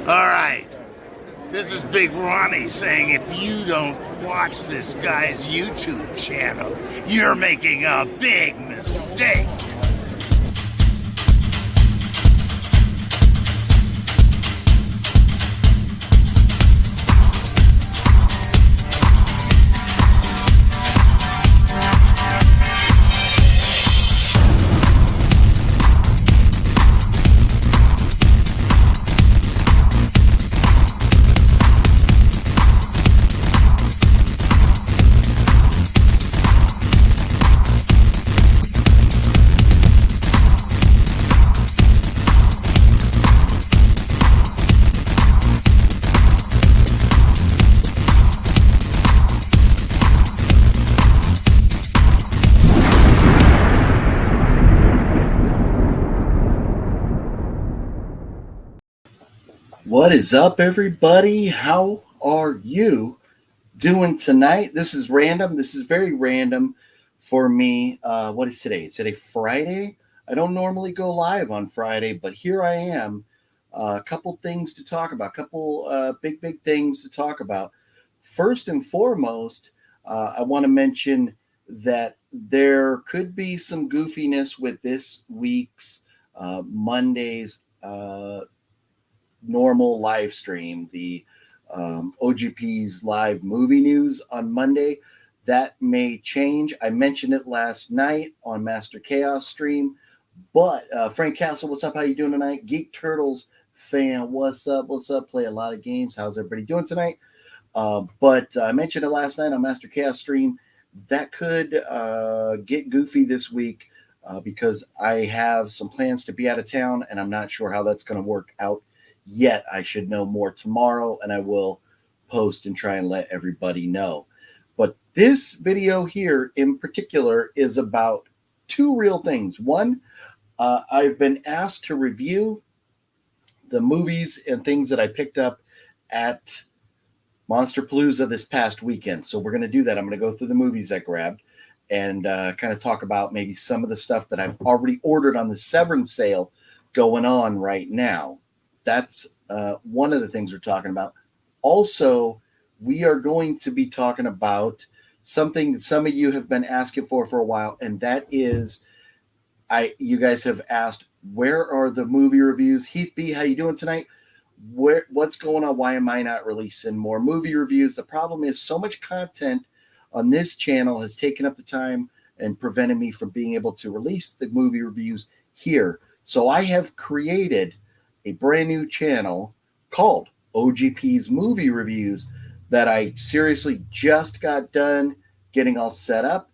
All right. This is Big Ronnie saying if you don't watch this guy's YouTube channel, you're making a big mistake. What is up, everybody? How are you doing tonight? This is random. This is very random for me. What is today? Is it a Friday? I don't normally go live on Friday, but here I am. A couple things to talk about, a couple big things to talk about. First and foremost, I want to mention that there could be some goofiness with this week's Monday's normal live stream, the OGP's live movie news on Monday. That may change. I mentioned it last night on Master Chaos stream. But Frank Castle, what's up? How you doing tonight? Geek Turtles fan, what's up? What's up? Play a lot of games. How's everybody doing tonight? But I mentioned it last night on Master Chaos stream. That could get goofy this week because I have some plans to be out of town, and I'm not sure how that's going to work out yet. I should know more tomorrow, and I will post and try and let everybody know. But this video here in particular is about two real things. One, I've been asked to review the movies and things that I picked up at Monsterpalooza this past weekend. So we're going to do that. I'm going to go through the movies I grabbed and kind of talk about maybe some of the stuff that I've already ordered on the Severin sale going on right now. That's one of the things we're talking about. Also, we are going to be talking about something that some of you have been asking for a while, and that is, you guys have asked, where are the movie reviews? Heath B, how you doing tonight? What's going on? Why am I not releasing more movie reviews? The problem is so much content on this channel has taken up the time and prevented me from being able to release the movie reviews here. So I have created a brand new channel called OGP's Movie Reviews that I seriously just got done getting all set up.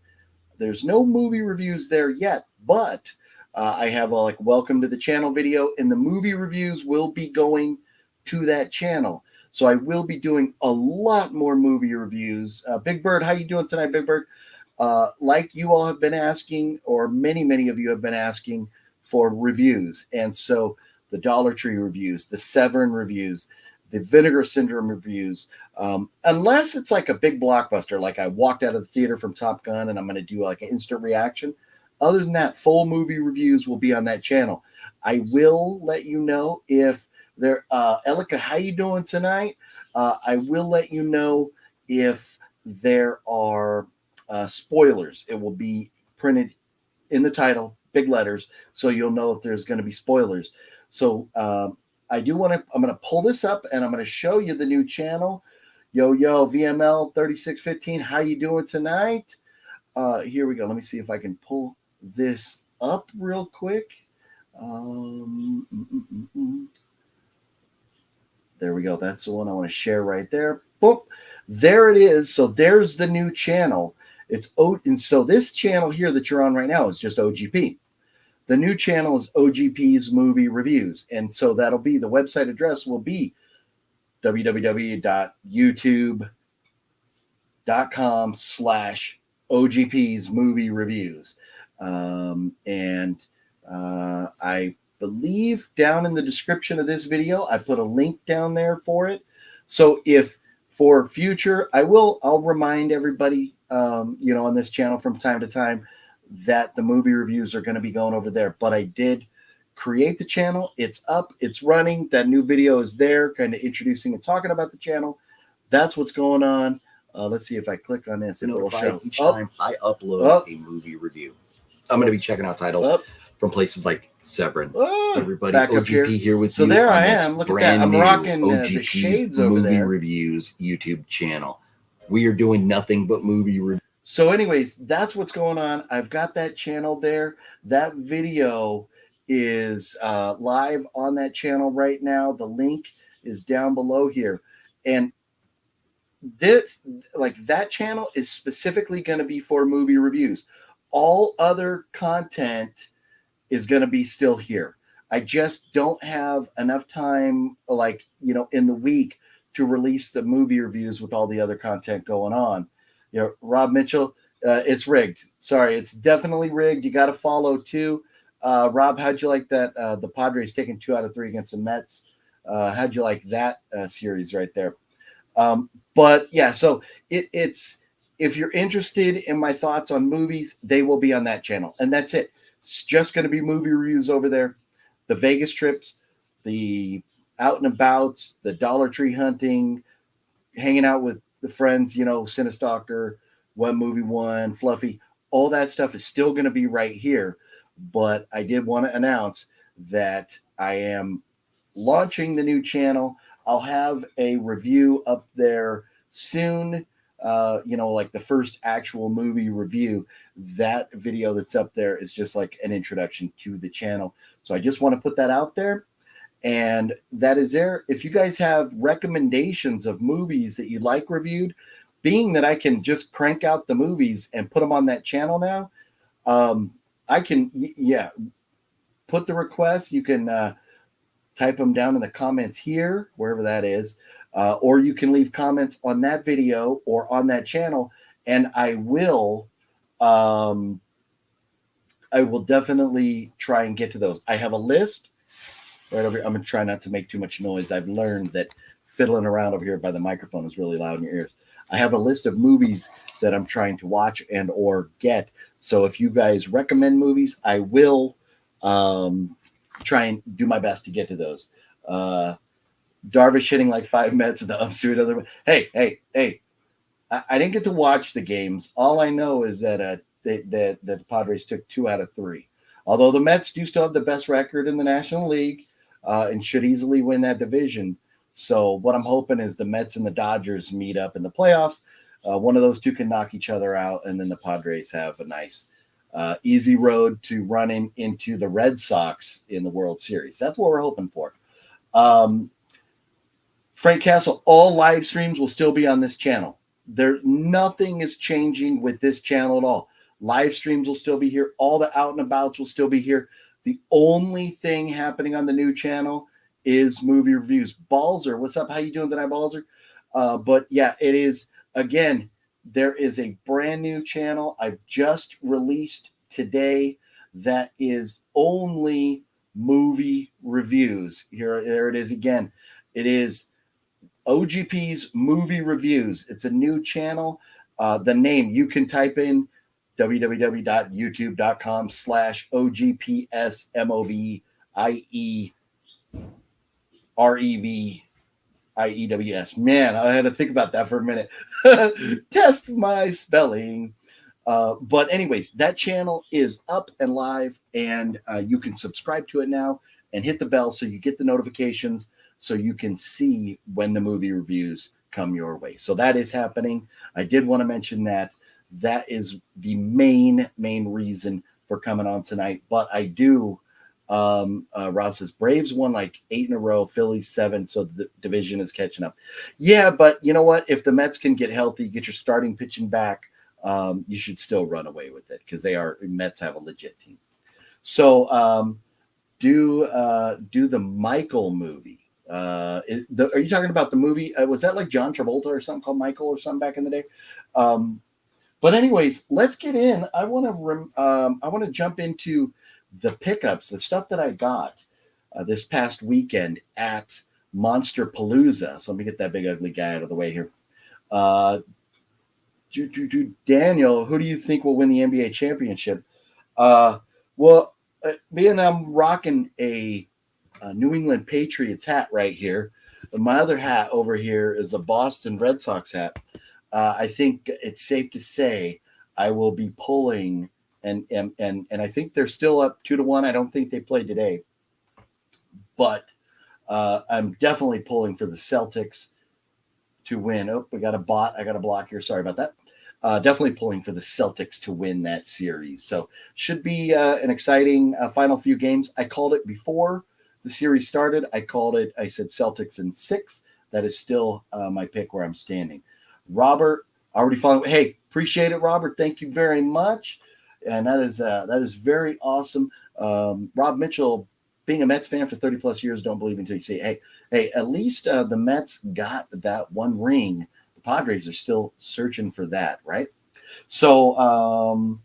There's no movie reviews there yet, but I have a welcome to the channel video, and the movie reviews will be going to that channel. So I will be doing a lot more movie reviews. Big Bird, how you doing tonight, Big Bird? Like you all have been asking, or many of you have been asking for reviews. And so the Dollar Tree reviews, the Severin reviews, the Vinegar Syndrome reviews, unless it's like a big blockbuster, like I walked out of the theater from Top Gun and I'm going to do like an instant reaction. Other than that, full movie reviews will be on that channel. I will let you know if there, Elika, how you doing tonight? I will let you know if there are spoilers. It will be printed in the title, big letters, so you'll know if there's going to be spoilers. So I'm going to pull this up and I'm going to show you the new channel. Yo, VML 3615, how you doing tonight? Here we go. Let me see if I can pull this up real quick. There we go. That's the one I want to share right there. Boop. There it is. So there's the new channel. And so this channel here that you're on right now is just OGP. The new channel is OGP's Movie Reviews. And so that'll be, the website address will be www.youtube.com/OGP's Movie Reviews. I believe down in the description of this video, I put a link down there for it. So if for future, I'll remind everybody, on this channel from time to time that the movie reviews are going to be going over there. But I did create the channel. It's up, it's running. That new video is there, kind of introducing and talking about the channel. That's what's going on. Let's see if I click on this. It will show each time I upload a movie review. I'm going to be checking out titles from places like Severin. Everybody, back up OGP here with so you. There on I this am. Look at brand that. I'm new rocking the OGP's shades over movie there. reviews YouTube channel. We are doing nothing but movie reviews. So anyways, that's what's going on. I've got that channel there. That video is live on that channel right now. The link is down below here. And this, like, that channel is specifically going to be for movie reviews. All other content is going to be still here. I just don't have enough time, like, you know, in the week to release the movie reviews with all the other content going on. You know, Rob Mitchell, it's rigged. Sorry, it's definitely rigged. You got to follow too. Rob, how'd you like that? The Padres taking 2 out of 3 against the Mets. How'd you like that series right there? But yeah, so it's, if you're interested in my thoughts on movies, they will be on that channel, and that's it. It's just going to be movie reviews over there. The Vegas trips, the out and abouts, the Dollar Tree hunting, hanging out with the friends, you know, Cinestalker, What Movie One, Fluffy, all that stuff is still going to be right here. But I did want to announce that I am launching the new channel. I'll have a review up there soon. You know, like the first actual movie review. That video that's up there is just like an introduction to the channel. So I just want to put that out there. And that is there. If you guys have recommendations of movies that you'd like reviewed, being that I can just crank out the movies and put them on that channel now, I can, yeah, put the requests. You can type them down in the comments here, wherever that is, or you can leave comments on that video or on that channel, and I will definitely try and get to those. I have a list right over here. I'm going to try not to make too much noise. I've learned that fiddling around over here by the microphone is really loud in your ears. I have a list of movies that I'm trying to watch and or get. So if you guys recommend movies, I will try and do my best to get to those. Darvish hitting like 5 Mets in the upsuit. Hey! I didn't get to watch the games. All I know is that the Padres took 2 out of 3. Although the Mets do still have the best record in the National League and should easily win that division. So what I'm hoping is the Mets and the Dodgers meet up in the playoffs. One of those two can knock each other out, and then the Padres have a nice easy road to running into the Red Sox in the World Series. That's what we're hoping for. Frank Castle, all live streams will still be on this channel. Nothing is changing with this channel at all. Live streams will still be here. All the out and abouts will still be here. The only thing happening on the new channel is movie reviews. Balzer, what's up? How you doing tonight, Balzer? But yeah, it is, again, there is a brand new channel I've just released today that is only movie reviews. There it is again. It is OGP's Movie Reviews. It's a new channel. The name, you can type in www.youtube.com/OGPSMOVIEREVIEWS. Man, I had to think about that for a minute. Test my spelling. But anyways, that channel is up and live, and you can subscribe to it now and hit the bell so you get the notifications so you can see when the movie reviews come your way. So that is happening. I did want to mention that. That is the main reason for coming on tonight. But I do, Rob says, Braves won like 8 in a row, Phillies 7, so the division is catching up. Yeah, but you know what? If the Mets can get healthy, get your starting pitching back, you should still run away with it because Mets have a legit team. So do the Michael movie. Are you talking about the movie? Was that like John Travolta or something called Michael or something back in the day? But anyways, let's get in. I want to jump into the pickups, the stuff that I got this past weekend at Monsterpalooza. So let me get that big ugly guy out of the way here. Daniel, who do you think will win the NBA championship? Well, being I'm rocking a New England Patriots hat right here. My other hat over here is a Boston Red Sox hat. I think it's safe to say I will be pulling, and I think they're still up 2-1. I don't think they played today, but I'm definitely pulling for the Celtics to win. Oh, we got a bot. I got a block here. Sorry about that. Definitely pulling for the Celtics to win that series. So should be an exciting final few games. I called it before the series started. I said Celtics in 6. That is still my pick where I'm standing. Robert, already following. Hey, appreciate it, Robert. Thank you very much. And that is very awesome. Rob Mitchell, being a Mets fan for 30 plus years, don't believe until you say, hey, at least the Mets got that one ring. The Padres are still searching for that, right? So,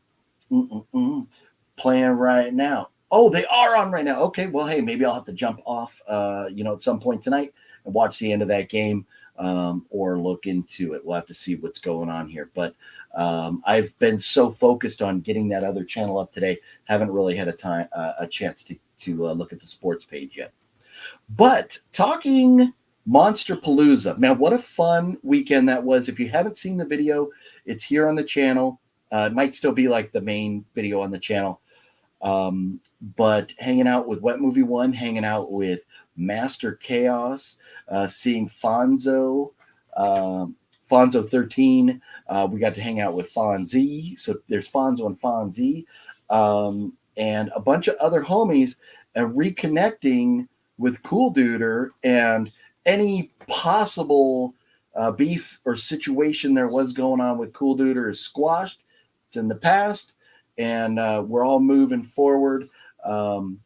playing right now. Oh, they are on right now. Okay, well, hey, maybe I'll have to jump off, at some point tonight and watch the end of that game, or look into it. We'll have to see what's going on here. But I've been so focused on getting that other channel up today, haven't really had a chance to look at the sports page yet. But talking Monsterpalooza, man, what a fun weekend that was. If you haven't seen the video, it's here on the channel. It might still be like the main video on the channel. But hanging out with Wet Movie One, hanging out with Master Chaos, seeing Fonzo 13. We got to hang out with Fonzie. So there's Fonzo and Fonzie, and a bunch of other homies, and reconnecting with Cool Duder, and any possible beef or situation there was going on with Cool Duder is squashed. It's in the past, and we're all moving forward. And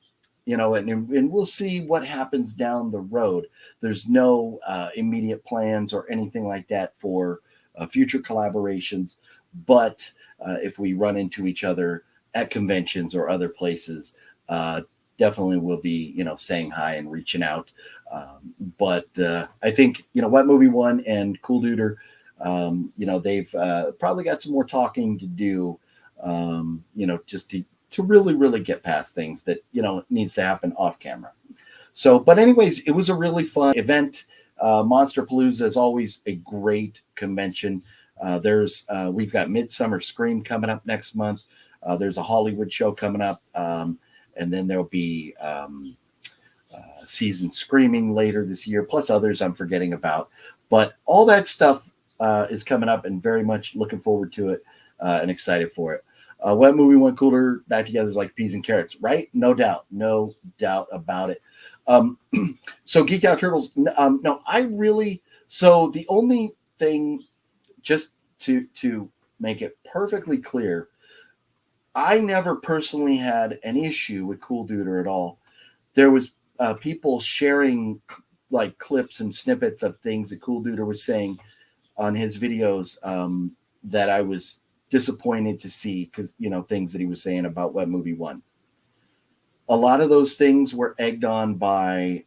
we'll see what happens down the road. There's no immediate plans or anything like that for future collaborations, but if we run into each other at conventions or other places, definitely will be, saying hi and reaching out. But I think, Wet Movie One and Cool Duder, they've probably got some more talking to do, just to really, really get past things that, needs to happen off camera. So, but anyways, it was a really fun event. Monsterpalooza is always a great convention. We've got Midsummer Scream coming up next month. There's a Hollywood show coming up. And then there'll be Season Screaming later this year, plus others I'm forgetting about. But all that stuff is coming up, and very much looking forward to it and excited for it. Wet Movie One Cooler back together is like peas and carrots, right? No doubt about it. So Geeked Out Turtles, no, so the only thing, just to make it perfectly clear, I never personally had an issue with Cool Duder at all. There was people sharing like clips and snippets of things that Cool Duder was saying on his videos that I was disappointed to see, because, things that he was saying about Wet Movie One. A lot of those things were egged on by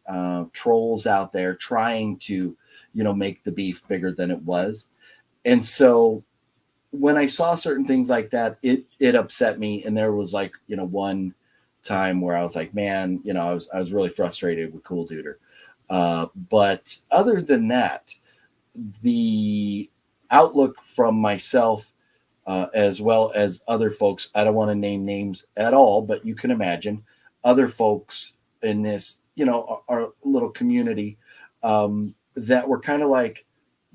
trolls out there trying to, make the beef bigger than it was. And so when I saw certain things like that, it upset me. And there was like, one time where I was like, man, I was really frustrated with Cool Duder. But other than that, the outlook from myself, as well as other folks, I don't want to name names at all, but you can imagine other folks in this, our little community, that were kind of like,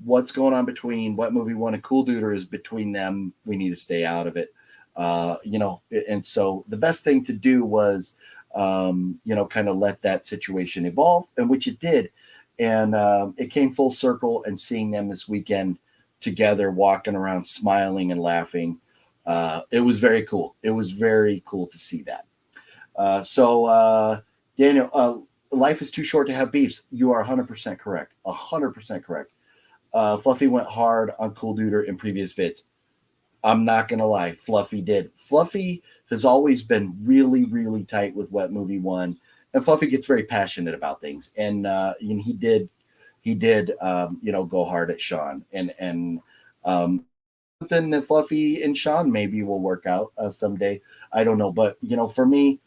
what's going on between Wet Movie One and Cool Duder is between them. We need to stay out of it. And so the best thing to do was, kind of let that situation evolve, and which it did. And it came full circle, and seeing them this weekend together, walking around, smiling and laughing. It was very cool. It was very cool to see that. So Daniel, life is too short to have beefs. You are 100% correct. 100% correct. Fluffy went hard on Cool Duder in previous vids. I'm not going to lie. Fluffy did. Fluffy has always been really, really tight with Wet Movie One. And Fluffy gets very passionate about things. And he did, go hard at Sean. And something that Fluffy and Sean maybe will work out someday. I don't know. But, for me,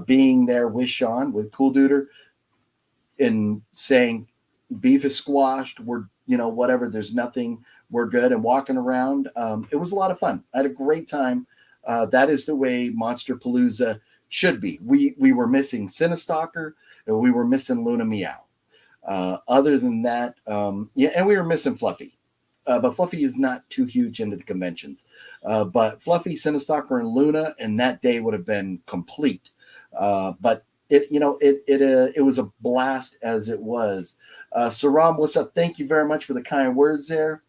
being there with Sean, with Cool Duder, and saying beef is squashed, we're, whatever, there's nothing, we're good, and walking around. It was a lot of fun. I had a great time. That is the way Monsterpalooza should be. We were missing Cinestalker, and we were missing Luna Meow. Other than that, yeah, and we were missing Fluffy. But Fluffy is not too huge into the conventions. But Fluffy, Cinestalker, and Luna, and that day would have been complete. But it was a blast as it was. Saram, what's up? Thank you very much for the kind words there.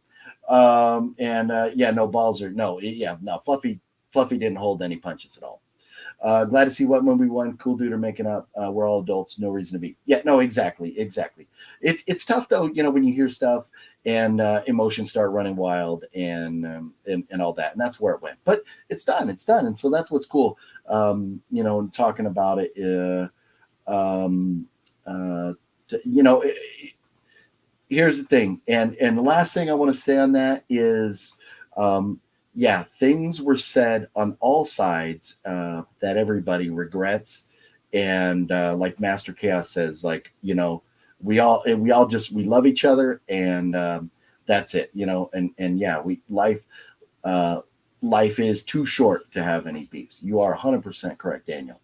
No balls are no. Fluffy didn't hold any punches at all. Glad to see what movie won. Cool Dude are making up. We're all adults. No reason to be. Yeah, no, exactly. It's tough though. When you hear stuff and emotions start running wild and all that, and that's where it went. But it's done, and so that's what's cool. Talking about it. Here's the thing, and the last thing I want to say on that is, things were said on all sides that everybody regrets, and like Master Chaos says, we love each other, and that's it, life is too short to have any beefs. You are 100% correct, Daniel.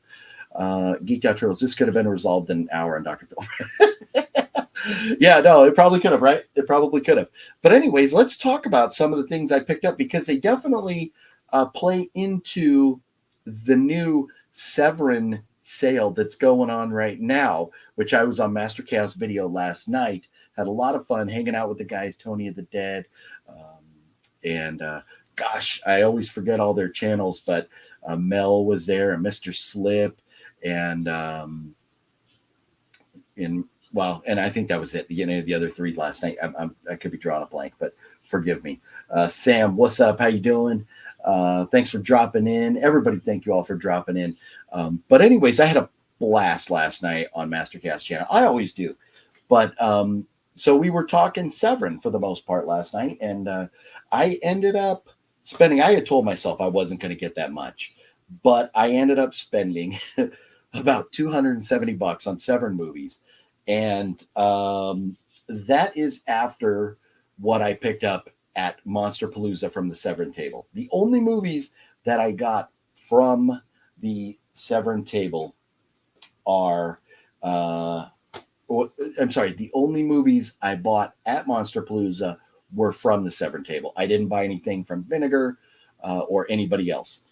Geeked Out Turtles, this could have been resolved in an hour on Dr. Phil. Yeah, no, it probably could have, right? It probably could have. But anyways, let's talk about some of the things I picked up, because they definitely play into the new Severin sale that's going on right now, which I was on Master Chaos video last night. Had a lot of fun hanging out with the guys, Tony of the Dead. Gosh, I always forget all their channels, but Mel was there, and Mr. Slip, and I think that was it. The other three last night. I could be drawing a blank, but forgive me. Sam, what's up? How you doing? Thanks for dropping in. Everybody, thank you all for dropping in. But anyways, I had a blast last night on Mastercast channel. I always do. But so we were talking Severin for the most part last night, and I ended up spending. I had told myself I wasn't going to get that much, but I ended up spending about $270 on Severin movies. And that is after what I picked up at Monsterpalooza from the Severin table. The only movies that I got from the Severin table are, the only movies I bought at Monsterpalooza were from the Severin table. I didn't buy anything from Vinegar or anybody else.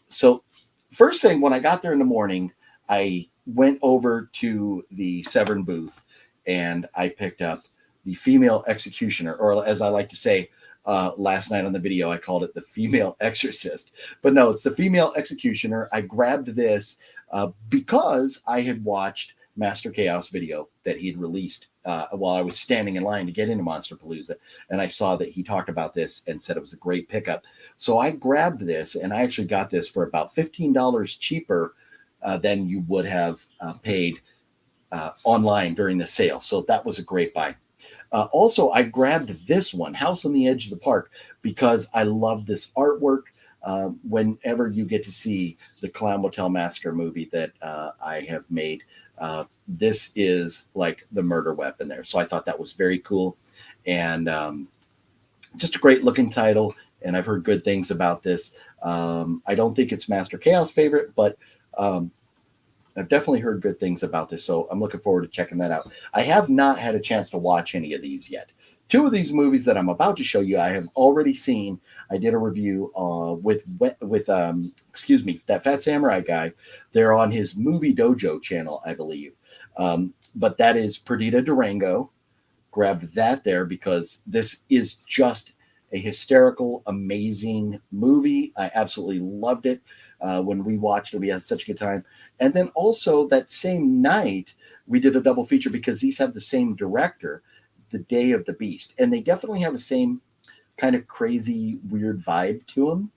So first thing, when I got there in the morning, I went over to the Severin booth and I picked up the Female Executioner, or as I like to say, last night on the video, I called it the Female Exorcist. But no, it's the Female Executioner. I grabbed this because I had watched Master Chaos video that he had released while I was standing in line to get into Monsterpalooza. And I saw that he talked about this and said it was a great pickup. So I grabbed this, and I actually got this for about $15 cheaper than you would have paid online during the sale. So that was a great buy. Also, I grabbed this one, House on the Edge of the Park, because I love this artwork. Whenever you get to see the Clown Motel Massacre movie that I have made, this is like the murder weapon there. So I thought that was very cool. And just a great looking title. And I've heard good things about this. I don't think it's Master Chaos' favorite, but I've definitely heard good things about this, so I'm looking forward to checking that out. I have not had a chance to watch any of these yet. Two of these movies that I'm about to show you, I have already seen. I did a review with that Fat Samurai guy. They're on his Movie Dojo channel, I believe. But that is Perdita Durango. Grabbed that there because this is just a hysterical, amazing movie. I absolutely loved it. When we watched it, we had such a good time. And then also that same night, we did a double feature because these have the same director, The Day of the Beast. And they definitely have the same kind of crazy, weird vibe to them.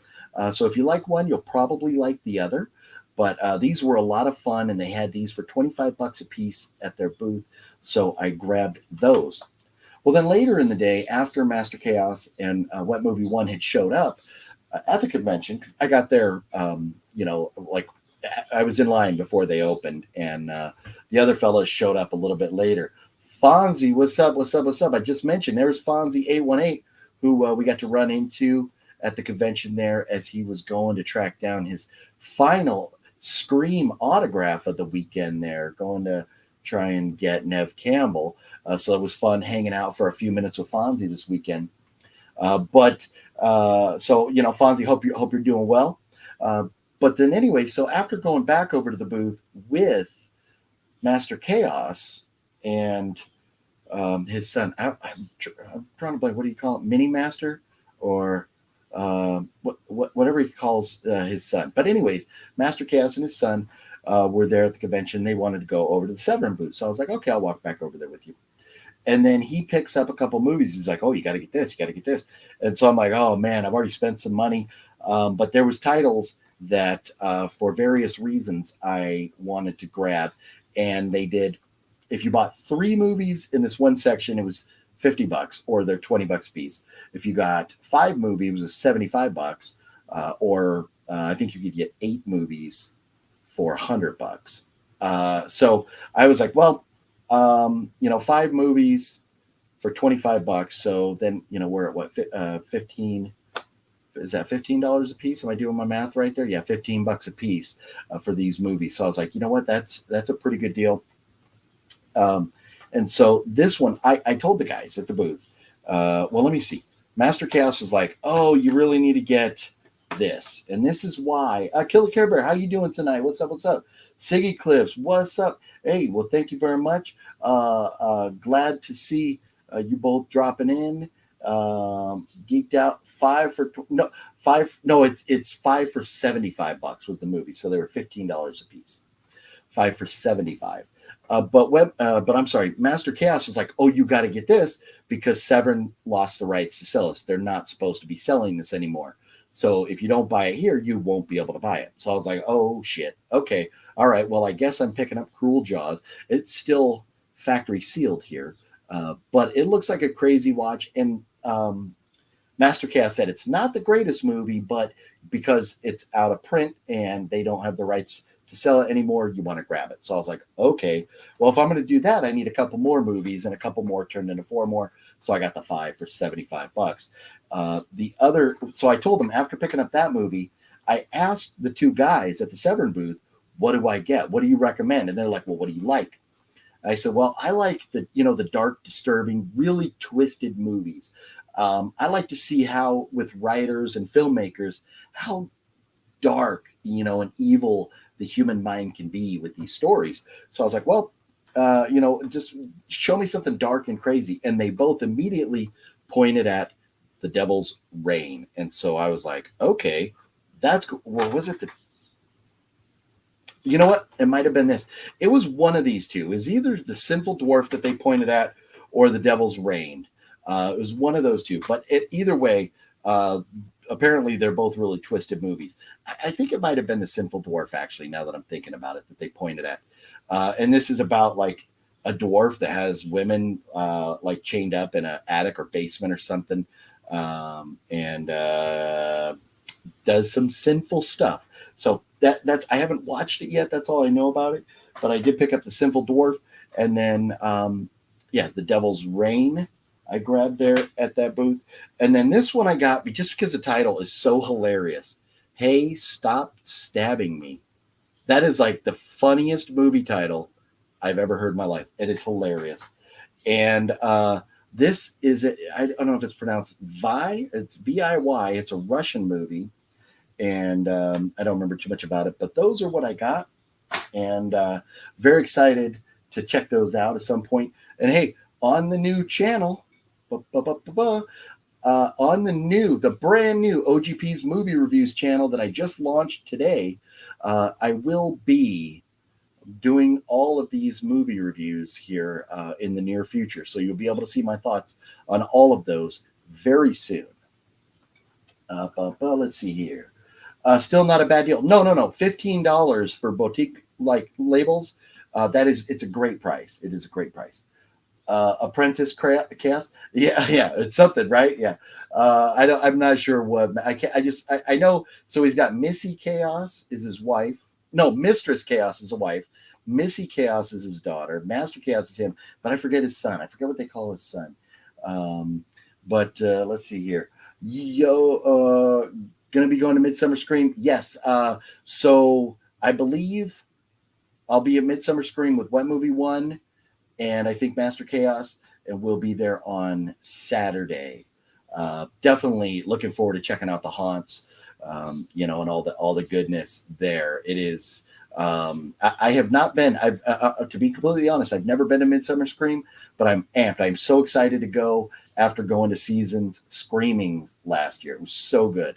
So if you like one, you'll probably like the other. But these were a lot of fun, and they had these for $25 a piece at their booth. So I grabbed those. Well, then later in the day, after Master Chaos and What Movie One had showed up at the convention, because I got there, I was in line before they opened, and the other fellows showed up a little bit later. Fonzie, what's up? What's up? What's up? I just mentioned there's Fonzie 818, who we got to run into at the convention there as he was going to track down his final Scream autograph of the weekend there, going to try and get Nev Campbell. So it was fun hanging out for a few minutes with Fonzie this weekend. So, you know, Fonzie, hope you're doing well. But then anyway, so after going back over to the booth with Master Chaos and his son, I'm trying to blank. What do you call it? Mini Master or whatever he calls his son. But anyways, Master Chaos and his son were there at the convention. They wanted to go over to the Severin booth. So I was like, okay, I'll walk back over there with you. And then he picks up a couple movies. He's like, oh, you got to get this. You got to get this. And so I'm like, oh, man, I've already spent some money. But there was titles that for various reasons I wanted to grab. And they did. If you bought 3 movies in this one section, it was $50 or they're $20 a piece. If you got 5 movies, it was $75. Or I think you could get 8 movies for $100. So I was like, well, 5 movies for $25. So then, we're at what, 15, is that $15 a piece? Am I doing my math right there? Yeah. $15 a piece for these movies. So I was like, you know what, that's a pretty good deal. And so this one, I told the guys at the booth, well, let me see. Master Chaos was like, oh, you really need to get this. And this is why. Killer Care Bear, how you doing tonight? What's up? What's up? Siggy Clips, what's up? Hey, well, thank you very much. Glad to see you both dropping in. Geeked Out, it's 5 for $75 was the movie. So they were $15 a piece. 5 for $75. But I'm sorry, Master Chaos was like, oh, you got to get this because Severin lost the rights to sell us. They're not supposed to be selling this anymore. So if you don't buy it here, you won't be able to buy it. So I was like, oh, shit. Okay. All right. Well, I guess I'm picking up Cruel Jaws. It's still factory sealed here, but it looks like a crazy watch. And Master Chaos said it's not the greatest movie, but because it's out of print and they don't have the rights to sell it anymore, you want to grab it. So I was like, okay, well, if I'm going to do that, I need a couple more movies, and a couple more turned into 4 more. So I got the 5 for $75. So I told them after picking up that movie, I asked the 2 guys at the Severin booth, what do I get? What do you recommend? And they're like, well, what do you like? I said, well, I like the dark, disturbing, really twisted movies. I like to see how, with writers and filmmakers, how dark, and evil the human mind can be with these stories. So I was like, well, just show me something dark and crazy. And they both immediately pointed at The Devil's Reign. And so I was like, okay, that's cool. Well, was it you know what? It might have been this. It was one of these two. It was either The Sinful Dwarf that they pointed at or The Devil's Reign. It was one of those two. But either way, apparently they're both really twisted movies. I think it might have been The Sinful Dwarf, actually, now that I'm thinking about it, that they pointed at. And this is about like a dwarf that has women like chained up in an attic or basement or something, and does some sinful stuff. So that's I haven't watched it yet. That's all I know about it. But I did pick up The Sinful Dwarf, and then The Devil's Reign I grabbed there at that booth. And then this one I got just because the title is so hilarious. Hey, Stop Stabbing Me. That is like the funniest movie title I've ever heard in my life. It is hilarious. And this is, I don't know if it's pronounced Vi. It's B-I-Y. It's a Russian movie. And I don't remember too much about it. But those are what I got. And very excited to check those out at some point. And hey, on the new channel, on the brand new OGP's movie reviews channel that I just launched today, I will be doing all of these movie reviews here in the near future. So you'll be able to see my thoughts on all of those very soon. Let's see here. Still not a bad deal. No. $15 for boutique like labels. It's a great price. It is a great price. Apprentice cast. Yeah. It's something, right? Yeah. I'm not sure what I know. So he's got Missy Chaos is his wife. No, Mistress Chaos is a wife. Missy Chaos is his daughter. Master Chaos is him, but I forget his son. I forget what they call his son. But let's see here. Gonna be going to Midsummer Scream. Yes. So I believe I'll be at Midsummer Scream with What Movie 1 and I think Master Chaos, and we'll be there on Saturday. Definitely looking forward to checking out the haunts, and all the goodness there. It is. I have not been. I've to be completely honest, I've never been to Midsummer Scream, but I'm amped. I'm so excited to go after going to Seasons Screaming last year. It was so good.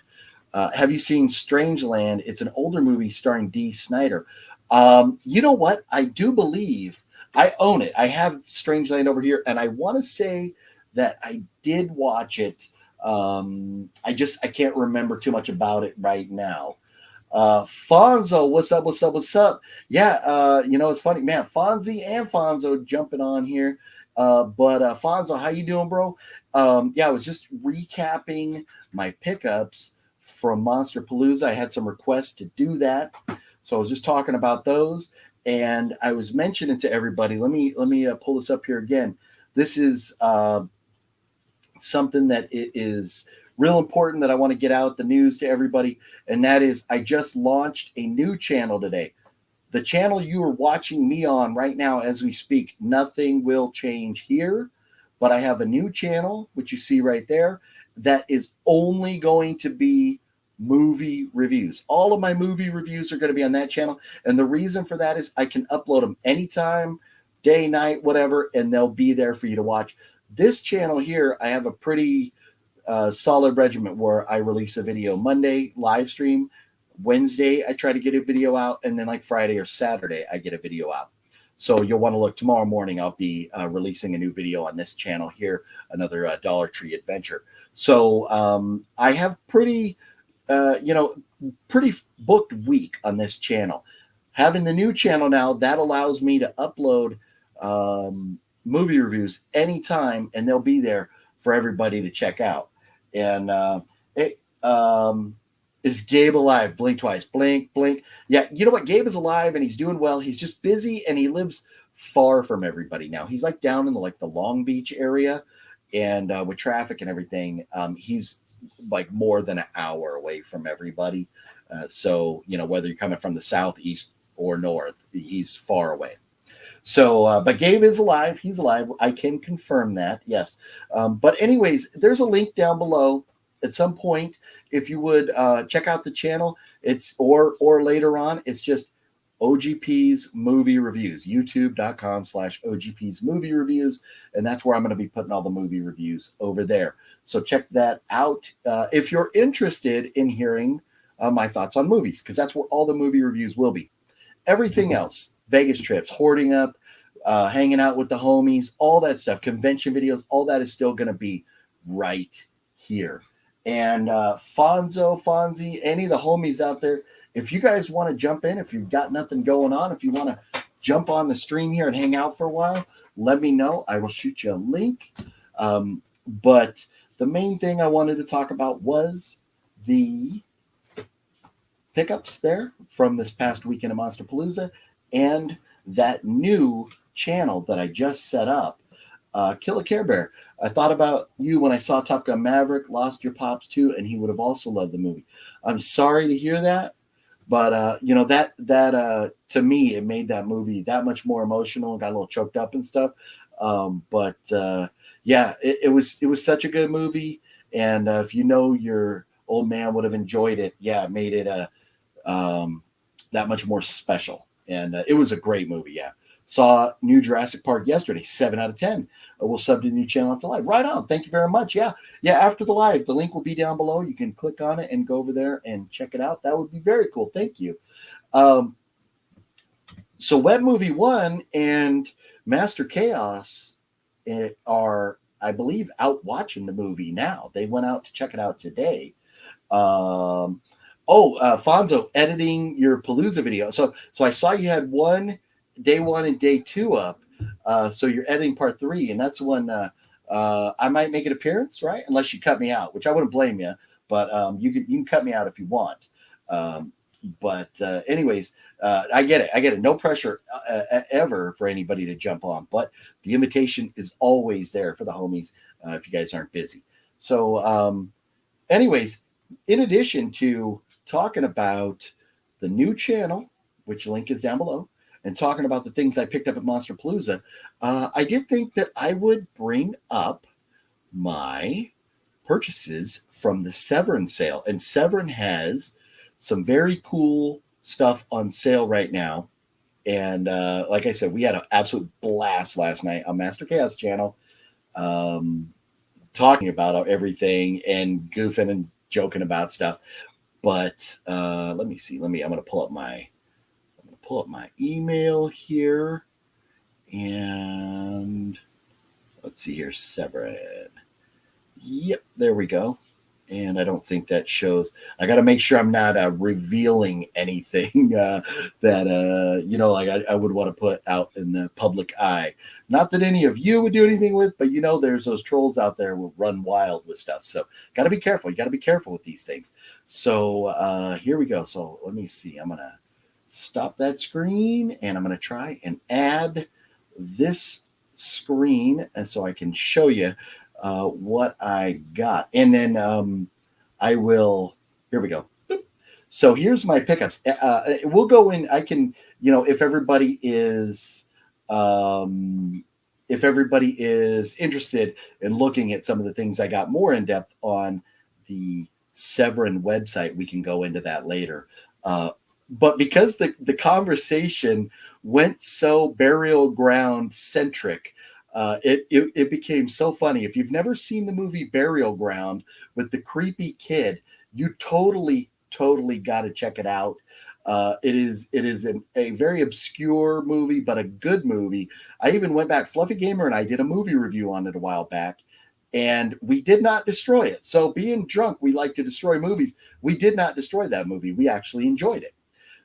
Have you seen Strangeland? It's an older movie starring Dee Snider. You know what? I do believe I own it. I have Strangeland over here, and I want to say that I did watch it. I can't remember too much about it right now. Fonzo, what's up? What's up? What's up? Yeah, it's funny, man. Fonzie and Fonzo jumping on here. But Fonzo, how you doing, bro? I was just recapping my pickups from Monsterpalooza. I had some requests to do that, so I was just talking about those, and I was mentioning to everybody. Let me pull this up here again. This is something that is real important that I want to get out the news to everybody, and that is I just launched a new channel today. The channel you are watching me on right now as we speak, nothing will change here, but I have a new channel, which you see right there, that is only going to be movie reviews. All of my movie reviews are going to be on that channel, and the reason for that is I can upload them anytime, day, night, whatever, and they'll be there for you to watch. This channel here, I have a pretty solid regiment where I release a video Monday, live stream. Wednesday, I try to get a video out, and then like Friday or Saturday, I get a video out. So you'll want to look tomorrow morning. I'll be releasing a new video on this channel here, another Dollar Tree adventure. So I have pretty booked week on this channel. Having the new channel now, that allows me to upload movie reviews anytime, and they'll be there for everybody to check out. And is Gabe alive? Blink twice. Blink, blink. Yeah, you know what? Gabe is alive, and he's doing well. He's just busy, and he lives far from everybody now. He's like down in the Long Beach area, and with traffic and everything, he's like more than an hour away from everybody. So, whether you're coming from the south, east, or north, he's far away. So, but Gabe is alive. He's alive. I can confirm that. Yes. But anyways, there's a link down below at some point. If you would check out the channel, it's or later on, it's just OGP's movie reviews, youtube.com/OGP's movie reviews. And that's where I'm going to be putting all the movie reviews over there. So check that out. If you're interested in hearing my thoughts on movies, because that's where all the movie reviews will be. Everything else, Vegas trips, hoarding up, hanging out with the homies, all that stuff, convention videos, all that is still going to be right here. And Fonzie, any of the homies out there, if you guys want to jump in, if you've got nothing going on, if you want to jump on the stream here and hang out for a while, let me know. I will shoot you a link. But the main thing I wanted to talk about was the pickups there from this past weekend of Monsterpalooza and that new channel that I just set up, Kill a Care Bear. I thought about you when I saw Top Gun Maverick, lost your pops too, and he would have also loved the movie. I'm sorry to hear that, but that to me, it made that movie that much more emotional and got a little choked up and stuff. It was such a good movie, and if your old man would have enjoyed it, it made it that much more special. And it was a great movie. Yeah. Saw new Jurassic Park yesterday, 7 out of 10. We'll sub to the new channel after live. Right on. Thank you very much. Yeah. After the live, the link will be down below. You can click on it and go over there and check it out. That would be very cool. Thank you. So Web Movie 1 and Master Chaos are, I believe, out watching the movie now. They went out to check it out today. Fonzo, editing your Palooza video. So I saw you had day one and day 2 up. So you're editing part 3, and that's when I might make an appearance, right? Unless you cut me out, which I wouldn't blame you, but you can cut me out if you want. Anyways, I get it. No pressure ever for anybody to jump on, but the invitation is always there for the homies if you guys aren't busy. So, anyways, in addition to talking about the new channel, which link is down below, and talking about the things I picked up at Monsterpalooza, I did think that I would bring up my purchases from the Severin sale. And Severin has some very cool stuff on sale right now. And like I said, we had an absolute blast last night on Master Chaos channel, talking about everything and goofing and joking about stuff. But let me see. I'm going to pull up my email here, and let's see here, Severin. Yep, there we go. And I don't think that shows. I got to make sure I'm not revealing anything that like I would want to put out in the public eye. Not that any of you would do anything with, but there's those trolls out there who will run wild with stuff. So got to be careful. You got to be careful with these things. So here we go. So let me see. I'm gonna stop that screen, and I'm gonna try and add this screen, and so I can show you what I got. And then I will, here we go. So here's my pickups. We'll go in, I can, if everybody is interested in looking at some of the things I got more in depth on the Severin website, we can go into that later. But because the conversation went so burial ground centric, it became so funny. If you've never seen the movie Burial Ground with the creepy kid, you totally got to check it out. It is a very obscure movie, but a good movie. I even went back, Fluffy Gamer and I did a movie review on it a while back, and we did not destroy it. So being drunk, we like to destroy movies. We did not destroy that movie. We actually enjoyed it.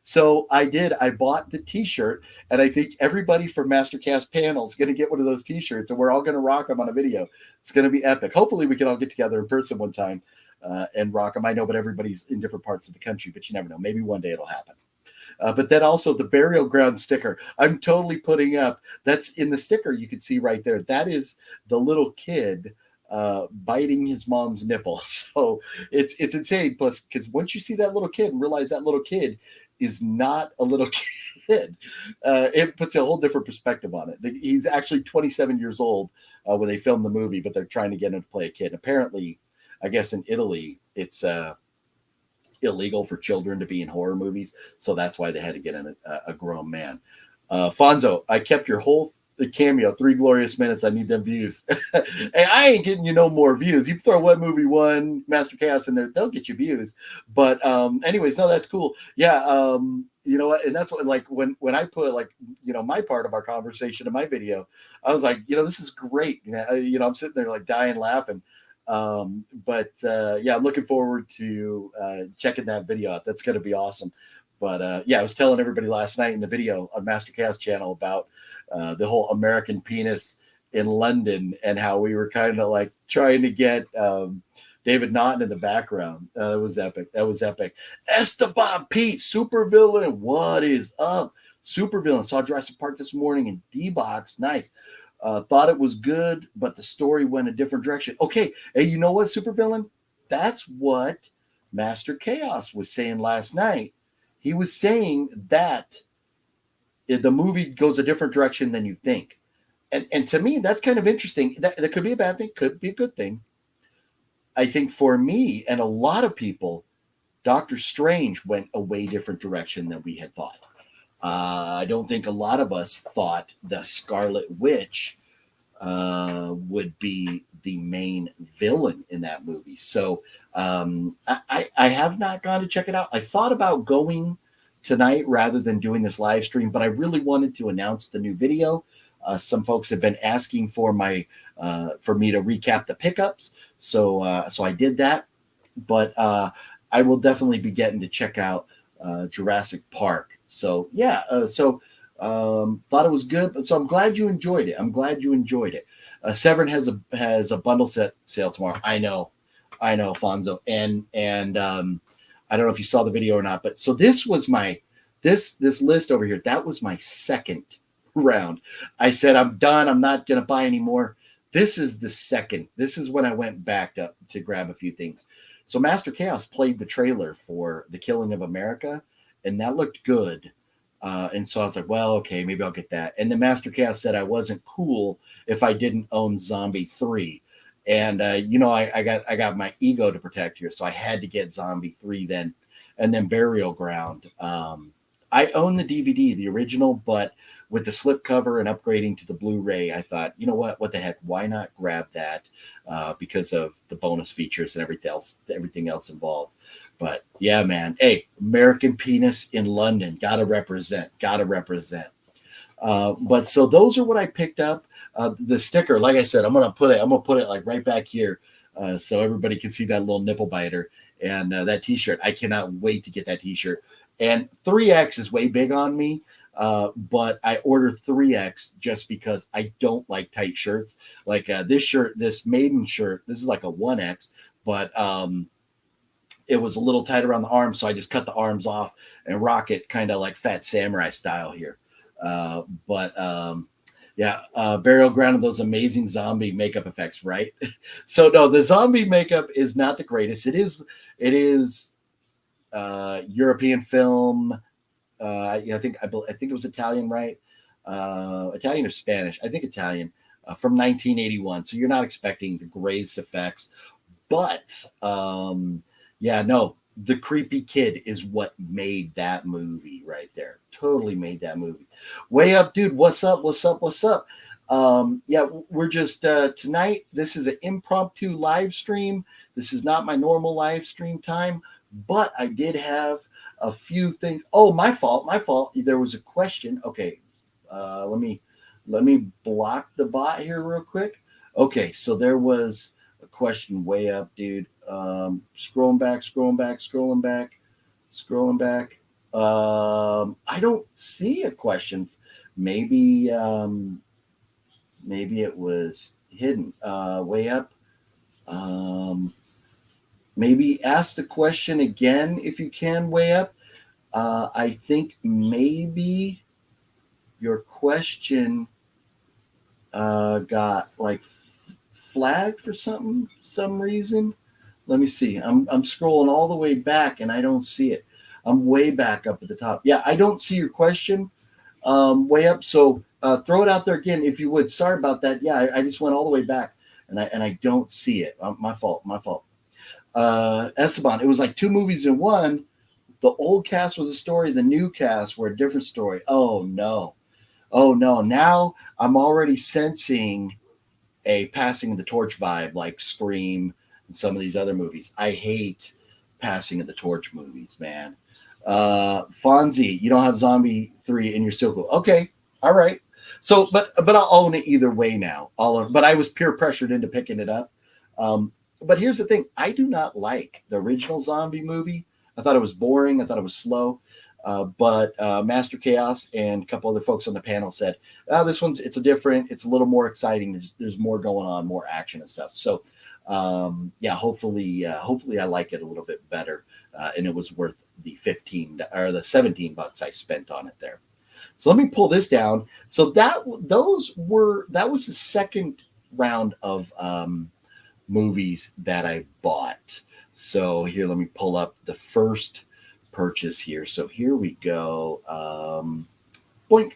So I bought the t-shirt, and I think everybody from Mastercast panel is going to get one of those t-shirts, and we're all going to rock them on a video. It's going to be epic. Hopefully we can all get together in person one time and rock them. I know, but everybody's in different parts of the country, but you never know. Maybe one day it'll happen. But then also the Burial Ground sticker, I'm totally putting up. That's in the sticker you can see right there. That is the little kid biting his mom's nipple. So it's insane. Plus, because once you see that little kid and realize that little kid is not a little kid, it puts a whole different perspective on it. He's actually 27 years old when they filmed the movie, but they're trying to get him to play a kid. Apparently, I guess in Italy, it's illegal for children to be in horror movies, so that's why they had to get in a grown man. Fonzo, I kept your whole cameo, 3 glorious minutes. I need them views. Hey, I ain't getting you no more views. You throw What Movie One, Master Chaos in there, they'll get you views. But anyways, no, that's cool. Yeah, you know what? And that's what, like, when I put, like, my part of our conversation in my video, I was like, this is great. I'm sitting there like dying laughing. Yeah, I'm looking forward to checking that video out. That's going to be awesome. But yeah, I was telling everybody last night in the video on Master Chaos channel about the whole American penis in London and how we were kind of like trying to get David Naughton in the background. That was epic. Esteban Pete, supervillain. What is up? Supervillain. Saw Jurassic Park this morning in D-Box. Nice. Thought it was good, but the story went a different direction. Okay. Hey, you know what, supervillain? That's what Master Chaos was saying last night. He was saying that the movie goes a different direction than you think. And to me, that's kind of interesting. That could be a bad thing, could be a good thing. I think for me and a lot of people, Doctor Strange went a way different direction than we had thought. I don't think a lot of us thought the Scarlet Witch would be the main villain in that movie. So I have not gone to check it out. I thought about going tonight rather than doing this live stream, but I really wanted to announce the new video. Some folks have been asking for me to recap the pickups, so I did that. But I will definitely be getting to check out Jurassic Park. So yeah, thought it was good. But so I'm glad you enjoyed it. Severin has a bundle set sale tomorrow. I know, Fonzo, and I don't know if you saw the video or not, but so this was my this list over here. That was my second round. I said I'm done. I'm not gonna buy anymore. This is the second. This is when I went back up to grab a few things. So Master Chaos played the trailer for The Killing of America, and that looked good. And so I was like, well, okay, maybe I'll get that. And then Master Chaos said I wasn't cool if I didn't own Zombie 3. And I got my ego to protect here, so I had to get Zombie 3 then, and then Burial Ground. I own the DVD, the original, but with the slipcover and upgrading to the Blu-ray, I thought, you know what the heck, why not grab that because of the bonus features and everything else involved. But yeah, man, hey, American Penis in London, gotta represent. But so those are what I picked up. The sticker, like I said, I'm gonna put it like right back here, so everybody can see that little nipple biter and that T-shirt. I cannot wait to get that T-shirt. And 3X is way big on me, but I ordered 3X just because I don't like tight shirts. Like this shirt, this Maiden shirt, this is like a 1X, but it was a little tight around the arms, so I just cut the arms off and rock it kind of like Fat Samurai style here. Burial Ground of those amazing zombie makeup effects, right? So no, the zombie makeup is not the greatest. It is European film. I think it was Italian, right? Italian or Spanish? I think Italian, from 1981. So you're not expecting the greatest effects, but the creepy kid is what made that movie right there. Totally made that movie. Way Up, dude. What's up? We're just tonight. This is an impromptu live stream. This is not my normal live stream time, but I did have a few things. Oh, my fault. There was a question. Okay, let me block the bot here real quick. Okay, so there was a question. Way Up, dude. Scrolling back. I don't see a question. Maybe it was hidden. Way Up. Maybe ask the question again if you can, Way Up. I think maybe your question got like flagged for some reason. Let me see. I'm scrolling all the way back and I don't see it. I'm way back up at the top. Yeah, I don't see your question. Way Up. So throw it out there again if you would. Sorry about that. Yeah, I just went all the way back and I don't see it. My fault. Esteban, it was like two movies in one. The old cast was a story. The new cast were a different story. Oh no. Now I'm already sensing a passing of the torch vibe like Scream and some of these other movies. I hate passing of the torch movies, man. Fonzie, you don't have Zombie 3 and you're still cool. Okay. All right. So, but I'll own it either way now. But I was peer pressured into picking it up. But here's the thing. I do not like the original Zombie movie. I thought it was boring. I thought it was slow. But Master Chaos and a couple other folks on the panel said, this one's, it's a little more exciting. There's more going on, more action and stuff. So, hopefully I like it a little bit better. And it was worth the 15 or the $17 I spent on it there. So let me pull this down. So that was the second round of movies that I bought. So here, let me pull up the first purchase here. So here we go. Boink.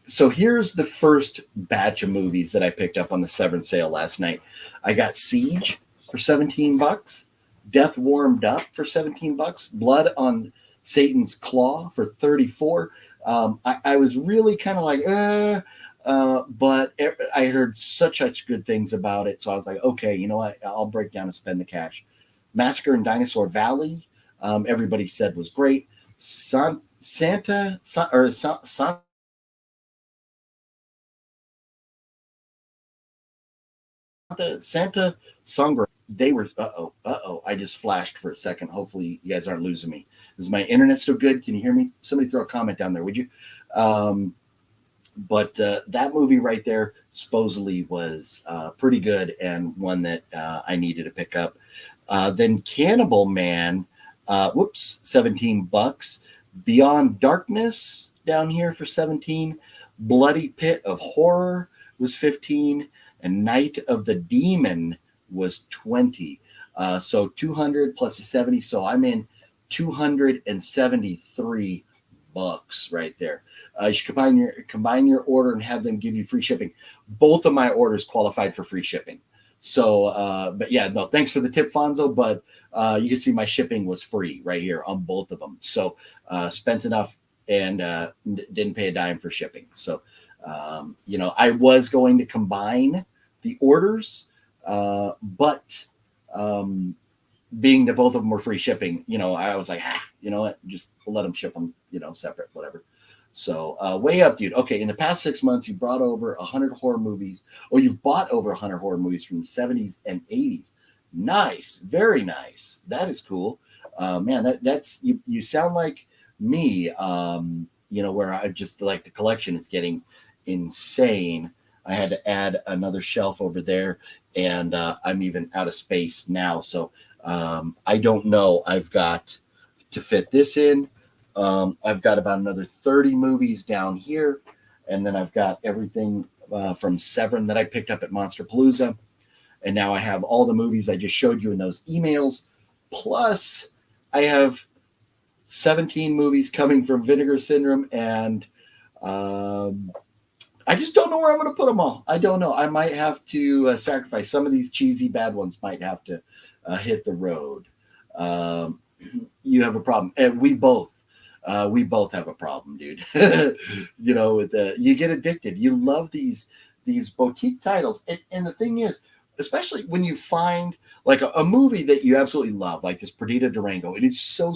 So here's the first batch of movies that I picked up on the Severin sale last night. I got Siege for $17, Death Warmed Up for $17, Blood on Satan's Claw for $34. I was really kind of like, but I heard such good things about it. So I was like, okay, you know what? I'll break down and spend the cash. Massacre in Dinosaur Valley. Everybody said was great. Santa Sangre. They were I just flashed for a second. Hopefully you guys aren't losing me. Is my internet still good? Can you hear me? Somebody throw a comment down there, would you? But that movie right there supposedly was pretty good and one that I needed to pick up. Then Cannibal Man $17. Beyond Darkness down here for 17. Bloody Pit of Horror was 15, and Night of the Demon was 20. So 200 plus a 70. So I'm in $273 right there. You should combine your order and have them give you free shipping. Both of my orders qualified for free shipping. So, but yeah, no, thanks for the tip, Fonzo. But you can see my shipping was free right here on both of them. So spent enough and didn't pay a dime for shipping. So, I was going to combine the orders, but being that both of them were free shipping, I was like, you know what, just let them ship them, separate, whatever. So way up, dude. Okay, in the past 6 months, you brought over 100 horror movies, or you've bought over 100 horror movies from the 70s and 80s. Nice, very nice. That is cool. Man, that's you sound like me, where I just like the collection is getting insane. I had to add another shelf over there, and I'm even out of space now. So I don't know. I've got to fit this in. I've got about another 30 movies down here, and then I've got everything from Severin that I picked up at Monsterpalooza, and now I have all the movies I just showed you in those emails, plus I have 17 movies coming from Vinegar Syndrome, and I just don't know where I'm going to put them all. I don't know. I might have to sacrifice. Some of these cheesy bad ones might have to hit the road. You have a problem, and we both have a problem, dude. You get addicted. You love these boutique titles, and the thing is, especially when you find like a movie that you absolutely love, like this Perdita Durango. It is so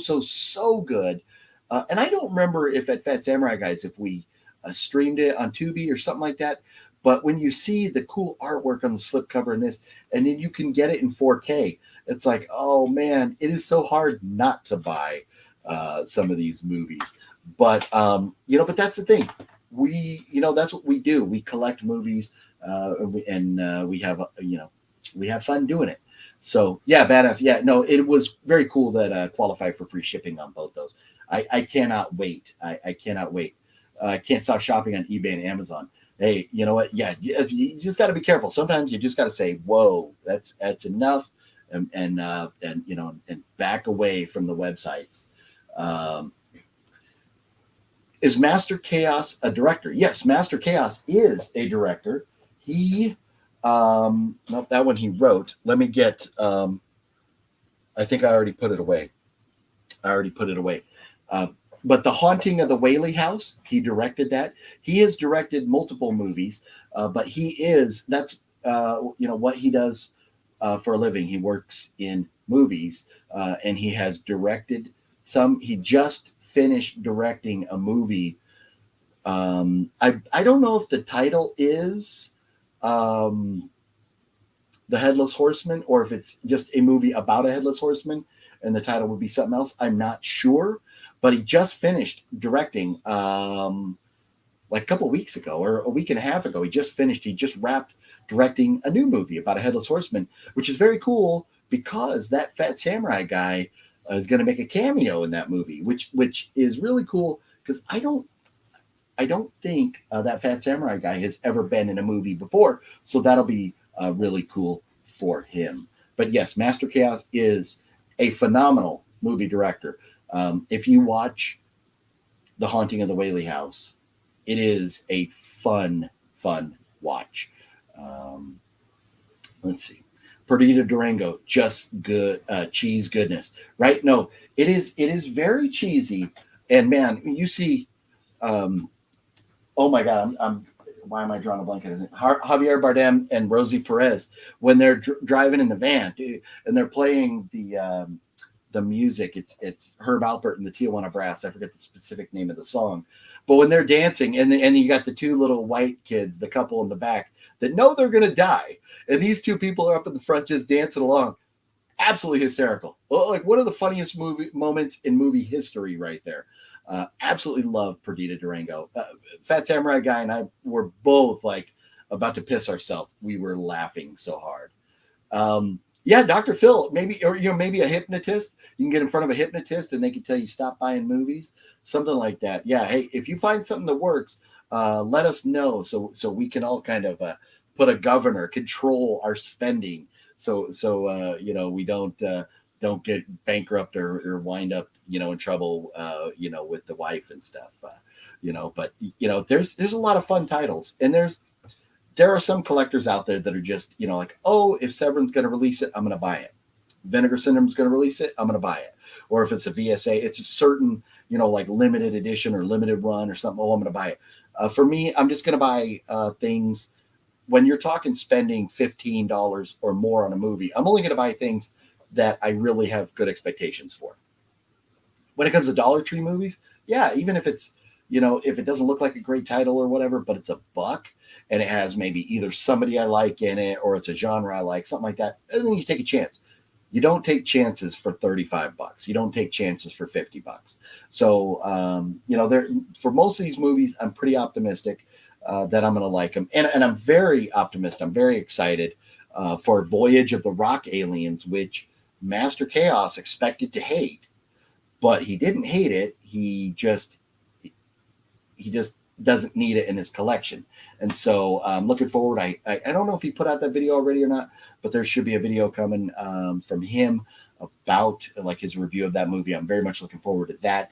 good. And I don't remember if at Fat Samurai Guys if we streamed it on Tubi or something like that. But when you see the cool artwork on the slipcover in this, and then you can get it in 4K, it's like, oh man, it is so hard not to buy some of these movies. But but that's the thing. That's what we do. We collect movies, and we have fun doing it. So yeah, badass. Yeah, no, it was very cool that qualified for free shipping on both those. I cannot wait. I cannot wait. I can't stop shopping on eBay and Amazon. Hey, you know what? Yeah, you just got to be careful. Sometimes you just got to say, "Whoa, that's enough," and back away from the websites. Is Master Chaos a director? Yes, Master Chaos is a director. He, nope, that one he wrote. Let me get. I think I already put it away. But The Haunting of the Whaley House, he directed that. He has directed multiple movies, but that's what he does for a living. He works in movies, and he has directed some. He just finished directing a movie. I don't know if the title is The Headless Horseman, or if it's just a movie about a Headless Horseman, and the title would be something else. I'm not sure. But he just finished directing like a couple weeks ago or a week and a half ago. He just wrapped directing a new movie about a Headless Horseman, which is very cool because that Fat Samurai guy is going to make a cameo in that movie, which is really cool because I don't think that Fat Samurai guy has ever been in a movie before. So that'll be really cool for him. But yes, Master Chaos is a phenomenal movie director. If you watch The Haunting of the Whaley House, it is a fun watch. Let's see. Perdita Durango, just good cheese goodness, right? No, it is very cheesy. And man, you see, oh my God, why am I drawing a blank? Javier Bardem and Rosie Perez when they're driving in the van, dude, and they're playing the music. It's Herb Alpert and the Tijuana Brass. I forget the specific name of the song, but when they're dancing and you got the two little white kids, the couple in the back that know they're going to die. And these two people are up in the front just dancing along. Absolutely hysterical. Well, like one of the funniest movie moments in movie history right there. Absolutely love Perdita Durango. Fat Samurai guy and I were both like about to piss ourselves. We were laughing so hard. Yeah, Dr. Phil, maybe, or maybe a hypnotist. You can get in front of a hypnotist and they can tell you stop buying movies, something like that. Yeah, hey, if you find something that works, let us know so we can all kind of put a governor, control our spending, so we don't get bankrupt or wind up in trouble with the wife and stuff. But there's a lot of fun titles, and there are some collectors out there that are just, like, oh, if Severin's going to release it, I'm going to buy it. Vinegar Syndrome's going to release it, I'm going to buy it. Or if it's a VSA, it's a certain, like limited edition or limited run or something. Oh, I'm going to buy it. For me, I'm just going to buy things. When you're talking spending $15 or more on a movie, I'm only going to buy things that I really have good expectations for. When it comes to Dollar Tree movies, yeah, even if it's, if it doesn't look like a great title or whatever, but it's $1 and it has maybe either somebody I like in it or it's a genre I like, something like that, and then you take a chance. You don't take chances for $35. You don't take chances for $50. So, there, for most of these movies, I'm pretty optimistic that I'm going to like them. And I'm very optimistic. I'm very excited for Voyage of the Rock Aliens, which Master Chaos expected to hate, but he didn't hate it. He just doesn't need it in his collection. And so I'm looking forward. I don't know if he put out that video already or not, but there should be a video coming from him about like his review of that movie. I'm very much looking forward to that.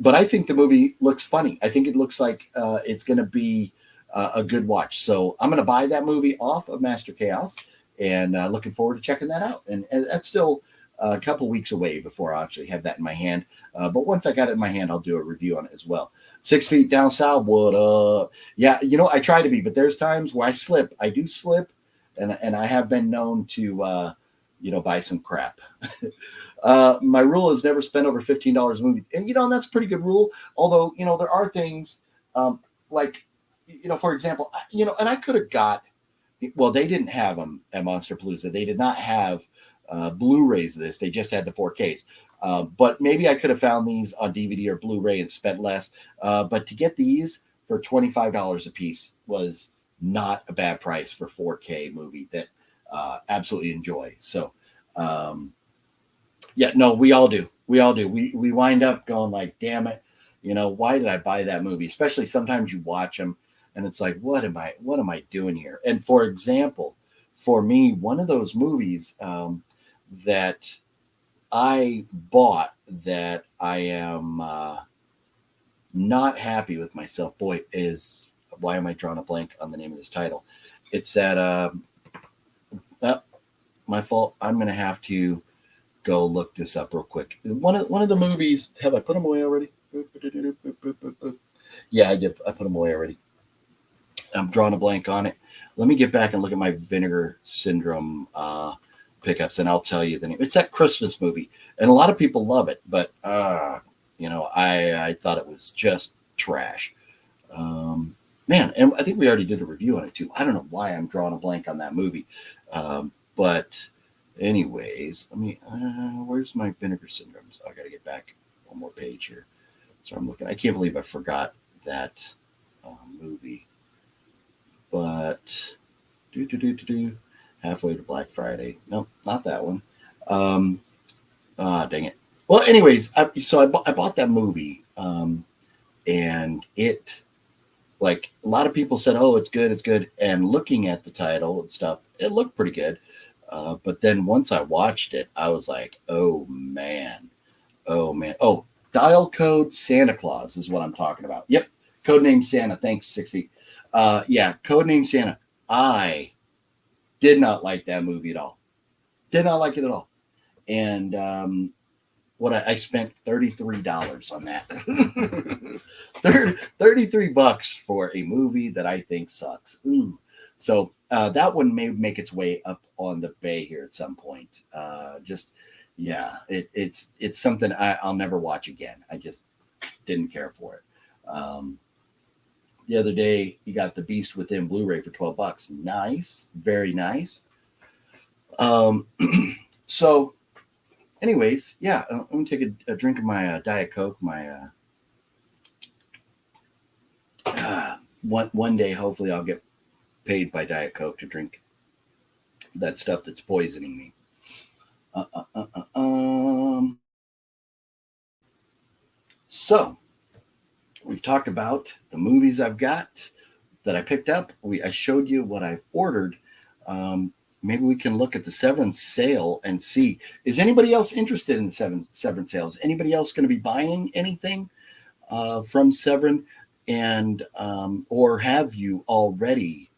But I think the movie looks funny. I think it looks like it's going to be a good watch. So I'm going to buy that movie off of Master Chaos, and looking forward to checking that out. And that's still a couple weeks away before I actually have that in my hand. But once I got it in my hand, I'll do a review on it as well. 6 Feet Down South, what up? Yeah, I try to be, but there's times where I slip. I do slip, and I have been known to, buy some crap. My rule is never spend over $15 a movie. And, and that's a pretty good rule. Although, there are things like, for example, and I could have got, well, they didn't have them at Monsterpalooza. They did not have Blu-rays of this. They just had the 4Ks. But maybe I could have found these on DVD or Blu-ray and spent less. But to get these for $25 a piece was not a bad price for 4K movie that absolutely enjoy. So, yeah, no, we all do. We all do. We wind up going like, damn it, why did I buy that movie? Especially sometimes you watch them and it's like, what am I doing here? And for example, for me, one of those movies that I bought that I am not happy with myself, boy, is, why am I drawing a blank on the name of this title? It's that, my fault. I'm going to have to go look this up real quick. One of the movies, have I put them away already? Yeah, I did. I put them away already. I'm drawing a blank on it. Let me get back and look at my Vinegar Syndrome pickups, and I'll tell you the name. It's that Christmas movie, and a lot of people love it, but I thought it was just trash. Man, and I think we already did a review on it too. I don't know why I'm drawing a blank on that movie, but anyways, let me. Where's my Vinegar Syndromes? I got to get back one more page here. So I'm looking. I can't believe I forgot that movie. But halfway to Black Friday. Nope, not that one. Dang it. Well, anyways, I bought that movie, and it, like, a lot of people said, oh, it's good. And looking at the title and stuff, it looked pretty good. But then once I watched it, I was like, oh man. Oh, Dial Code Santa Claus is what I'm talking about. Yep, Codename Santa. Thanks, 6 feet. Yeah, Codename Santa. I did not like that movie at all. Did not like it at all. And I spent $33 on that. $33 for a movie that I think sucks. Ooh. So that one may make its way up on the bay here at some point. It's something I'll never watch again. I just didn't care for it. The other day, you got The Beast Within Blu-ray for $12. Nice, very nice. So, anyways, yeah, I'm gonna take a drink of my Diet Coke. My one day, hopefully, I'll get paid by Diet Coke to drink that stuff that's poisoning me. So we've talked about the movies I've got that I picked up. I showed you what I've ordered. Maybe we can look at the Severin sale and see, is anybody else interested in the Severin sales? Anybody else going to be buying anything from Severin? And or have you already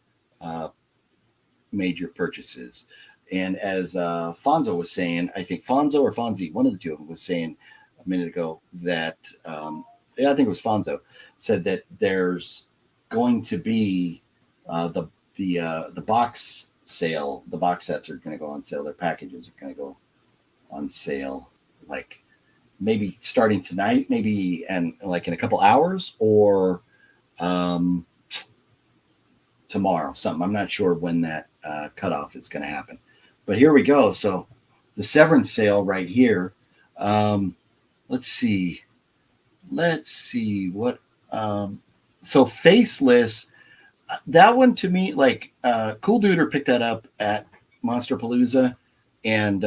made your purchases? And as Fonzo was saying, I think Fonzo or Fonzie, one of the two of them was saying a minute ago that, I think it was Fonzo, said that there's going to be the box sale. The box sets are going to go on sale. Their packages are going to go on sale, like maybe starting tonight, maybe and like in a couple hours, or tomorrow. Something, I'm not sure when that cutoff is going to happen. But here we go. So the Severin sale right here. Let's see what. So Faceless. That one to me, like Cool Duder picked that up at Monsterpalooza, and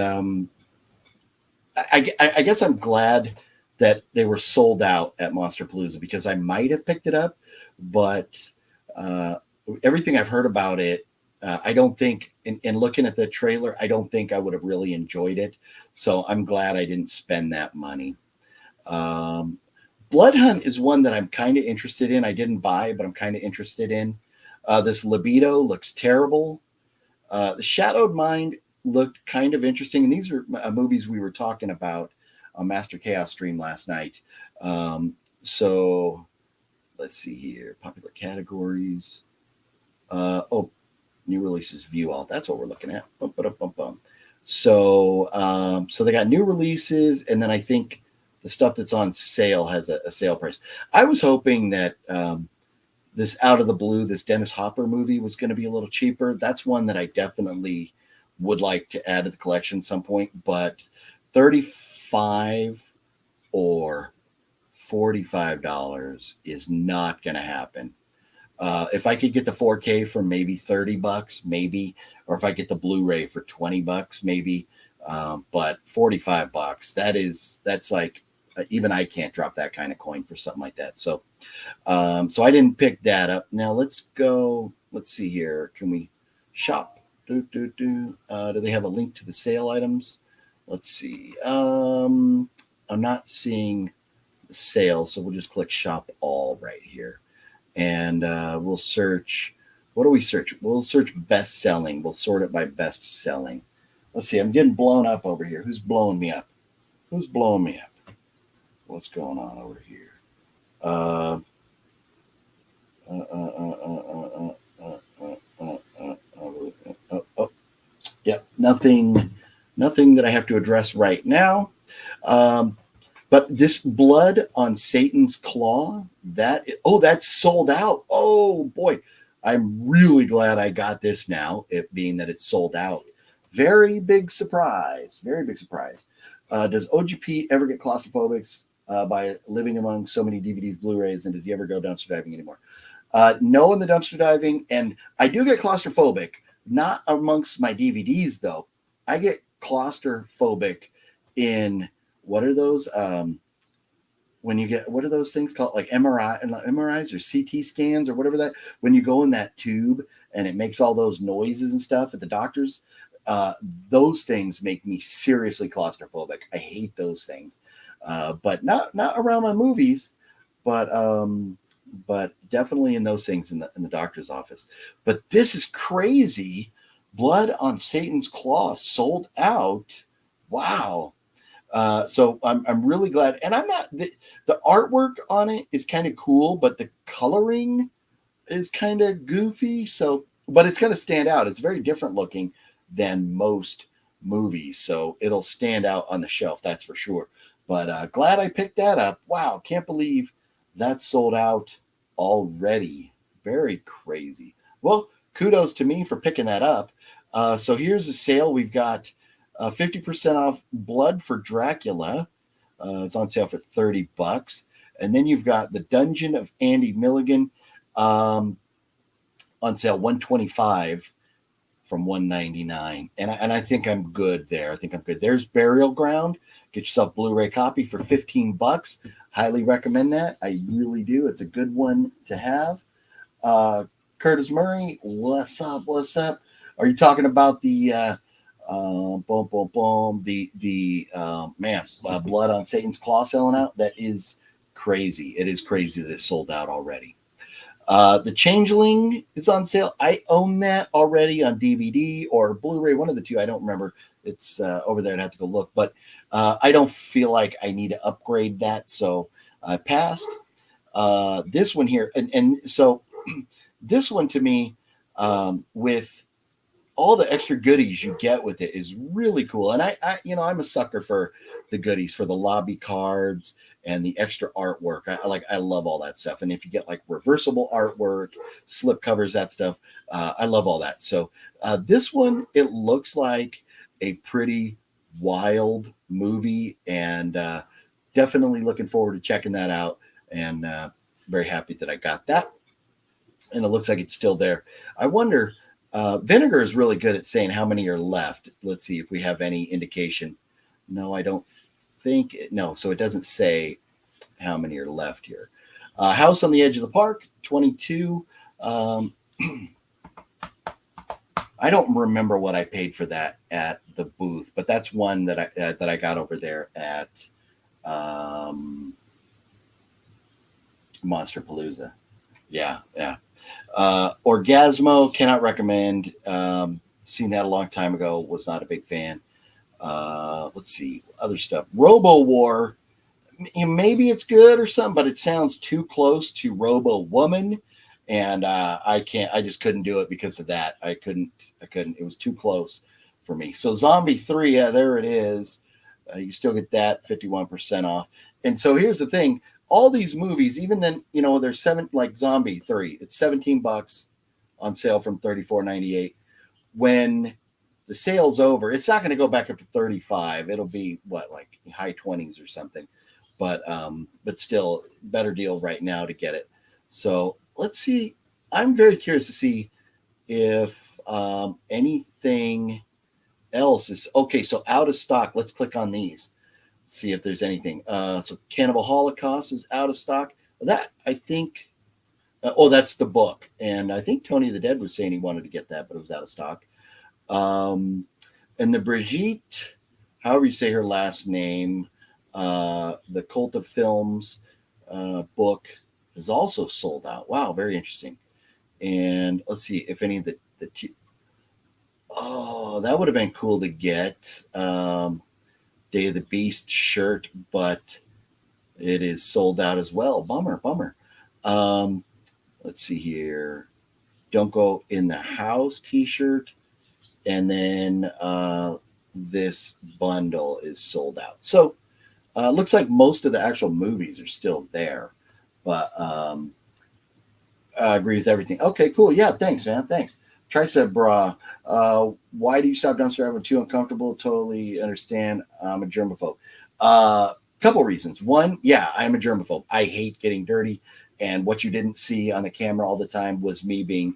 I guess I'm glad that they were sold out at Monsterpalooza, because I might have picked it up, but everything I've heard about it, I don't think, in looking at the trailer, I don't think I would have really enjoyed it. So I'm glad I didn't spend that money. Blood Hunt is one that I'm kind of interested in. I didn't buy, but I'm kind of interested in. This Libido looks terrible. The Shadowed Mind looked kind of interesting. And these are movies we were talking about on Master Chaos stream last night. So let's see here. Popular categories. New releases, view all. That's what we're looking at. So they got new releases, and then I think the stuff that's on sale has a sale price. I was hoping that this Out of the Blue, this Dennis Hopper movie, was going to be a little cheaper. That's one that I definitely would like to add to the collection at some point, but $35 or $45 is not going to happen. If I could get the 4K for maybe $30, maybe, or if I get the Blu-ray for $20, maybe, but $45, that's like, even I can't drop that kind of coin for something like that. So I didn't pick that up. Now let's see here. Can we shop? Do they have a link to the sale items? Let's see. I'm not seeing the sale, so we'll just click shop all right here. And we'll search. What do we search? We'll search best selling. We'll sort it by best selling. Let's see. I'm getting blown up over here. Who's blowing me up? Who's blowing me up? What's going on over here? Yeah, nothing that I have to address right now. But this Blood on Satan's Claw, that's sold out. Oh boy, I'm really glad I got this now, it being that it's sold out. Very big surprise. Very big surprise. Does OGP ever get claustrophobic by living among so many DVDs, Blu-rays, and does he ever go dumpster diving anymore? No, in the dumpster diving, and I do get claustrophobic, not amongst my DVDs though. I get claustrophobic in, what are those? When you get, what are those things called? Like MRIs or CT scans or whatever that, when you go in that tube and it makes all those noises and stuff at the doctor's, those things make me seriously claustrophobic. I hate those things. But not around my movies, but definitely in those things in the doctor's office. But this is crazy. Blood on Satan's Claw sold out. Wow. So I'm really glad. And I'm not, the artwork on it is kind of cool, but the coloring is kind of goofy. So, but it's going to stand out. It's very different looking than most movies. So it'll stand out on the shelf. That's for sure. But glad I picked that up. Wow. Can't believe that's sold out already. Very crazy. Well, kudos to me for picking that up. So here's a sale. We've got 50% off Blood for Dracula. It's on sale for $30. And then you've got The Dungeon of Andy Milligan on sale $125. from $199, and I think I'm good there. I think I'm good. There's Burial Ground. Get yourself Blu-ray copy for $15. Highly recommend that. I really do. It's a good one to have. Curtis Murray, what's up? What's up? Are you talking about the Blood on Satan's Claw selling out? That is crazy. It is crazy that it sold out already. The Changeling is on sale. I own that already on DVD or Blu-ray, one of the two. I don't remember. It's over there. I'd have to go look, but I don't feel like I need to upgrade that, so I passed. This one here, and so this one to me, with all the extra goodies you get with it, is really cool. And I I'm a sucker for the goodies, for the lobby cards and the extra artwork. I love all that stuff. And if you get like reversible artwork, slip covers, that stuff, I love all that. So this one, it looks like a pretty wild movie, and definitely looking forward to checking that out. And very happy that I got that. And it looks like it's still there. I wonder. Vinegar is really good at saying how many are left. Let's see if we have any indication. No, I don't think it. No, so it doesn't say how many are left here. House on the Edge of the Park, 22. I don't remember what I paid for that at the booth, but that's one that I got over there at Monsterpalooza. Yeah. Orgasmo, cannot recommend. Seen that a long time ago. Was not a big fan. Let's see other stuff. Robo War, maybe it's good or something, but it sounds too close to Robo Woman, and I just couldn't do it because of that. I couldn't. It was too close for me. So Zombie 3, yeah, there it is. You still get that 51% off. And so here's the thing. All these movies, even then, there's like Zombie 3, it's $17 on sale from $34.98. When the sale's over, it's not going to go back up to $35. It'll be like high 20s or something. But still, better deal right now to get it. So let's see. I'm very curious to see if anything else is okay. So out of stock. Let's click on these. See if there's anything. So Cannibal Holocaust is out of stock. That, I think, that's the book. And I think Tony the Dead was saying he wanted to get that, but it was out of stock. And the Brigitte, however you say her last name, the Cult of Films book is also sold out. Wow, very interesting. And let's see if any of the that would have been cool to get. Day of the Beast shirt, but it is sold out as well. Bummer. Let's see here. Don't Go in the House t-shirt. And then this bundle is sold out. So looks like most of the actual movies are still there. But I agree with everything. Okay, cool. Yeah, thanks, man. Thanks. Tricep Bra. Why do you stop dumpster diving? Too uncomfortable? Totally understand. I'm a germaphobe. Couple reasons. One, yeah, I'm a germaphobe. I hate getting dirty. And what you didn't see on the camera all the time was me being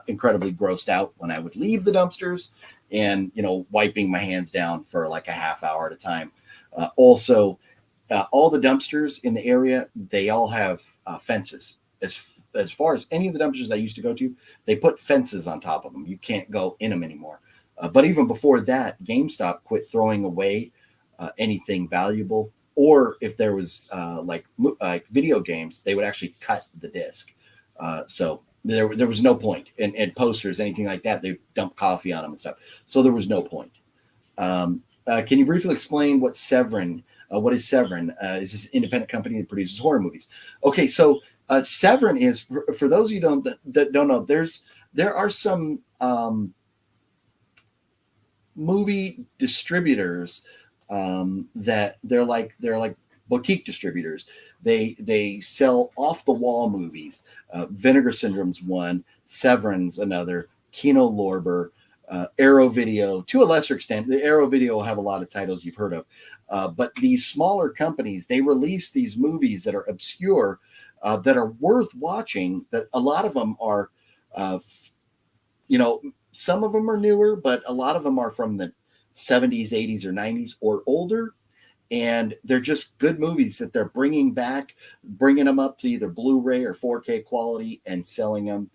incredibly grossed out when I would leave the dumpsters and, wiping my hands down for like a half hour at a time. Also, all the dumpsters in the area, they all have fences. As far as any of the dumpsters I used to go to, they put fences on top of them. You can't go in them anymore. But even before that, GameStop quit throwing away anything valuable. Or if there was like video games, they would actually cut the disc. So there was no point. And posters, anything like that, they dump coffee on them and stuff. So there was no point. Can you briefly explain what Severin? What is Severin? Is this an independent company that produces horror movies? Okay, so Severin is, for those of you that don't know, there are some movie distributors that they're like boutique distributors. They sell off the wall movies. Vinegar Syndrome's one, Severin's another, Kino Lorber, Arrow Video to a lesser extent. The Arrow Video will have a lot of titles you've heard of, but these smaller companies, they release these movies that are obscure, that are worth watching. That a lot of them are, some of them are newer, but a lot of them are from the 70s, 80s, or 90s or older. And they're just good movies that they're bringing back, bringing them up to either Blu-ray or 4K quality and selling them.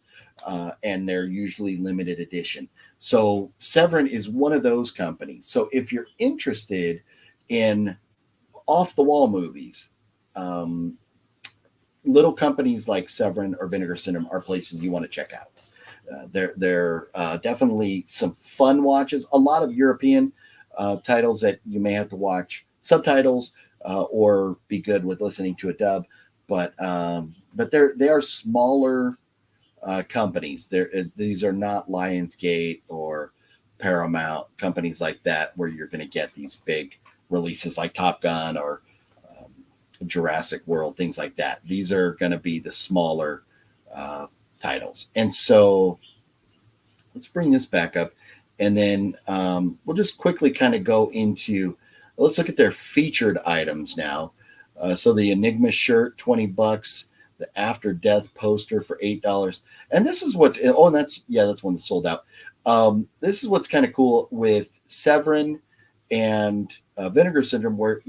And they're usually limited edition. So Severin is one of those companies. So if you're interested in off-the-wall movies, little companies like Severin or Vinegar Syndrome are places you want to check out. They're definitely some fun watches. A lot of European titles that you may have to watch subtitles or be good with listening to a dub, but they are smaller companies. These are not Lionsgate or Paramount, companies like that, where you're going to get these big releases like Top Gun or Jurassic World, things like that. These are going to be the smaller titles. And so let's bring this back up, and then we'll just quickly kind of go into, let's look at their featured items now. So the Enigma shirt, $20, the After Death poster for $8. And this is what's, and that's one that sold out. This is what's kind of cool with Severin and Vinegar Syndrome, where,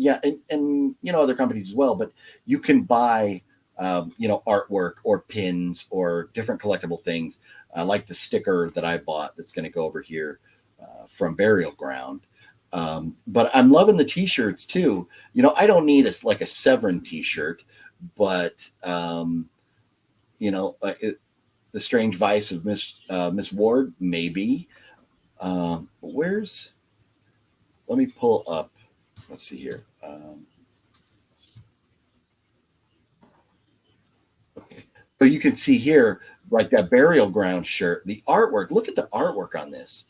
and other companies as well, but you can buy, artwork or pins or different collectible things, like the sticker that I bought that's going to go over here from Burial Ground. But I'm loving the t-shirts too. I don't need a Severin t-shirt, but the Strange Vice of Miss Ward, maybe. Let me pull up. Let's see here. Okay. But you can see here, like that Burial Ground shirt, the artwork. Look at the artwork on this.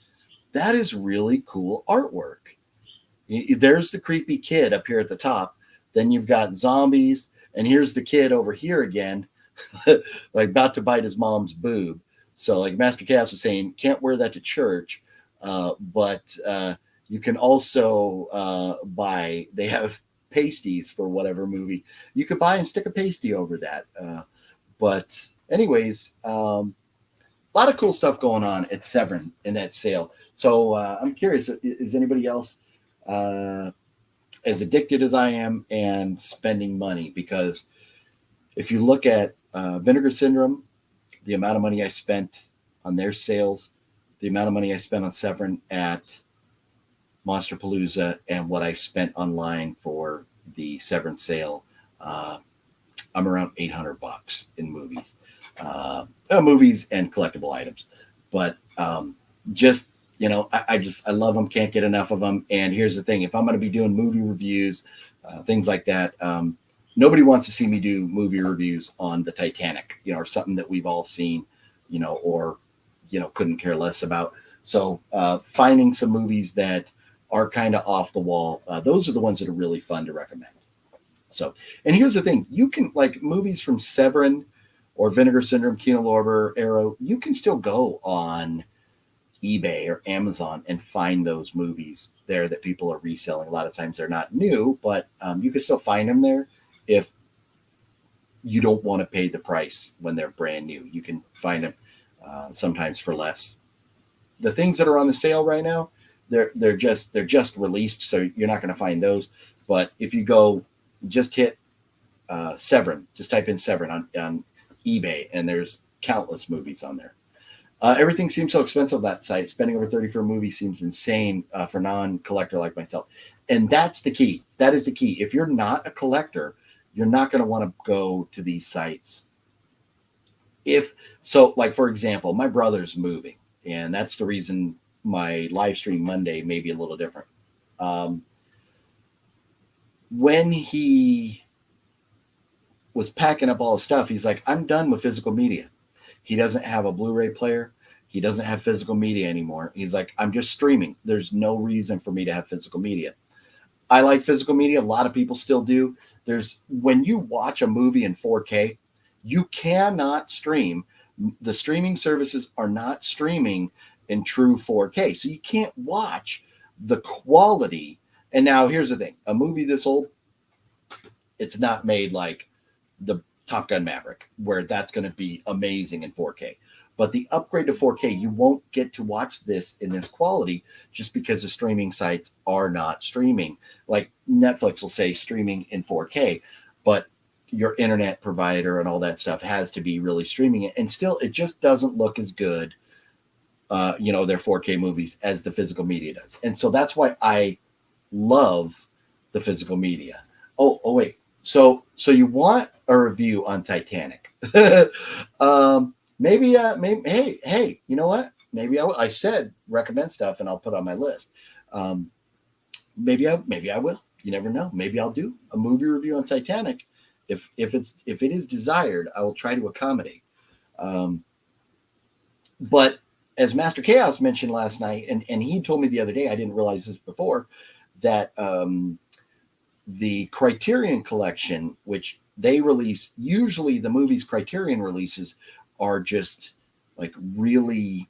That is really cool artwork. There's the creepy kid up here at the top. Then you've got zombies. And here's the kid over here again, like about to bite his mom's boob. So like Master Chaos was saying, can't wear that to church. But you can also buy, they have pasties for whatever movie. You could buy and stick a pasty over that. But anyways, a lot of cool stuff going on at Severin in that sale. So I'm curious, is anybody else as addicted as I am and spending money? Because if you look at Vinegar Syndrome, the amount of money I spent on their sales, the amount of money I spent on Severin at Monsterpalooza, and what I spent online for the Severin sale, I'm around $800 in movies, movies and collectible items. But just, I love them, can't get enough of them. And here's the thing, if I'm going to be doing movie reviews, things like that, nobody wants to see me do movie reviews on the Titanic, or something that we've all seen, or, couldn't care less about. So finding some movies that are kind of off the wall, those are the ones that are really fun to recommend. So, and here's the thing, you can, like, movies from Severin or Vinegar Syndrome, Kino Lorber, Arrow, you can still go on eBay or Amazon and find those movies there that people are reselling. A lot of times they're not new, but you can still find them there if you don't want to pay the price when they're brand new. You can find them sometimes for less. The things that are on the sale right now, they're just released, so you're not going to find those. But if you go, just hit Severin, just type in Severin on eBay, and there's countless movies on there. Everything seems so expensive on that site. Spending over $30 for a movie seems insane for non-collector like myself. And that's the key. That is the key. If you're not a collector, you're not going to want to go to these sites. Like, for example, my brother's moving, and that's the reason my live stream Monday may be a little different. When he was packing up all his stuff, he's like, I'm done with physical media. He doesn't have a Blu-ray player. He doesn't have physical media anymore. He's like, I'm just streaming. There's no reason for me to have physical media. I like physical media. A lot of people still do. When you watch a movie in 4K, you cannot stream. The streaming services are not streaming in true 4K. So you can't watch the quality. And now here's the thing. A movie this old, it's not made like the Top Gun Maverick, where that's going to be amazing in 4K. But the upgrade to 4K, you won't get to watch this in this quality just because the streaming sites are not streaming. Like Netflix will say streaming in 4K, but your internet provider and all that stuff has to be really streaming it. And still, it just doesn't look as good, their 4K movies as the physical media does. And so that's why I love the physical media. Oh wait. So you want a review on Titanic? Maybe. Hey, you know what? Maybe I said recommend stuff, and I'll put on my list. Maybe I will. You never know. Maybe I'll do a movie review on Titanic. If it is desired, I will try to accommodate. But as Master Chaos mentioned last night, and he told me the other day, I didn't realize this before, that the Criterion Collection, which they release, usually the movies Criterion releases are just like really,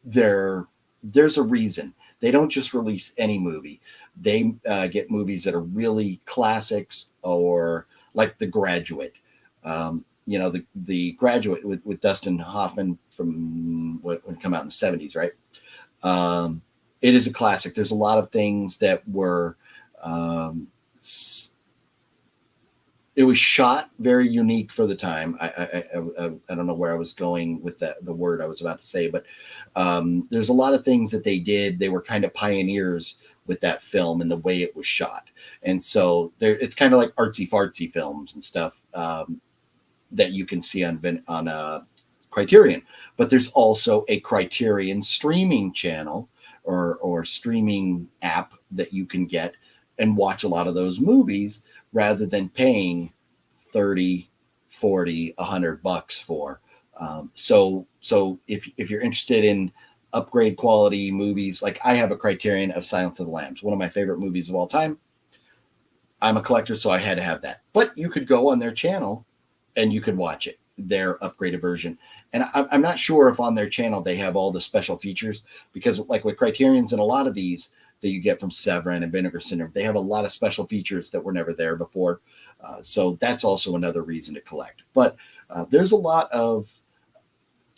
there's a reason. They don't just release any movie. They get movies that are really classics, or like The Graduate. The Graduate with Dustin Hoffman from when it came out in the 70s, right? It is a classic. There's a lot of things that were, it was shot very unique for the time. I don't know where I was going with the word I was about to say, but there's a lot of things that they did. They were kind of pioneers with that film and the way it was shot. And so it's kind of like artsy fartsy films and stuff that you can see on Criterion. But there's also a Criterion streaming channel or streaming app that you can get and watch a lot of those movies rather than paying $30, $40, $100 for. So if you're interested in upgrade quality movies, like I have a Criterion of Silence of the Lambs, one of my favorite movies of all time. I'm a collector, so I had to have that. But you could go on their channel and you could watch it, their upgraded version. And I'm not sure if on their channel they have all the special features, because like with Criterions and a lot of these that you get from Severin and Vinegar Syndrome, they have a lot of special features that were never there before. So that's also another reason to collect. But there's a lot of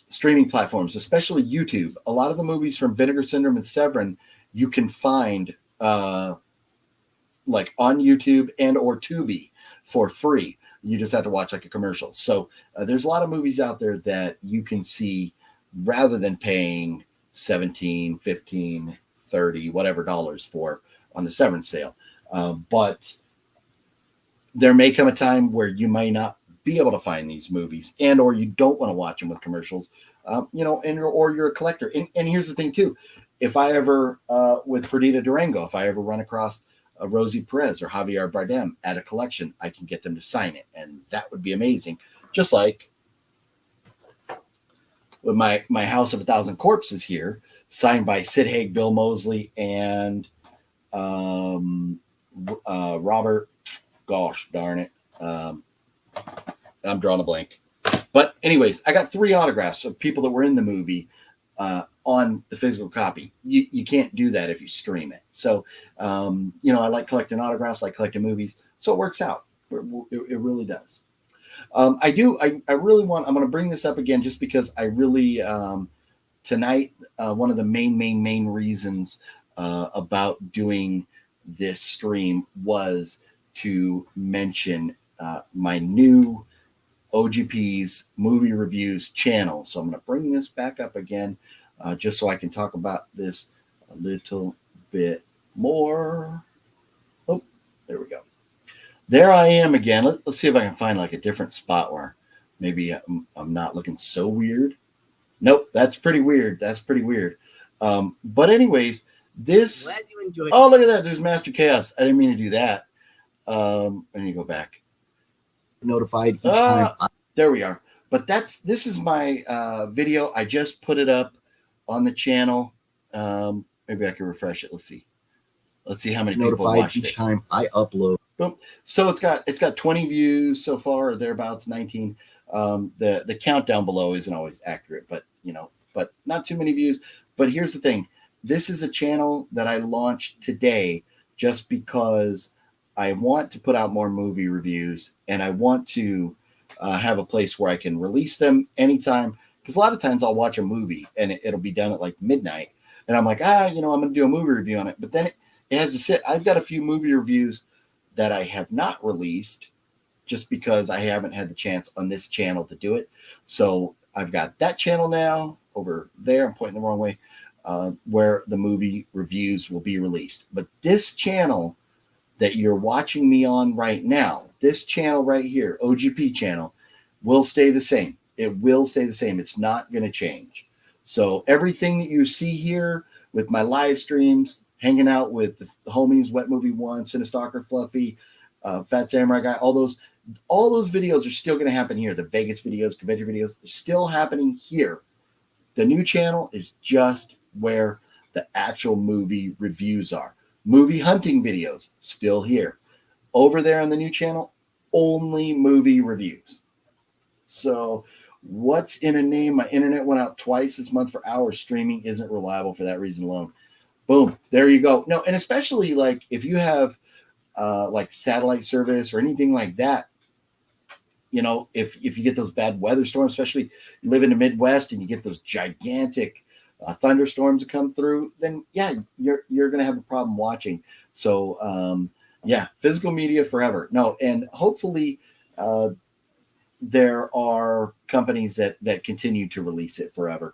streaming platforms, especially YouTube. A lot of the movies from Vinegar Syndrome and Severin you can find like on YouTube and or Tubi for free. You just have to watch like a commercial. So there's a lot of movies out there that you can see rather than paying $17, $15, $30, whatever dollars for on the Severin sale. But there may come a time where you might not be able to find these movies, and or you don't want to watch them with commercials, or you're a collector. And here's the thing too, if I ever with Perdita Durango, if I ever run across a Rosie Perez or Javier Bardem at a collection, I can get them to sign it, and that would be amazing. Just like with my House of 1,000 Corpses here, signed by Sid Haig, Bill Moseley, and Robert. Gosh darn it. I'm drawing a blank. But anyways, I got 3 autographs of people that were in the movie on the physical copy. You can't do that if you stream it. So, I like collecting autographs, I like collecting movies. So it works out. It really does. I really want, I'm going to bring this up again just because I really, tonight, one of the main reasons about doing this stream was to mention my new OGP's movie reviews channel. So I'm going to bring this back up again just so I can talk about this a little bit more. Oh, there we go. There I am again. Let's see if I can find like a different spot where maybe I'm not looking so weird. Nope, that's pretty weird. But anyways, this. Glad you enjoyed. Oh, look at that. There's Master Chaos. I didn't mean to do that. I need to go back. Notified each time. There we are. But this is my video. I just put it up on the channel. Maybe I can refresh it. Let's see how many people watched each time I upload. Boom. So it's got 20 views so far, or thereabouts, 19. The countdown below isn't always accurate, but not too many views. But here's the thing. This is a channel that I launched today just because I want to put out more movie reviews, and I want to have a place where I can release them anytime Because a lot of times I'll watch a movie and it'll be done at like midnight, and I'm like, I'm going to do a movie review on it. But then it has to sit. I've got a few movie reviews that I have not released just because I haven't had the chance on this channel to do it. So I've got that channel now over there. I'm pointing the wrong way, where the movie reviews will be released. But this channel that you're watching me on right now, this channel right here, OGP channel, will stay the same. It will stay the same. It's not going to change. So everything that you see here with my live streams, hanging out with the homies, Wet Movie One, Cinestalker, Fluffy, Fat Samurai Guy, all those videos are still going to happen here. The Vegas videos, convention videos, they're still happening here. The new channel is just where the actual movie reviews are. Movie hunting videos, still here. Over there on the new channel, only movie reviews. So what's in a name? My internet went out twice this month for hours. Streaming isn't reliable for that reason alone. Boom. There you go. No, and especially like if you have like satellite service or anything like that, you know, if you get those bad weather storms, especially you live in the Midwest and you get those gigantic thunderstorms that come through, then yeah, you're going to have a problem watching. So yeah, physical media forever. No, and hopefully there are companies that continue to release it forever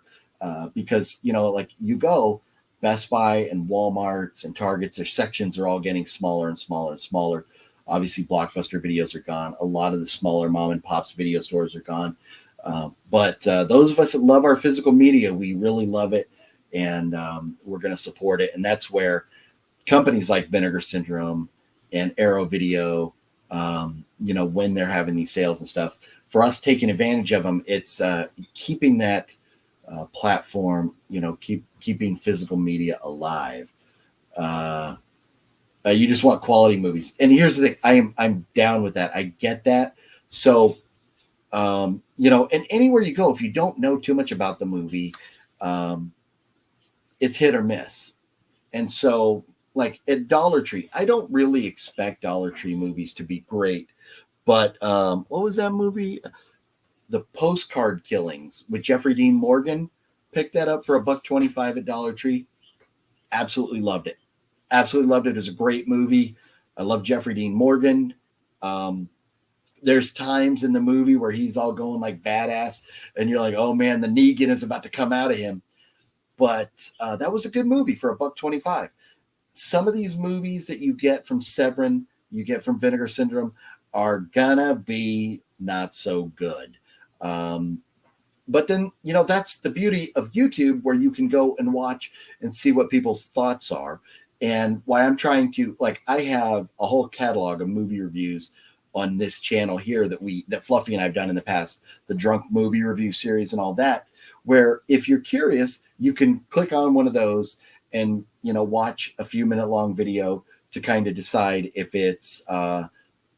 because, you know, like you go Best Buy and Walmarts and Targets, their sections are all getting smaller and smaller and smaller. Obviously, Blockbuster videos are gone. A lot of the smaller mom and pops video stores are gone. But those of us that love our physical media, we really love it, and we're going to support it. And that's where companies like Vinegar Syndrome and Arrow Video, you know, when they're having these sales and stuff, for us taking advantage of them, it's keeping that platform, you know, keeping physical media alive. You just want quality movies. And here's the thing, I'm down with that. I get that. So, you know, and anywhere you go, if you don't know too much about the movie, it's hit or miss. And so, like at Dollar Tree, I don't really expect Dollar Tree movies to be great. But what was that movie? The Postcard Killings with Jeffrey Dean Morgan. Picked that up for $1.25 at Dollar Tree. Absolutely loved it. Absolutely loved it. It was a great movie. I love Jeffrey Dean Morgan. There's times in the movie where he's all going like badass, and you're like, oh man, the Negan is about to come out of him. But that was a good movie for $1.25. Some of these movies that you get from Severin, you get from Vinegar Syndrome, are gonna be not so good. But then, you know, that's the beauty of YouTube, where you can go and watch and see what people's thoughts are. And why I'm trying to, like, I have a whole catalog of movie reviews on this channel here that Fluffy and I've done in the past, the drunk movie review series and all that, where if you're curious, you can click on one of those and, you know, watch a few minute long video to kind of decide if it's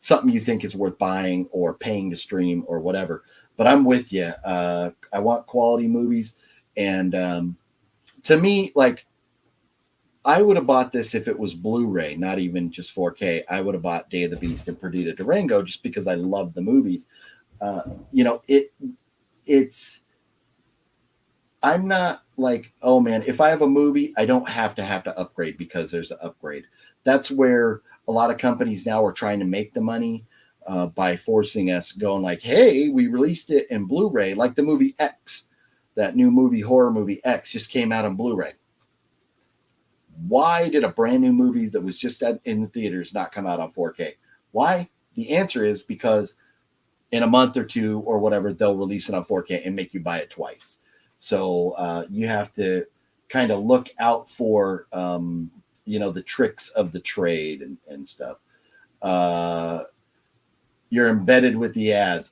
something you think is worth buying or paying to stream or whatever. But I'm with you. I want quality movies. And to me, like, I would have bought this if it was Blu-ray, not even just 4K. I would have bought Day of the Beast and Perdita Durango just because I love the movies. You know, it's. I'm not like, oh man, if I have a movie, I don't have to upgrade because there's an upgrade. That's where a lot of companies now are trying to make the money by forcing us, going like, hey, we released it in Blu-ray, like the movie X, that new movie, horror movie X, just came out on Blu-ray. Why did a brand new movie that was just in the theaters not come out on 4K? Why? The answer is because in a month or two or whatever, they'll release it on 4K and make you buy it twice. So you have to kind of look out for, you know, the tricks of the trade and stuff. You're embedded with the ads.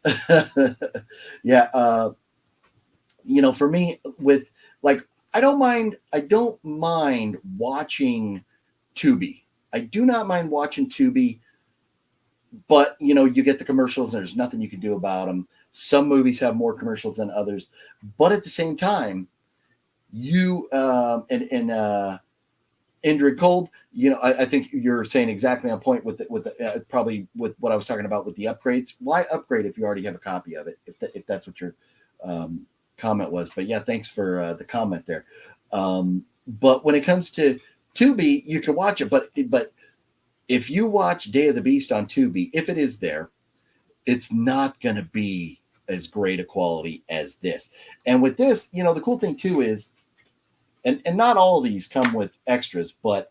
Yeah. You know, for me, with like, I don't mind watching Tubi. I do not mind watching Tubi, but you know, you get the commercials and there's nothing you can do about them. Some movies have more commercials than others, but at the same time, you and Indrid Cold, you know, I think you're saying exactly on point with probably with what I was talking about with the upgrades. Why upgrade if you already have a copy of it? If that's what you're comment was, but yeah, thanks for the comment there. But when it comes to Tubi, you can watch it, but if you watch Day of the Beast on Tubi, if it is there, it's not going to be as great a quality as this. And with this, the cool thing too is, and not all of these come with extras, but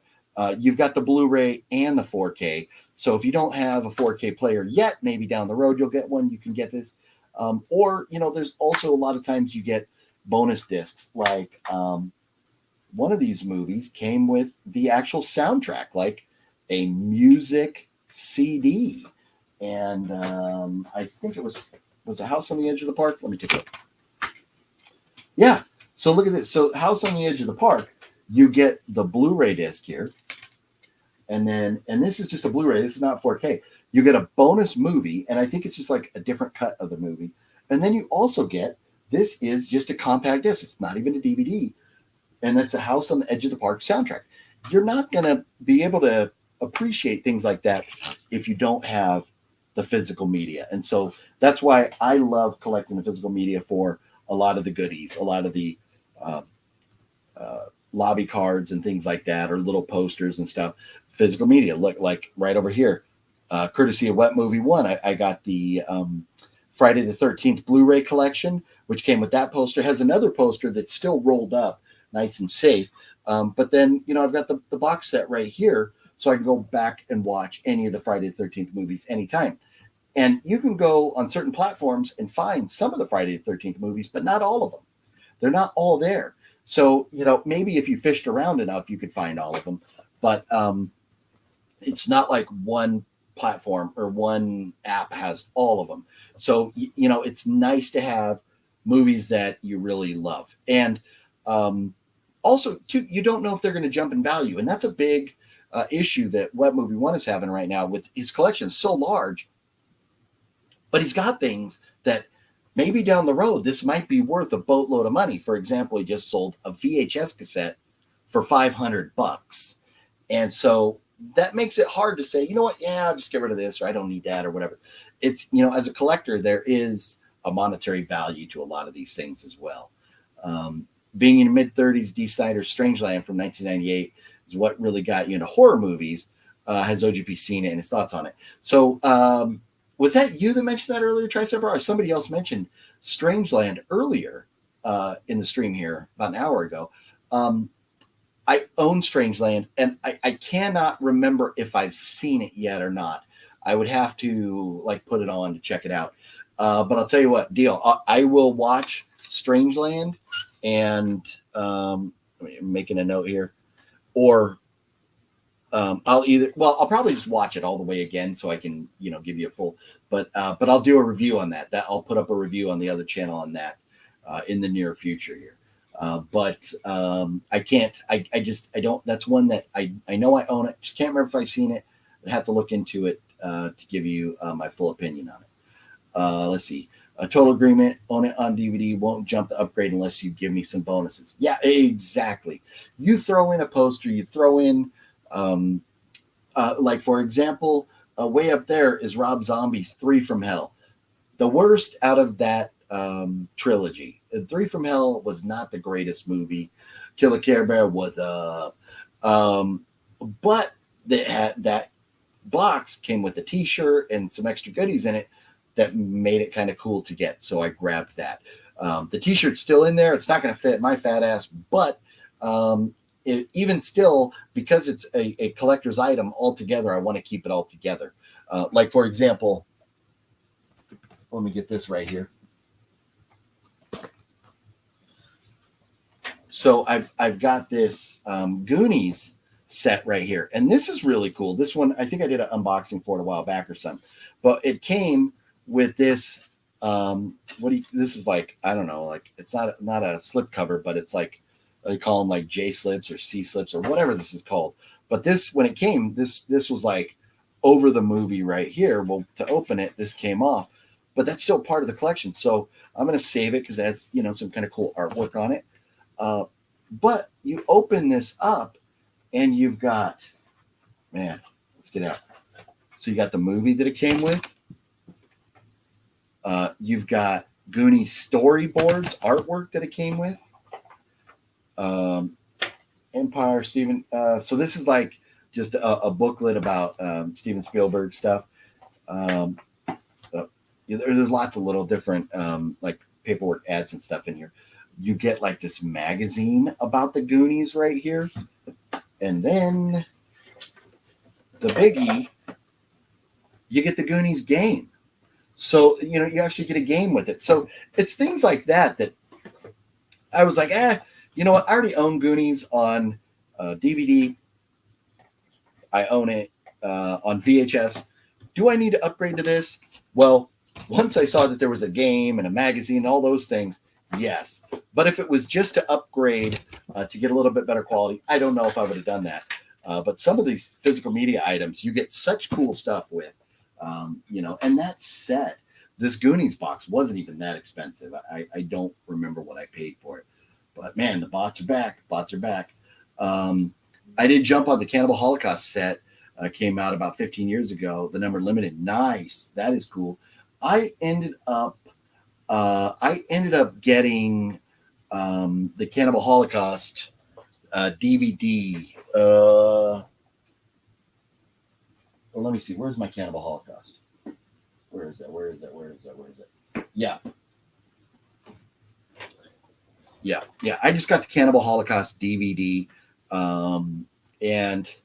you've got the Blu-ray and the 4K. So if you don't have a 4K player yet, maybe down the road you'll get one. You can get this. Or, there's also a lot of times you get bonus discs. Like one of these movies came with the actual soundtrack, like a music CD. And I think it was a House on the Edge of the Park. Let me take a look. Yeah. So look at this. So House on the Edge of the Park, you get the Blu-ray disc here. And this is just a Blu-ray. This is not 4K. You get a bonus movie, and I think it's just like a different cut of the movie. And then you also get, this is just a compact disc. It's not even a DVD. And that's a House on the Edge of the Park soundtrack. You're not going to be able to appreciate things like that if you don't have the physical media. And so that's why I love collecting the physical media for a lot of the goodies, a lot of the lobby cards and things like that, or little posters and stuff. Physical media. Look, like right over here, courtesy of Wet Movie One, I got the Friday the 13th Blu-ray collection, which came with that poster. Has another poster that's still rolled up, nice and safe. But then, I've got the box set right here, so I can go back and watch any of the Friday the 13th movies anytime. And you can go on certain platforms and find some of the Friday the 13th movies, but not all of them. They're not all there. So, maybe if you fished around enough, you could find all of them. But it's not like one platform or one app has all of them. So, it's nice to have movies that you really love. And also, too, you don't know if they're going to jump in value. And that's a big issue that Web Movie One is having right now. With his collection is so large, but he's got things that maybe down the road, this might be worth a boatload of money. For example, he just sold a VHS cassette for $500. And so that makes it hard to say, you know what? Yeah, I'll just get rid of this, or I don't need that, or whatever. It's, as a collector, there is a monetary value to a lot of these things as well. Being in your mid-30s, D. Snyder's Strangeland from 1998 is what really got you into horror movies. Has OGP seen it and his thoughts on it? So, was that you that mentioned that earlier, Tricep, or somebody else mentioned Strangeland earlier in the stream here about an hour ago? I own Strangeland, and I cannot remember if I've seen it yet or not. I would have to put it on to check it out. But I'll tell you what, deal. I will watch Strangeland, and I'm making a note here, or I'll probably just watch it all the way again so I can, give you a full, but I'll do a review on that. I'll put up a review on the other channel on that in the near future here. But I can't, I don't, that's one that I know I own it. Just can't remember if I've seen it. I'd have to look into it to give you my full opinion on it. Let's see. A Total Agreement, own it on DVD, won't jump the upgrade unless you give me some bonuses. Yeah, exactly. You throw in a poster, you throw in, for example, way up there is Rob Zombie's 3 from Hell. The worst out of that trilogy. 3 from Hell was not the greatest movie. Killer Care Bear was but that box came with a t-shirt and some extra goodies in it that made it kind of cool to get. So I grabbed that. The t-shirt's still in there. It's not going to fit my fat ass, but even still, because it's a collector's item altogether, I want to keep it all together. For example, let me get this right here. So I've got this Goonies set right here, and this is really cool. This one, I think I did an unboxing for it a while back or something, but it came with this. This is I don't know, it's not a slip cover, but it's they call them J slips or C slips or whatever this is called. But this, when it came, this was over the movie right here. Well, to open it, this came off, but that's still part of the collection. So I'm going to save it because it has, some kind of cool artwork on it. But you open this up and you've got, let's get out. So you got the movie that it came with. You've got Goonies storyboards, artwork that it came with. Empire, Steven. So this is like just a booklet about Steven Spielberg stuff. There's lots of little different like paperwork ads and stuff in here. You get like this magazine about the Goonies right here. And then the biggie, you get the Goonies game. So, you actually get a game with it. So it's things like that I was like, you know what? I already own Goonies on DVD. I own it on VHS. Do I need to upgrade to this? Well, once I saw that there was a game and a magazine, all those things, yes. But if it was just to upgrade to get a little bit better quality, I don't know if I would have done that. But some of these physical media items, you get such cool stuff with, and that said, this Goonies box wasn't even that expensive. I don't remember what I paid for it. But man, the bots are back. Bots are back. I did jump on the Cannibal Holocaust set. Came out about 15 years ago. The number limited. Nice. That is cool. I ended up getting the Cannibal Holocaust DVD. Well, let me see. Where's my Cannibal Holocaust? Where is it? Yeah. I just got the Cannibal Holocaust DVD. And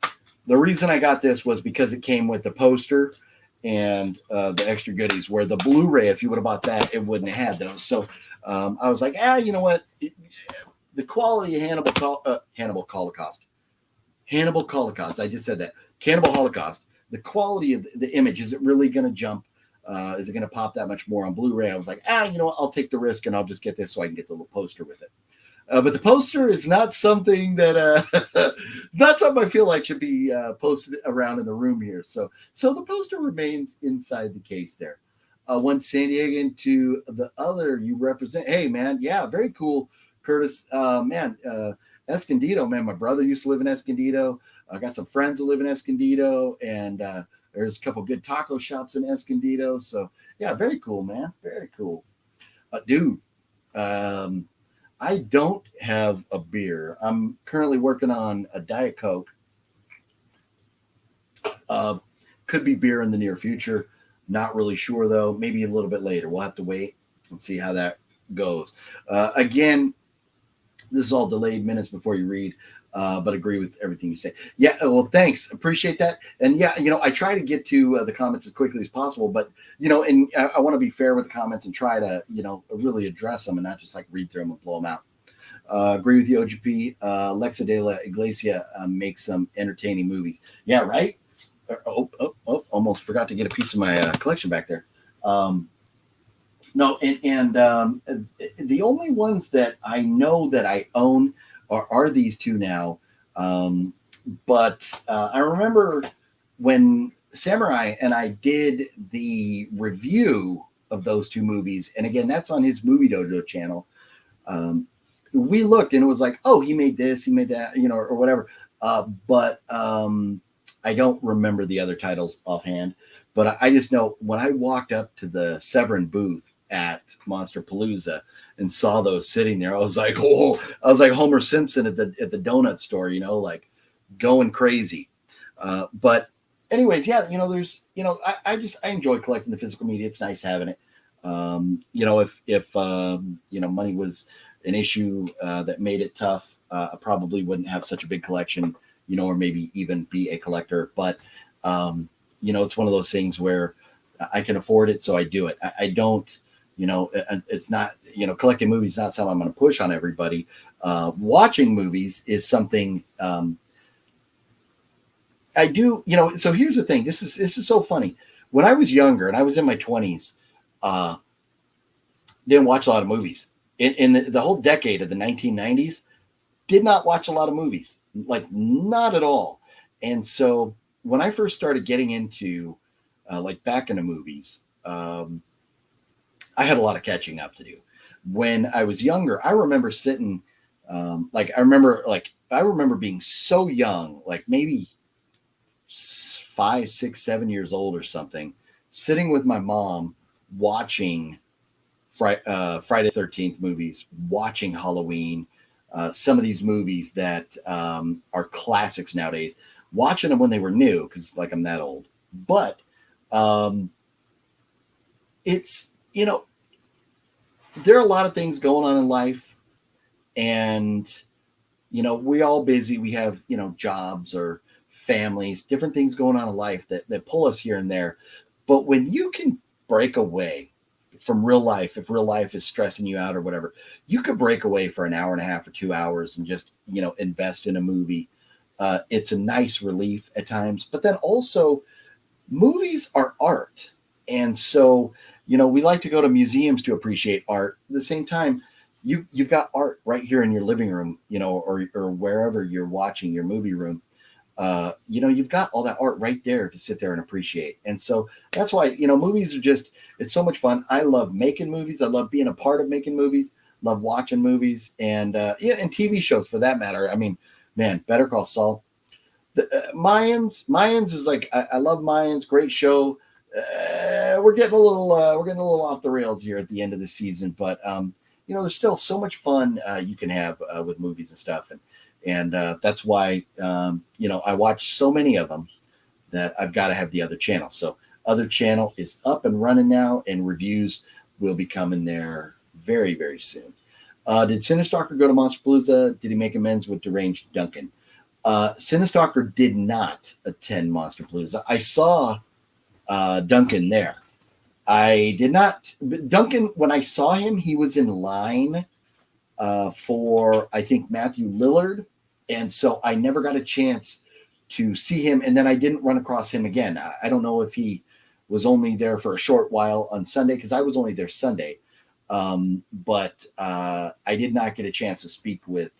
the reason I got this was because it came with the poster and the extra goodies, where the Blu-ray, if you would have bought that, it wouldn't have had those. So I was like, you know what? The quality of Cannibal Holocaust. I just said that. Cannibal Holocaust. The quality of the image, is it really going to jump? Is it going to pop that much more on Blu-ray? I was like, you know what? I'll take the risk and I'll just get this so I can get the little poster with it. But the poster is not something that it's not something I feel like should be posted around in the room here. So the poster remains inside the case there. One San Diego to the other, you represent. Hey man, yeah, very cool, Curtis. Escondido, man. My brother used to live in Escondido. I got some friends who live in Escondido, and there's a couple good taco shops in Escondido. So yeah, very cool, man. Very cool, dude. I don't have a beer. I'm currently working on a Diet Coke. Could be beer in the near future. Not really sure, though. Maybe a little bit later. We'll have to wait and see how that goes. Again, this is all delayed minutes before you read, but agree with everything you say. Yeah, well, thanks. Appreciate that. And yeah, I try to get to the comments as quickly as possible, but, and I want to be fair with the comments and try to, really address them and not just like read through them and blow them out. Agree with the OGP. Alexa de la Iglesia makes some entertaining movies. Yeah, right? Almost forgot to get a piece of my collection back there. No, and the only ones that I know that I own are these two now. But I remember when Samurai and I did the review of those two movies, and again, that's on his Movie Dojo channel. We looked and it was like, he made this, he made that, or whatever. But I don't remember the other titles offhand. But I just know when I walked up to the Severin booth at Monsterpalooza and saw those sitting there, I was like, I was like Homer Simpson at the donut store, like going crazy. But anyways, yeah, there's, I enjoy collecting the physical media. It's nice having it. If money was an issue that made it tough, I probably wouldn't have such a big collection, or maybe even be a collector. But, it's one of those things where I can afford it, so I do it. I don't, it's not, collecting movies is not something I'm going to push on everybody. Watching movies is something I do, so here's the thing. This is so funny. When I was younger and I was in my 20s, didn't watch a lot of movies. In the whole decade of the 1990s, did not watch a lot of movies, like not at all. And so when I first started getting into back into movies, I had a lot of catching up to do. When I was younger, I remember sitting, I remember being so young, like maybe 5, 6, 7 years old or something, sitting with my mom watching Friday the 13th movies, watching Halloween, some of these movies that are classics nowadays, watching them when they were new, because like I'm that old. But it's, there are a lot of things going on in life, and we're all busy. We have jobs or families, different things going on in life that pull us here and there. But when you can break away from real life, if real life is stressing you out or whatever, you could break away for an hour and a half or 2 hours and just invest in a movie. It's a nice relief at times. But then also, movies are art, and so we like to go to museums to appreciate art. At the same time, you've got art right here in your living room, or wherever you're watching your movie room. You've got all that art right there to sit there and appreciate. And so that's why, movies are just, it's so much fun. I love making movies. I love being a part of making movies, love watching movies, and and TV shows for that matter. I mean, man, Better Call Saul. The Mayans is like, I love Mayans, great show. We're getting a little off the rails here at the end of the season, but there's still so much fun you can have with movies and stuff, and that's why I watch so many of them that I've got to have the other channel. So other channel is up and running now, and reviews will be coming there very, very soon. Did Cinestalker go to Monsterpalooza? Did he make amends with Deranged Duncan? Cinestalker did not attend Monsterpalooza. I saw Duncan there. I did not. Duncan, when I saw him, he was in line for, I think, Matthew Lillard. And so I never got a chance to see him. And then I didn't run across him again. I don't know if he was only there for a short while on Sunday, because I was only there Sunday. But I did not get a chance to speak with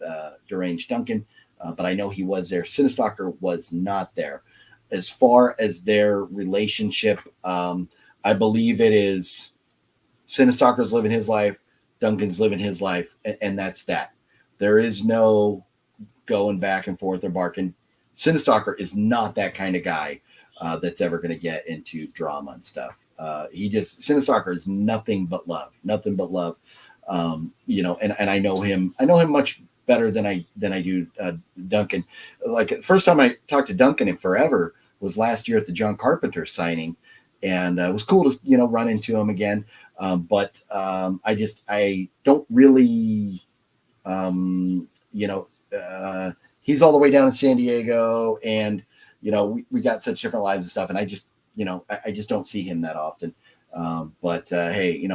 Deranged Duncan. But I know he was there. Cinestalker was not there. As far as their relationship, I believe it is Cinestalker's living his life, Duncan's living his life, and that's that. There is no going back and forth or barking. Cinestalker is not that kind of guy that's ever going to get into drama and stuff. Cinestalker is nothing but love. And I know him much better than I do Duncan. Like, first time I talked to Duncan in forever was last year at the John Carpenter signing, and it was cool to run into him again. But I don't really he's all the way down in San Diego, and we got such different lives and stuff, and I just don't see him that often. Hey,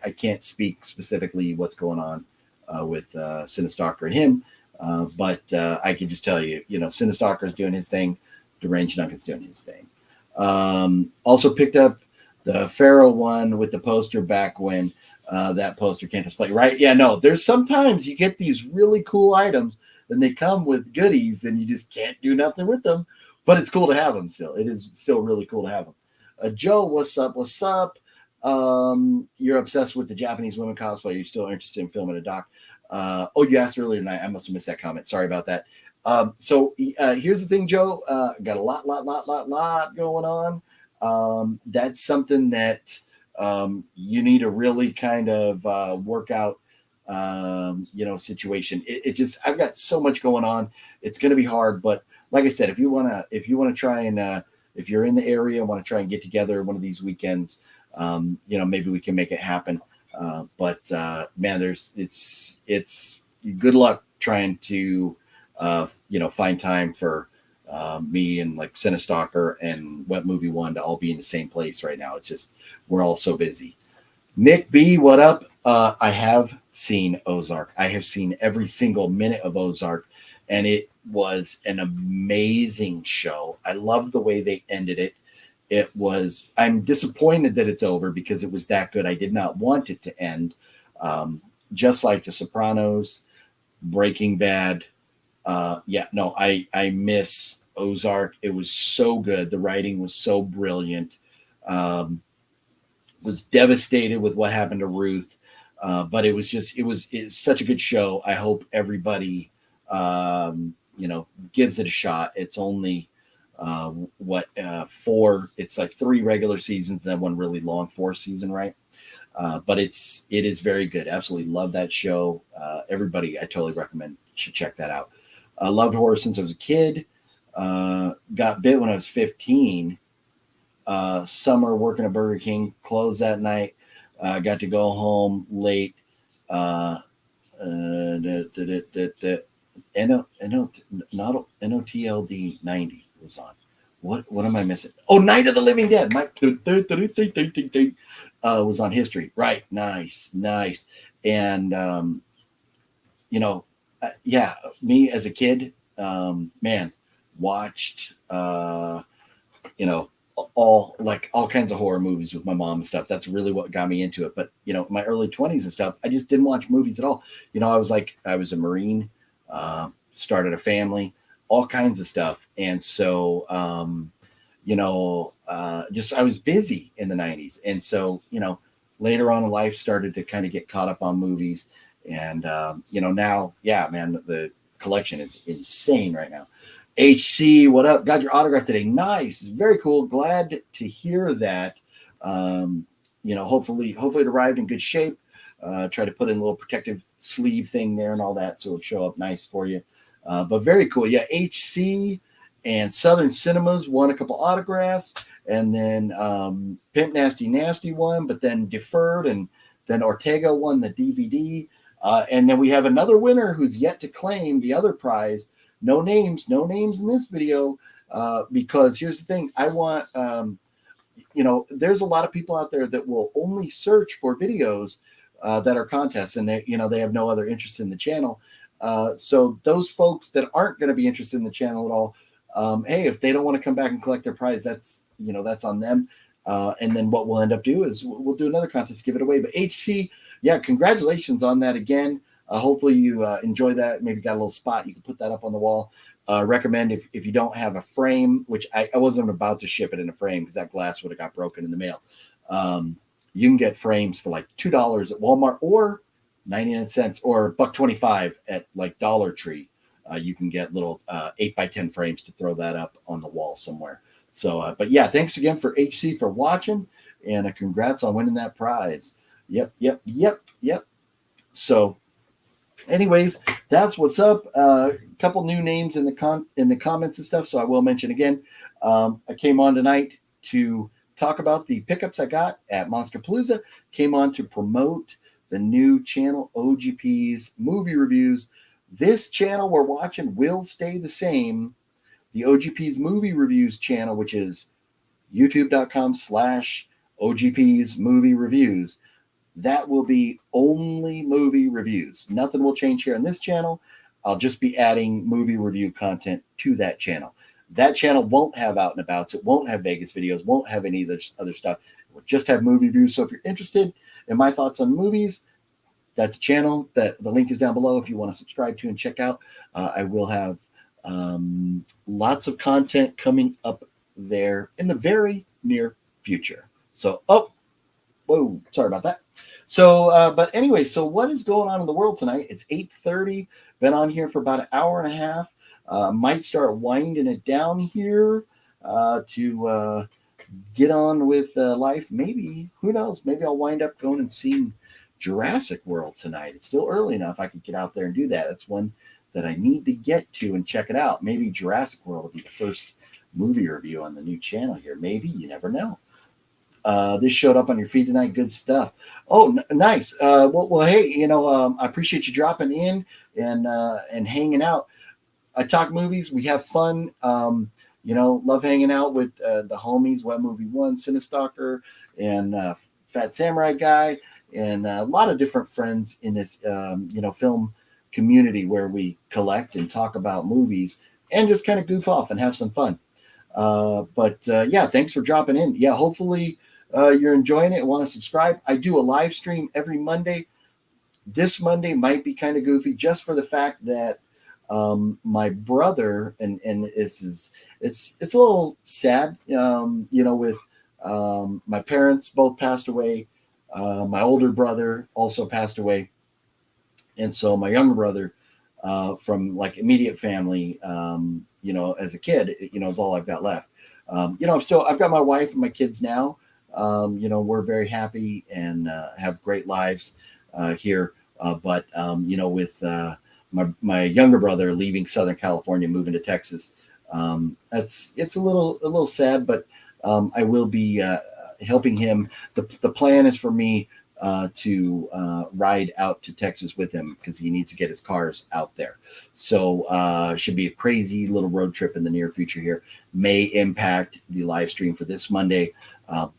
I can't speak specifically what's going on with Cinestalker and him, but I can just tell you, Cinestalker is doing his thing, Deranged Duncan's doing his thing. Also picked up the Pharaoh one with the poster back when that poster can't display, right? Yeah, no, there's sometimes you get these really cool items, and they come with goodies, and you just can't do nothing with them, but it's cool to have them still. It is still really cool to have them. Joe, what's up? You're obsessed with the Japanese women cosplay. You're still interested in filming a doc. You asked earlier tonight. I must have missed that comment. Sorry about that. So here's the thing, Joe. Got a lot going on. That's something that you need to really kind of work out. Situation. I've got so much going on. It's going to be hard, but like I said, if you want to try and if you're in the area and want to try and get together one of these weekends, maybe we can make it happen. But man, it's good luck trying to find time for me and like Cinestalker and Wet Movie One to all be in the same place right now. It's just, we're all so busy. Nick B, what up? I have seen Ozark. I have seen every single minute of Ozark, and it was an amazing show. I love the way they ended it. I'm disappointed that it's over because it was that good. I did not want it to end. Just like The Sopranos, Breaking Bad. I miss Ozark. It was so good. The writing was so brilliant. Was devastated with what happened to Ruth. But it's such a good show. I hope everybody, gives it a shot. It's only, four, it's like 3 regular seasons, and then one really long 4th season, right? But it is very good. Absolutely love that show. Everybody, I totally recommend should check that out. Loved horror since I was a kid. Got bit when I was 15. Summer working at Burger King, closed that night. Got to go home late. NOTLD 90 was on. What am I missing? Oh, Night of the Living Dead. Was on History. Right. Nice. And yeah, me as a kid, man, watched all kinds of horror movies with my mom and stuff. That's really what got me into it. But my early 20s and stuff, I just didn't watch movies at all. I was a Marine, started a family, all kinds of stuff. And so I was busy in the 90s. And so later on in life started to kind of get caught up on movies. And now, yeah, man, the collection is insane right now. HC, what up? Got your autograph today. Nice. Very cool. Glad to hear that. Hopefully it arrived in good shape. Try to put in a little protective sleeve thing there and all that, so it'll show up nice for you. But very cool. Yeah, HC and Southern Cinemas won a couple autographs, and then Pimp Nasty won, but then deferred, and then Ortega won the DVD. And then we have another winner who's yet to claim the other prize. No names in this video, because here's the thing. I want, there's a lot of people out there that will only search for videos that are contests, and they have no other interest in the channel. So those folks that aren't going to be interested in the channel at all, hey, if they don't want to come back and collect their prize, that's on them. And then what we'll end up doing is we'll do another contest, give it away. But HC, yeah, congratulations on that again. Hopefully you enjoy that. Maybe got a little spot. You can put that up on the wall. Recommend if you don't have a frame, which I wasn't about to ship it in a frame because that glass would have got broken in the mail. You can get frames for like $2 at Walmart or 99 cents or $1.25 at like Dollar Tree. You can get little 8x10 frames to throw that up on the wall somewhere. So, but yeah, thanks again for HC for watching, and congrats on winning that prize. Yep. So, anyways, that's what's up. A couple new names in the comments and stuff, so I will mention again. I came on tonight to talk about the pickups I got at Monsterpalooza. Came on to promote the new channel, OGP's movie reviews. This channel we're watching will stay the same. The OGP's movie reviews channel, which is youtube.com/OGP's movie reviews. That will be only movie reviews. Nothing will change here on this channel. I'll just be adding movie review content to that channel. That channel won't have out and abouts. It won't have Vegas videos, won't have any of this other stuff. It will just have movie reviews. So if you're interested in my thoughts on movies, that's a channel that the link is down below if you want to subscribe to and check out. I will have lots of content coming up there in the very near future. So, whoa, sorry about that. So, but anyway, so what is going on in the world tonight? It's 8:30. Been on here for about an hour and a half. Might start winding it down here to get on with life. Maybe, who knows? Maybe I'll wind up going and seeing Jurassic World tonight. It's still early enough. I could get out there and do that. That's one that I need to get to and check it out. Maybe Jurassic World will be the first movie review on the new channel here. Maybe, you never know. This showed up on your feed tonight. Good stuff. Oh, nice. Well, hey, I appreciate you dropping in and hanging out. I talk movies. We have fun. Love hanging out with the homies. Web Movie One, Cinestalker, and Fat Samurai Guy, and a lot of different friends in this film community where we collect and talk about movies and just kind of goof off and have some fun. Yeah, thanks for dropping in. Yeah, hopefully you're enjoying it and want to subscribe. I do a live stream every Monday. This Monday might be kind of goofy just for the fact that my brother, and it's a little sad, with my parents both passed away. My older brother also passed away. And so my younger brother, from like immediate family, as a kid, is all I've got left. I've got my wife and my kids now. we're very happy and have great lives here. But with my younger brother leaving Southern California, moving to Texas, it's a little sad, but I will be helping him. The plan is for me to ride out to Texas with him because he needs to get his cars out there. So should be a crazy little road trip in the near future here. May impact the live stream for this Monday.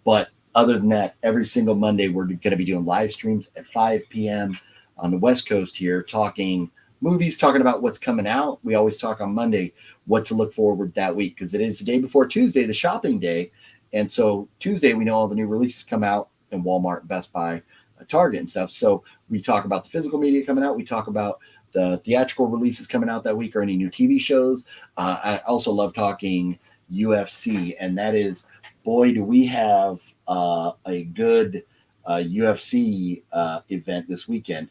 But other than that, every single Monday, we're going to be doing live streams at 5 p.m. on the West Coast here, talking movies, talking about what's coming out. We always talk on Monday what to look forward that week because it is the day before Tuesday, the shopping day. And so Tuesday, we know all the new releases come out in Walmart, Best Buy, Target and stuff. So we talk about the physical media coming out. We talk about the theatrical releases coming out that week or any new TV shows. I also love talking UFC, and that is, boy, do we have a good UFC event this weekend.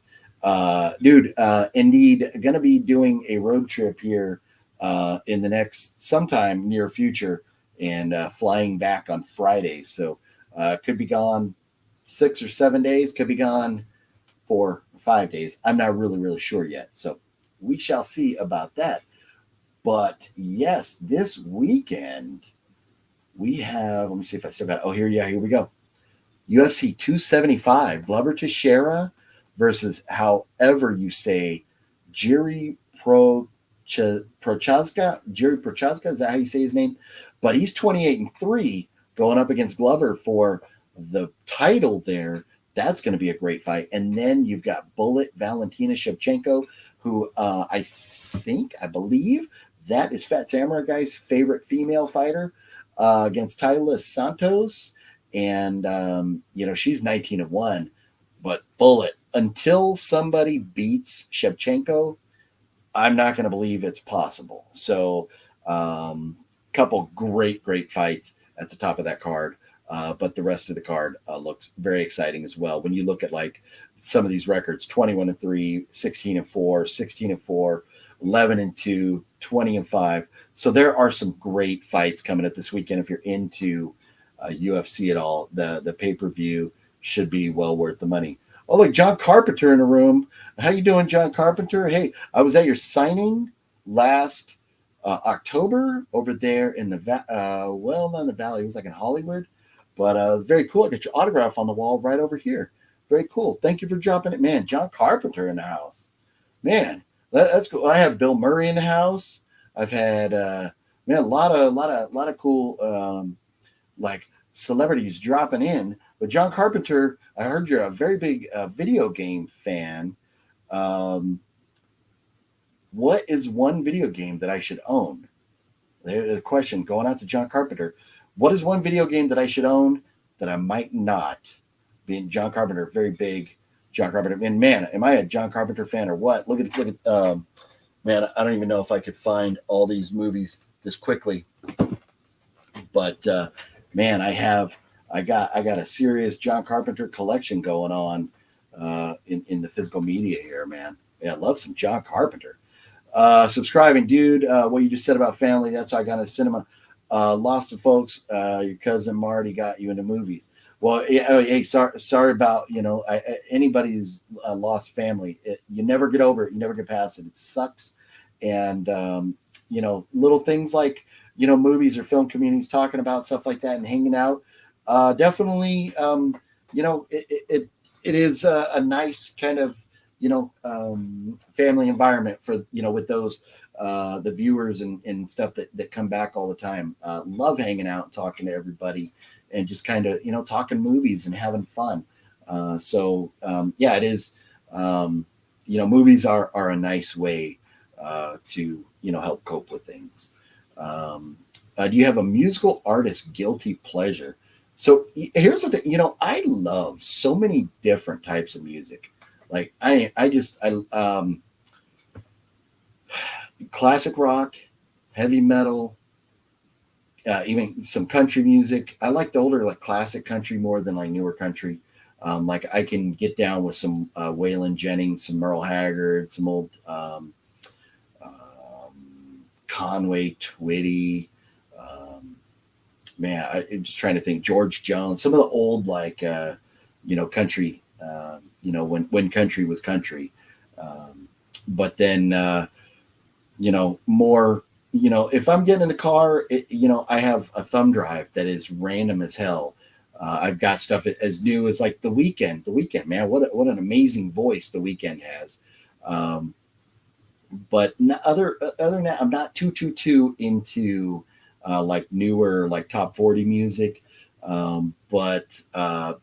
Dude, indeed, going to be doing a road trip here in the next sometime near future and flying back on Friday. So could be gone 6 or 7 days, could be gone 4 or 5 days. I'm not really sure yet. So we shall see about that. But yes, this weekend we have, let me see if I still got, here we go. UFC 275, Glover Teixeira versus however you say, Jiri Prochazka. Jiri Prochazka, is that how you say his name? But he's 28-3 going up against Glover for the title there. That's going to be a great fight. And then you've got Bullet Valentina Shevchenko, who I believe that is Fat Samurai Guy's favorite female fighter, against Tyla Santos. And, she's 19-1. But Bullet, until somebody beats Shevchenko, I'm not going to believe it's possible. So, couple great fights at the top of that card. But the rest of the card looks very exciting as well. When you look at like some of these records, 21-3, 16-4, 16-4, 11-2, 20-5. So there are some great fights coming up this weekend. If you're into UFC at all, the pay-per-view should be well worth the money. Oh, look, John Carpenter in the room. How you doing, John Carpenter? Hey, I was at your signing last October over there in the not in the Valley. It was like in Hollywood, but very cool. I got your autograph on the wall right over here. Very cool. Thank you for dropping it, man. John Carpenter in the house, man. That's cool. I have Bill Murray in the house. I've had a lot of cool like celebrities dropping in. But John Carpenter, I heard you're a very big video game fan. What is one video game that I should own? The question going out to John Carpenter. What is one video game that I should own that I might not? Being John Carpenter, very big John Carpenter. And man, am I a John Carpenter fan or what? Look at man, I don't even know if I could find all these movies this quickly. But man, I got a serious John Carpenter collection going on in the physical media here, man. Yeah, I love some John Carpenter. Subscribing, dude. What you just said about family, that's how I got into cinema. Lost of folks. Your cousin Marty got you into movies. Well, hey, sorry about anybody who's lost family. You never get over it. You never get past it. It sucks. And little things like movies or film communities talking about stuff like that and hanging out. Definitely, it is a nice kind of family environment for with those the viewers and stuff that come back all the time. Love hanging out and talking to everybody and just kind of talking movies and having fun. It is movies are a nice way to help cope with things. Do you have a musical artist guilty pleasure? So here's the thing, I love so many different types of music. Like I classic rock, heavy metal, even some country music. I like the older like classic country more than like newer country. Like I can get down with some Waylon Jennings, some Merle Haggard, some old Conway Twitty, man, I'm just trying to think. George Jones, some of the old like country. When country was country, but then more. If I'm getting in the car, I have a thumb drive that is random as hell. I've got stuff as new as like The Weeknd. The Weeknd, man, what an amazing voice The Weeknd has. But other than that, I'm not too into like newer like top 40 music. But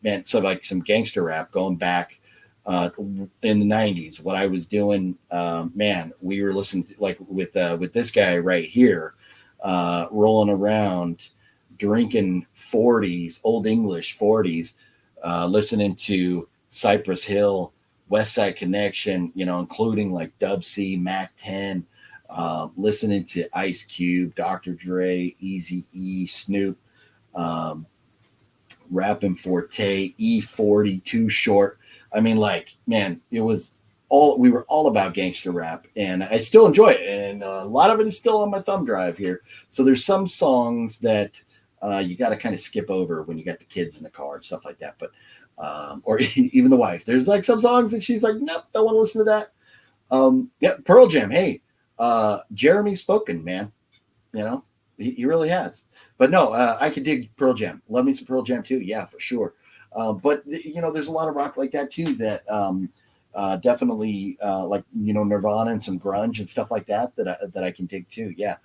man, so like some gangster rap going back in the 90s. What I was doing, man, we were listening to, like with this guy right here, rolling around drinking 40s, old English 40s, listening to Cypress Hill, West Side Connection, including like Dub C, Mac 10, listening to Ice Cube, Dr. Dre, Easy E, Snoop, Rapping Forte, E40, Too Short. I mean, like, man, we were all about gangster rap, and I still enjoy it. And a lot of it is still on my thumb drive here. So there's some songs that you got to kind of skip over when you got the kids in the car and stuff like that. But or even the wife. There's like some songs that she's like, nope, don't want to listen to that. Yeah, Pearl Jam. Hey, Jeremy's spoken, man. He really has. But no, I could dig Pearl Jam. Love me some Pearl Jam too. Yeah, for sure. But there's a lot of rock like that too that definitely like Nirvana and some grunge and stuff like that I can dig too. Yeah.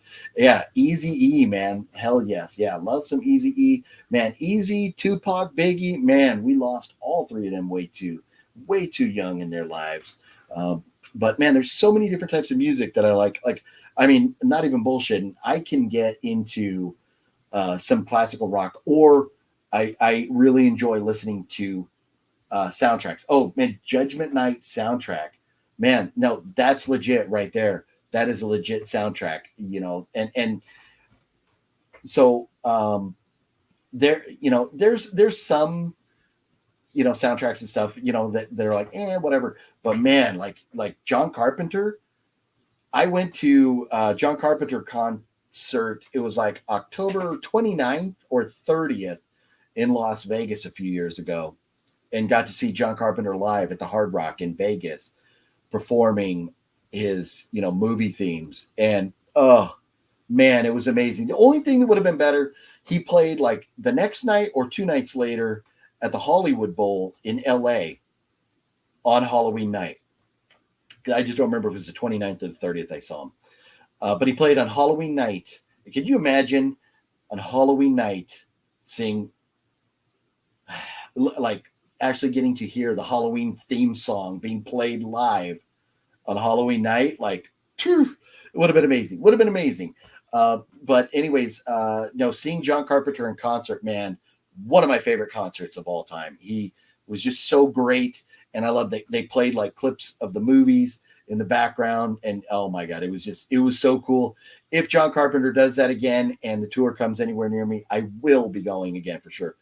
Easy E, man. Hell yes. Yeah, love some Easy E, man. Easy, Tupac, Biggie, man. We lost all three of them way too young in their lives. But man, there's so many different types of music that I like. Like, I mean, not even bullshitting. I can get into some classical rock, or I really enjoy listening to soundtracks. Oh man, Judgment Night soundtrack, man. No, that's legit right there. That is a legit soundtrack, and so there's some soundtracks and stuff that they're like whatever. But man, like John Carpenter, I went to John Carpenter concert. It was like October 29th or 30th in Las Vegas a few years ago, and got to see John Carpenter live at the Hard Rock in Vegas performing his, movie themes. And oh man, it was amazing. The only thing that would have been better, he played like the next night or 2 nights later at the Hollywood Bowl in LA on Halloween night. I just don't remember if it was the 29th or the 30th I saw him. But he played on Halloween night. Can you imagine on Halloween night seeing like actually getting to hear the Halloween theme song being played live on Halloween night? Like, it would have been amazing. But anyways, seeing John Carpenter in concert, man, one of my favorite concerts of all time. He was just so great. And I love that they played like clips of the movies in the background. And oh my God, it was so cool. If John Carpenter does that again and the tour comes anywhere near me, I will be going again for sure.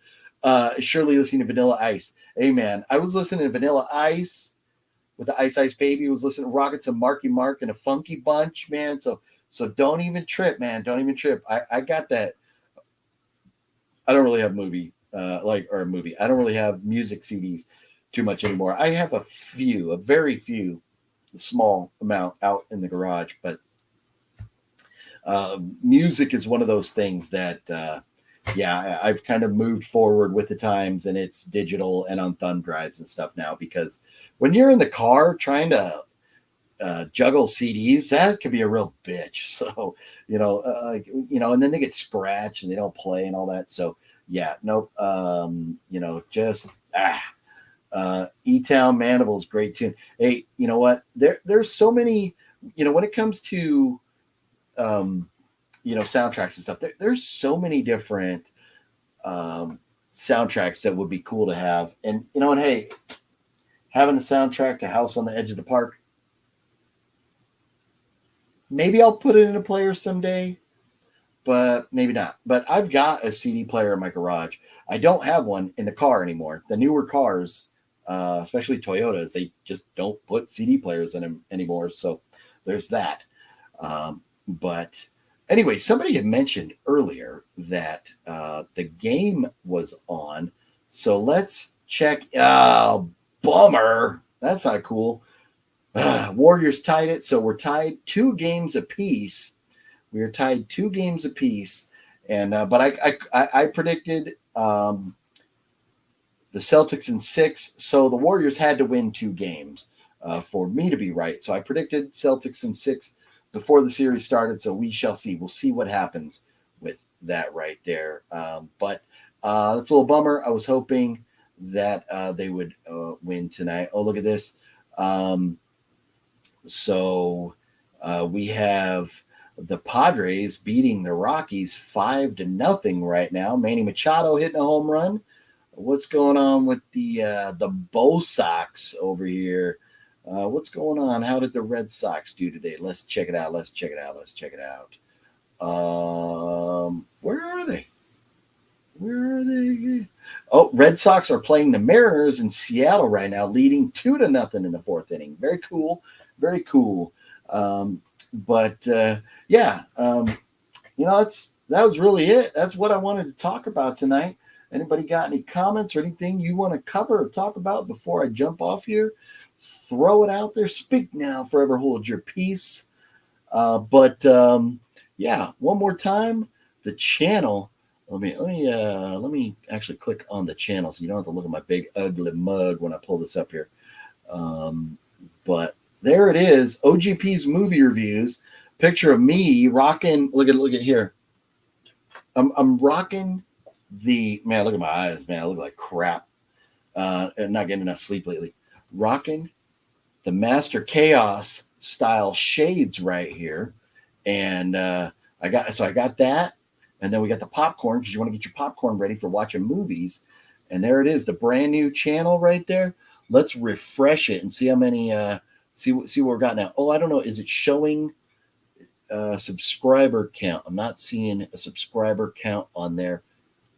Surely listening to Vanilla Ice. Hey man, I was listening to Vanilla Ice with the Ice Ice Baby. I was listening to Rockets and Marky Mark and a Funky Bunch, man. So don't even trip, man. Don't even trip. I got that. I don't really have I don't really have music CDs too much anymore. I have a very few, a small amount out in the garage, but music is one of those things that I've kind of moved forward with the times, and it's digital and on thumb drives and stuff now, because when you're in the car trying to juggle CDs, that could be a real bitch. So, and then they get scratched and they don't play and all that. So yeah, nope. E-Town Mandibles, great tune. Hey, you know what? There's so many, when it comes to, soundtracks and stuff, there's so many different soundtracks that would be cool to have. And hey, having a soundtrack to House on the Edge of the Park, maybe I'll put it in a player someday, but maybe not. But I've got a CD player in my garage. I don't have one in the car anymore. The newer cars, especially Toyotas, they just don't put CD players in them anymore. So there's that. But Anyway, somebody had mentioned earlier that the game was on. So let's check. Oh, bummer. That's not cool. Warriors tied it. So we're tied 2 games apiece. We are tied 2 games apiece. And but I predicted the Celtics in 6. So the Warriors had to win 2 games for me to be right. So I predicted Celtics in 6 before the series started. So we shall see. We'll see what happens with that right there. But that's a little bummer. I was hoping that they would win tonight. Oh, look at this. So we have the Padres beating the Rockies 5-0 right now. Manny Machado hitting a home run. What's going on with the Bo Sox over here? What's going on? How did the Red Sox do today? Let's check it out. Where are they? Oh, Red Sox are playing the Mariners in Seattle right now, leading 2-0 in the 4th inning. Very cool. That was really it. That's what I wanted to talk about tonight. Anybody got any comments or anything you want to cover or talk about before I jump off here? Throw it out there. Speak now, forever hold your peace. One more time, the channel. Let me actually click on the channel so you don't have to look at my big ugly mug when I pull this up here. But there it is, OGP's movie reviews. Picture of me rocking. Look at here. I'm rocking the man. Look at my eyes, man. I look like crap. And not getting enough sleep lately. Rocking the Master Chaos style shades right here, and I got that, and then we got the popcorn because you want to get your popcorn ready for watching movies. And there it is, the brand new channel right there. Let's refresh it and see how many. See what we've got now. Oh, I don't know. Is it showing subscriber count? I'm not seeing a subscriber count on there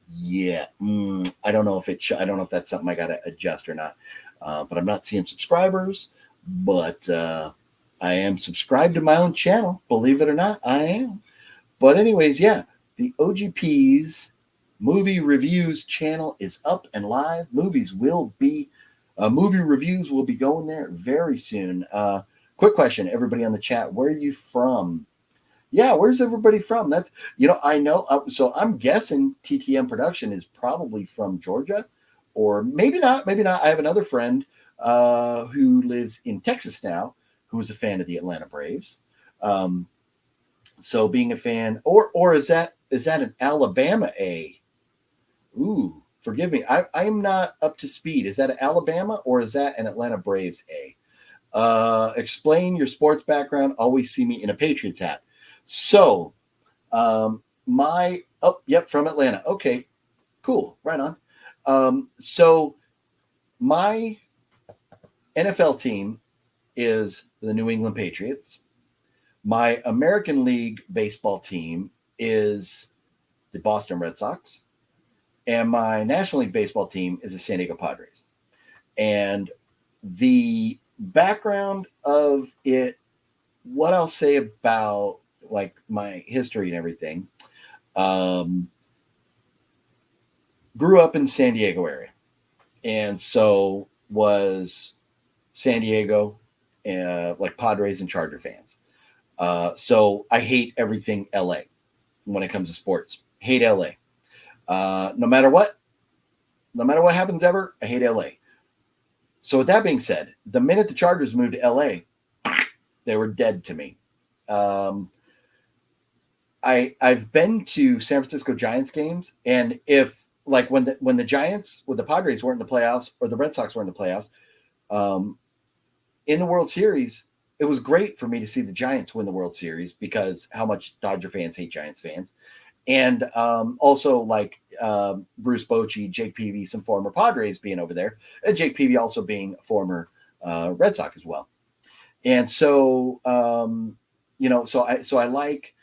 yet. I don't know if I don't know if that's something I got to adjust or not. But I'm not seeing subscribers. But I am subscribed to my own channel. Believe it or not, I am. But anyways, yeah, the OGP's movie reviews channel is up and live. Movie reviews will be going there very soon. Quick question, everybody on the chat, where are you from? Yeah, where's everybody from? That's, I know. So I'm guessing TTM Production is probably from Georgia, or maybe not. I have another friend who lives in Texas now, who is a fan of the Atlanta Braves. So being a fan, or is that an Alabama A? Ooh, forgive me. I am not up to speed. Is that an Alabama or is that an Atlanta Braves A? Explain your sports background. Always see me in a Patriots hat. So, from Atlanta. Okay, cool. Right on. So my NFL team is the New England Patriots. My American League baseball team is the Boston Red Sox. And my National League baseball team is the San Diego Padres. And the background of it, what I'll say about like my history and everything, grew up in the San Diego area. And so was San Diego, like Padres and Charger fans. So I hate everything LA when it comes to sports. Hate LA. No matter what happens ever, I hate LA. So with that being said, the minute the Chargers moved to LA, they were dead to me. I've been to San Francisco Giants games, and if like when the Padres weren't in the playoffs or the Red Sox weren't in the playoffs, in the World Series, it was great for me to see the Giants win the World Series because how much Dodger fans hate Giants fans. And also like Bruce Bochy, Jake Peavy, some former Padres being over there, and Jake Peavy also being a former Red Sox as well. And so, so I like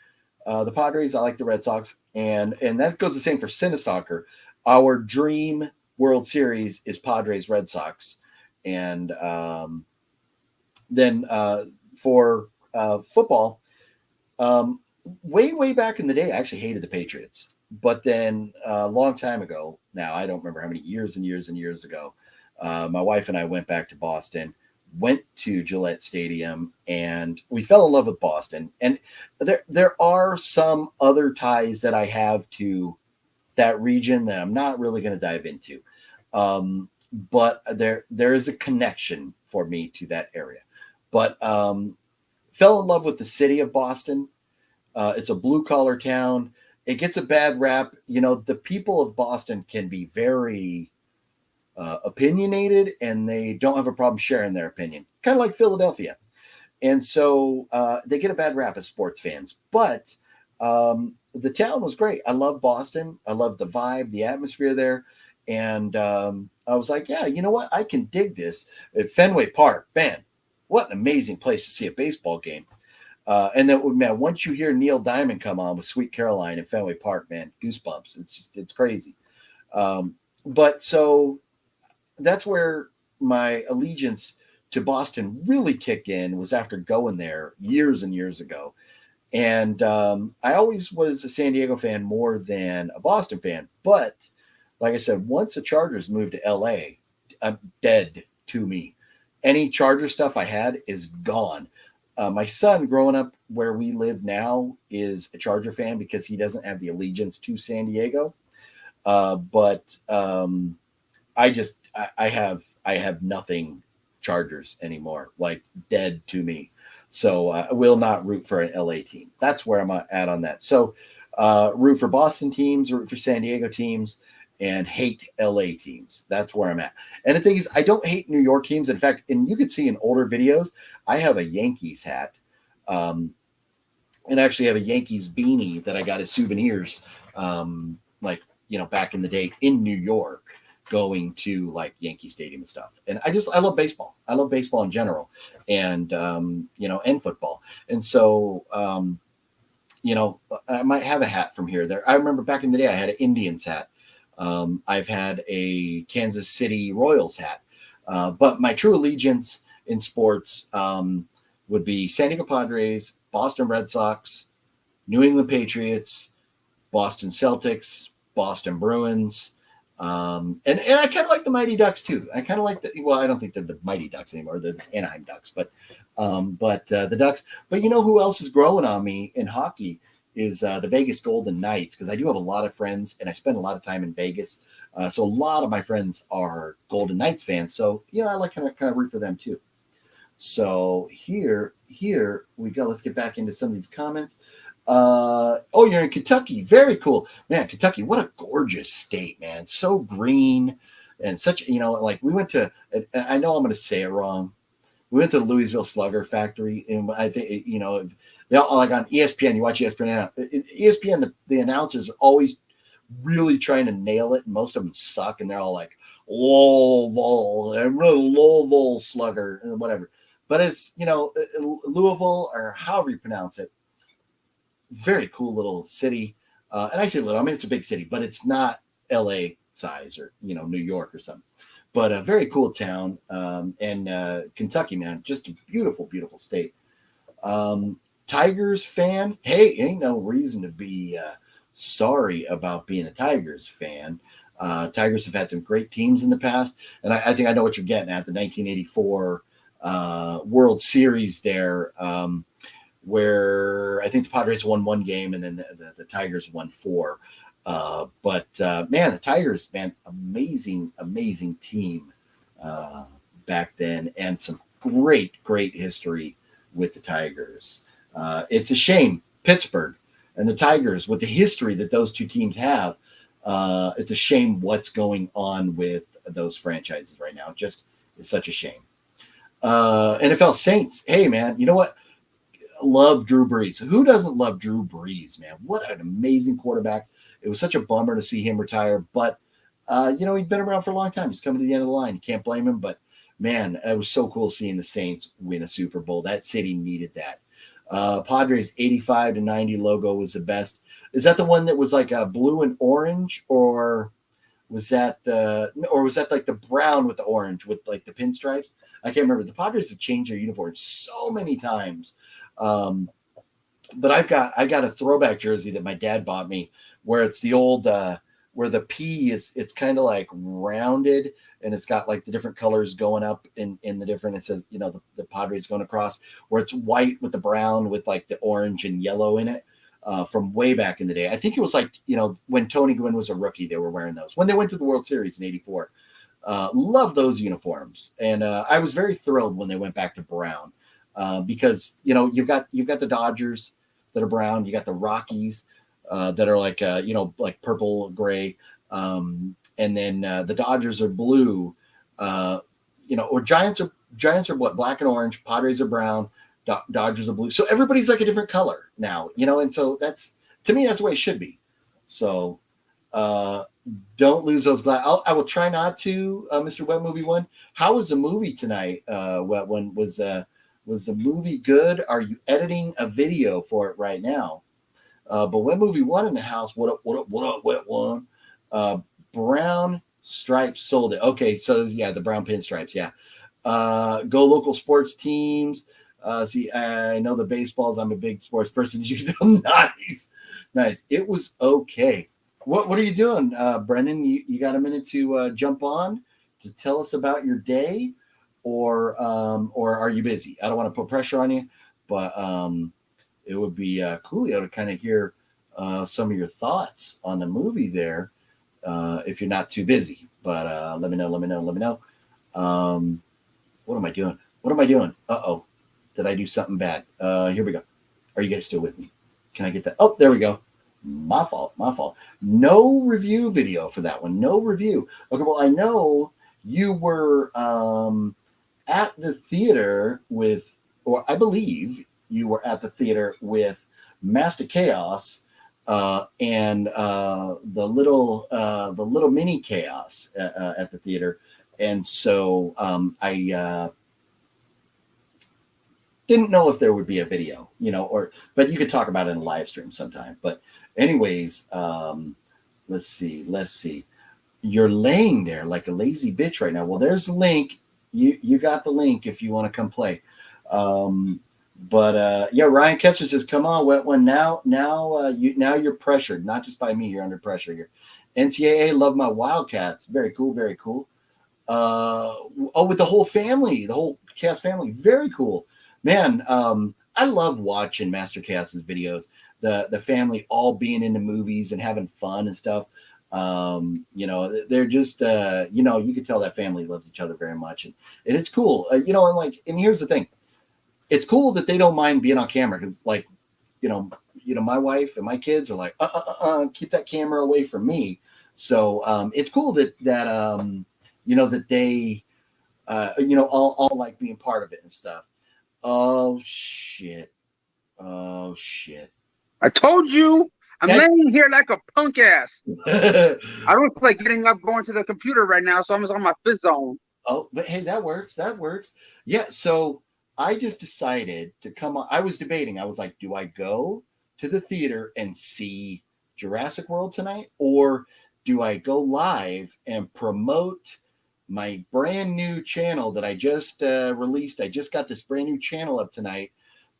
the Padres. I like the Red Sox, and that goes the same for Sinistalker. Our dream World Series is Padres Red Sox, and then for football. way back in the day, I actually hated the Patriots. But then a long time ago, now I don't remember how many years and years and years ago, my wife and I went back to Boston, went to Gillette Stadium, and we fell in love with Boston. And there are some other ties that I have to that region that I'm not really going to dive into. But there is a connection for me to that area. But fell in love with the city of Boston. It's a blue collar town. It gets a bad rap. You know, the people of Boston can be very opinionated, and they don't have a problem sharing their opinion, kind of like Philadelphia. And so they get a bad rap as sports fans. But the town was great. I love Boston. I love the vibe, the atmosphere there. And I was like, yeah, you know what? I can dig this. At Fenway Park, man, what an amazing place to see a baseball game. And then, man, once you hear Neil Diamond come on with Sweet Caroline in Fenway Park, man, goosebumps. It's crazy. But so that's where my allegiance to Boston really kicked in, was after going there years and years ago. And I always was a San Diego fan more than a Boston fan. But like I said, once the Chargers moved to LA, I'm dead to me. Any Charger stuff I had is gone. My son, growing up where we live now, is a Charger fan because he doesn't have the allegiance to San Diego. But I have nothing Chargers anymore, like dead to me. So I will not root for an LA team. That's where I'm at on that. So root for Boston teams, root for San Diego teams, and hate LA teams. That's where I'm at. And the thing is, I don't hate New York teams. In fact, and you could see in older videos, I have a Yankees hat. And actually have a Yankees beanie that I got as souvenirs, back in the day in New York, going to like Yankee Stadium and stuff. And I love baseball. I love baseball in general, and and football. And so I might have a hat from here. There, I remember back in the day, I had an Indians hat. I've had a Kansas City Royals hat. But my true allegiance in sports would be San Diego Padres, Boston Red Sox, New England Patriots, Boston Celtics, Boston Bruins. And I kind of like the Mighty Ducks too. I kind of like I don't think they're the Mighty Ducks anymore. They're the Anaheim Ducks, but the Ducks. But you know who else is growing on me in hockey is the Vegas Golden Knights, because I do have a lot of friends and I spend a lot of time in Vegas. So a lot of my friends are Golden Knights fans. So, I like kind of root for them too. So here we go. Let's get back into some of these comments. You're in Kentucky. Very cool, man. Kentucky, what a gorgeous state, man. So green and such, like we went to, I know I'm going to say it wrong. We went to the Louisville Slugger factory, and I think, they all, like on ESPN, you watch ESPN, ESPN, the announcers are always really trying to nail it. And most of them suck. And they're all like, Louisville Slugger and whatever. But it's, Louisville, or however you pronounce it, very cool little city. And I say little, I mean, it's a big city, but it's not LA size or, New York or something. But a very cool town. And Kentucky, man, just a beautiful, beautiful state. Tigers fan. Hey, ain't no reason to be sorry about being a Tigers fan. Tigers have had some great teams in the past. And I think I know what you're getting at, the 1984 World Series there, where I think the Padres won one game and then the Tigers won four. But man, the Tigers, man, amazing, amazing team back then, and some great history with the Tigers. It's a shame, Pittsburgh and the Tigers, with the history that those two teams have, it's a shame what's going on with those franchises right now. It's such a shame. NFL Saints. Hey, man, you know what? Love Drew Brees. Who doesn't love Drew Brees, man? What an amazing quarterback. It was such a bummer to see him retire, but he'd been around for a long time. He's coming to the end of the line. You can't blame him, but man, it was so cool seeing the Saints win a Super Bowl. That city needed that. Padres 85-90 logo was the best. Is that the one that was like a blue and orange, or was that like the brown with the orange with like the pinstripes? I can't remember. The Padres have changed their uniforms so many times. but I got a throwback jersey that my dad bought me, where it's the old where the P is, it's kind of like rounded, and it's got like the different colors going up in the different. It says, the Padres going across, where it's white with the brown with like the orange and yellow in it. From way back in the day, I think it was like when Tony Gwynn was a rookie, they were wearing those when they went to the World Series in '84. Love those uniforms, and I was very thrilled when they went back to brown, because you've got the Dodgers that are brown, you got the Rockies that are like like purple gray, and then the Dodgers are blue, or Giants are what, black and orange, Padres are brown, Dodgers are blue. So everybody's like a different color now, and so that's, to me, that's the way it should be. So don't lose those I will try not to. Mr. Wet Movie One, how was the movie tonight? Wet One, was the movie good? Are you editing a video for it right now? But Wet Movie One in the house. What up? Wet One. Brown stripes sold it. Okay, so yeah, the brown pinstripes. Yeah. Go local sports teams. See, I know the baseballs. I'm a big sports person. Nice. It was okay. What are you doing, Brendan? You got a minute to jump on to tell us about your day, or are you busy? I don't want to put pressure on you, but it would be coolio to kind of hear some of your thoughts on the movie there, if you're not too busy. But let me know. What am I doing? Uh-oh. Did I do something bad? Here we go. Are you guys still with me? Can I get that? Oh, there we go. My fault. No review video for that one. No review. Okay, well, I know you were at the theater with, or I believe you were at the theater with Master Chaos and the little mini Chaos at the theater. And so I didn't know if there would be a video, but you could talk about it in a live stream sometime. But anyways, let's see. You're laying there like a lazy bitch right now. Well, there's a link. You got the link if you want to come play. But Ryan Kessler says, "Come on, Wet One. Now you're pressured. Not just by me. You're under pressure here." NCAA, love my Wildcats. Very cool. With the whole family, the whole Chaos family. Very cool. Man, I love watching Master Chaos's videos. The family all being into movies and having fun and stuff. They're just you can tell that family loves each other very much, and it's cool. And here's the thing, it's cool that they don't mind being on camera, because my wife and my kids are like, keep that camera away from me. So it's cool that that they all like being part of it and stuff. Oh shit. I told you, I'm laying here like a punk ass. I don't feel like getting up, going to the computer right now, so I'm just on my fifth zone. Oh, but hey, that works. Yeah, so I just decided to come on. I was debating. I was like, do I go to the theater and see Jurassic World tonight, or do I go live and promote my brand new channel that I just released? I just got this brand new channel up tonight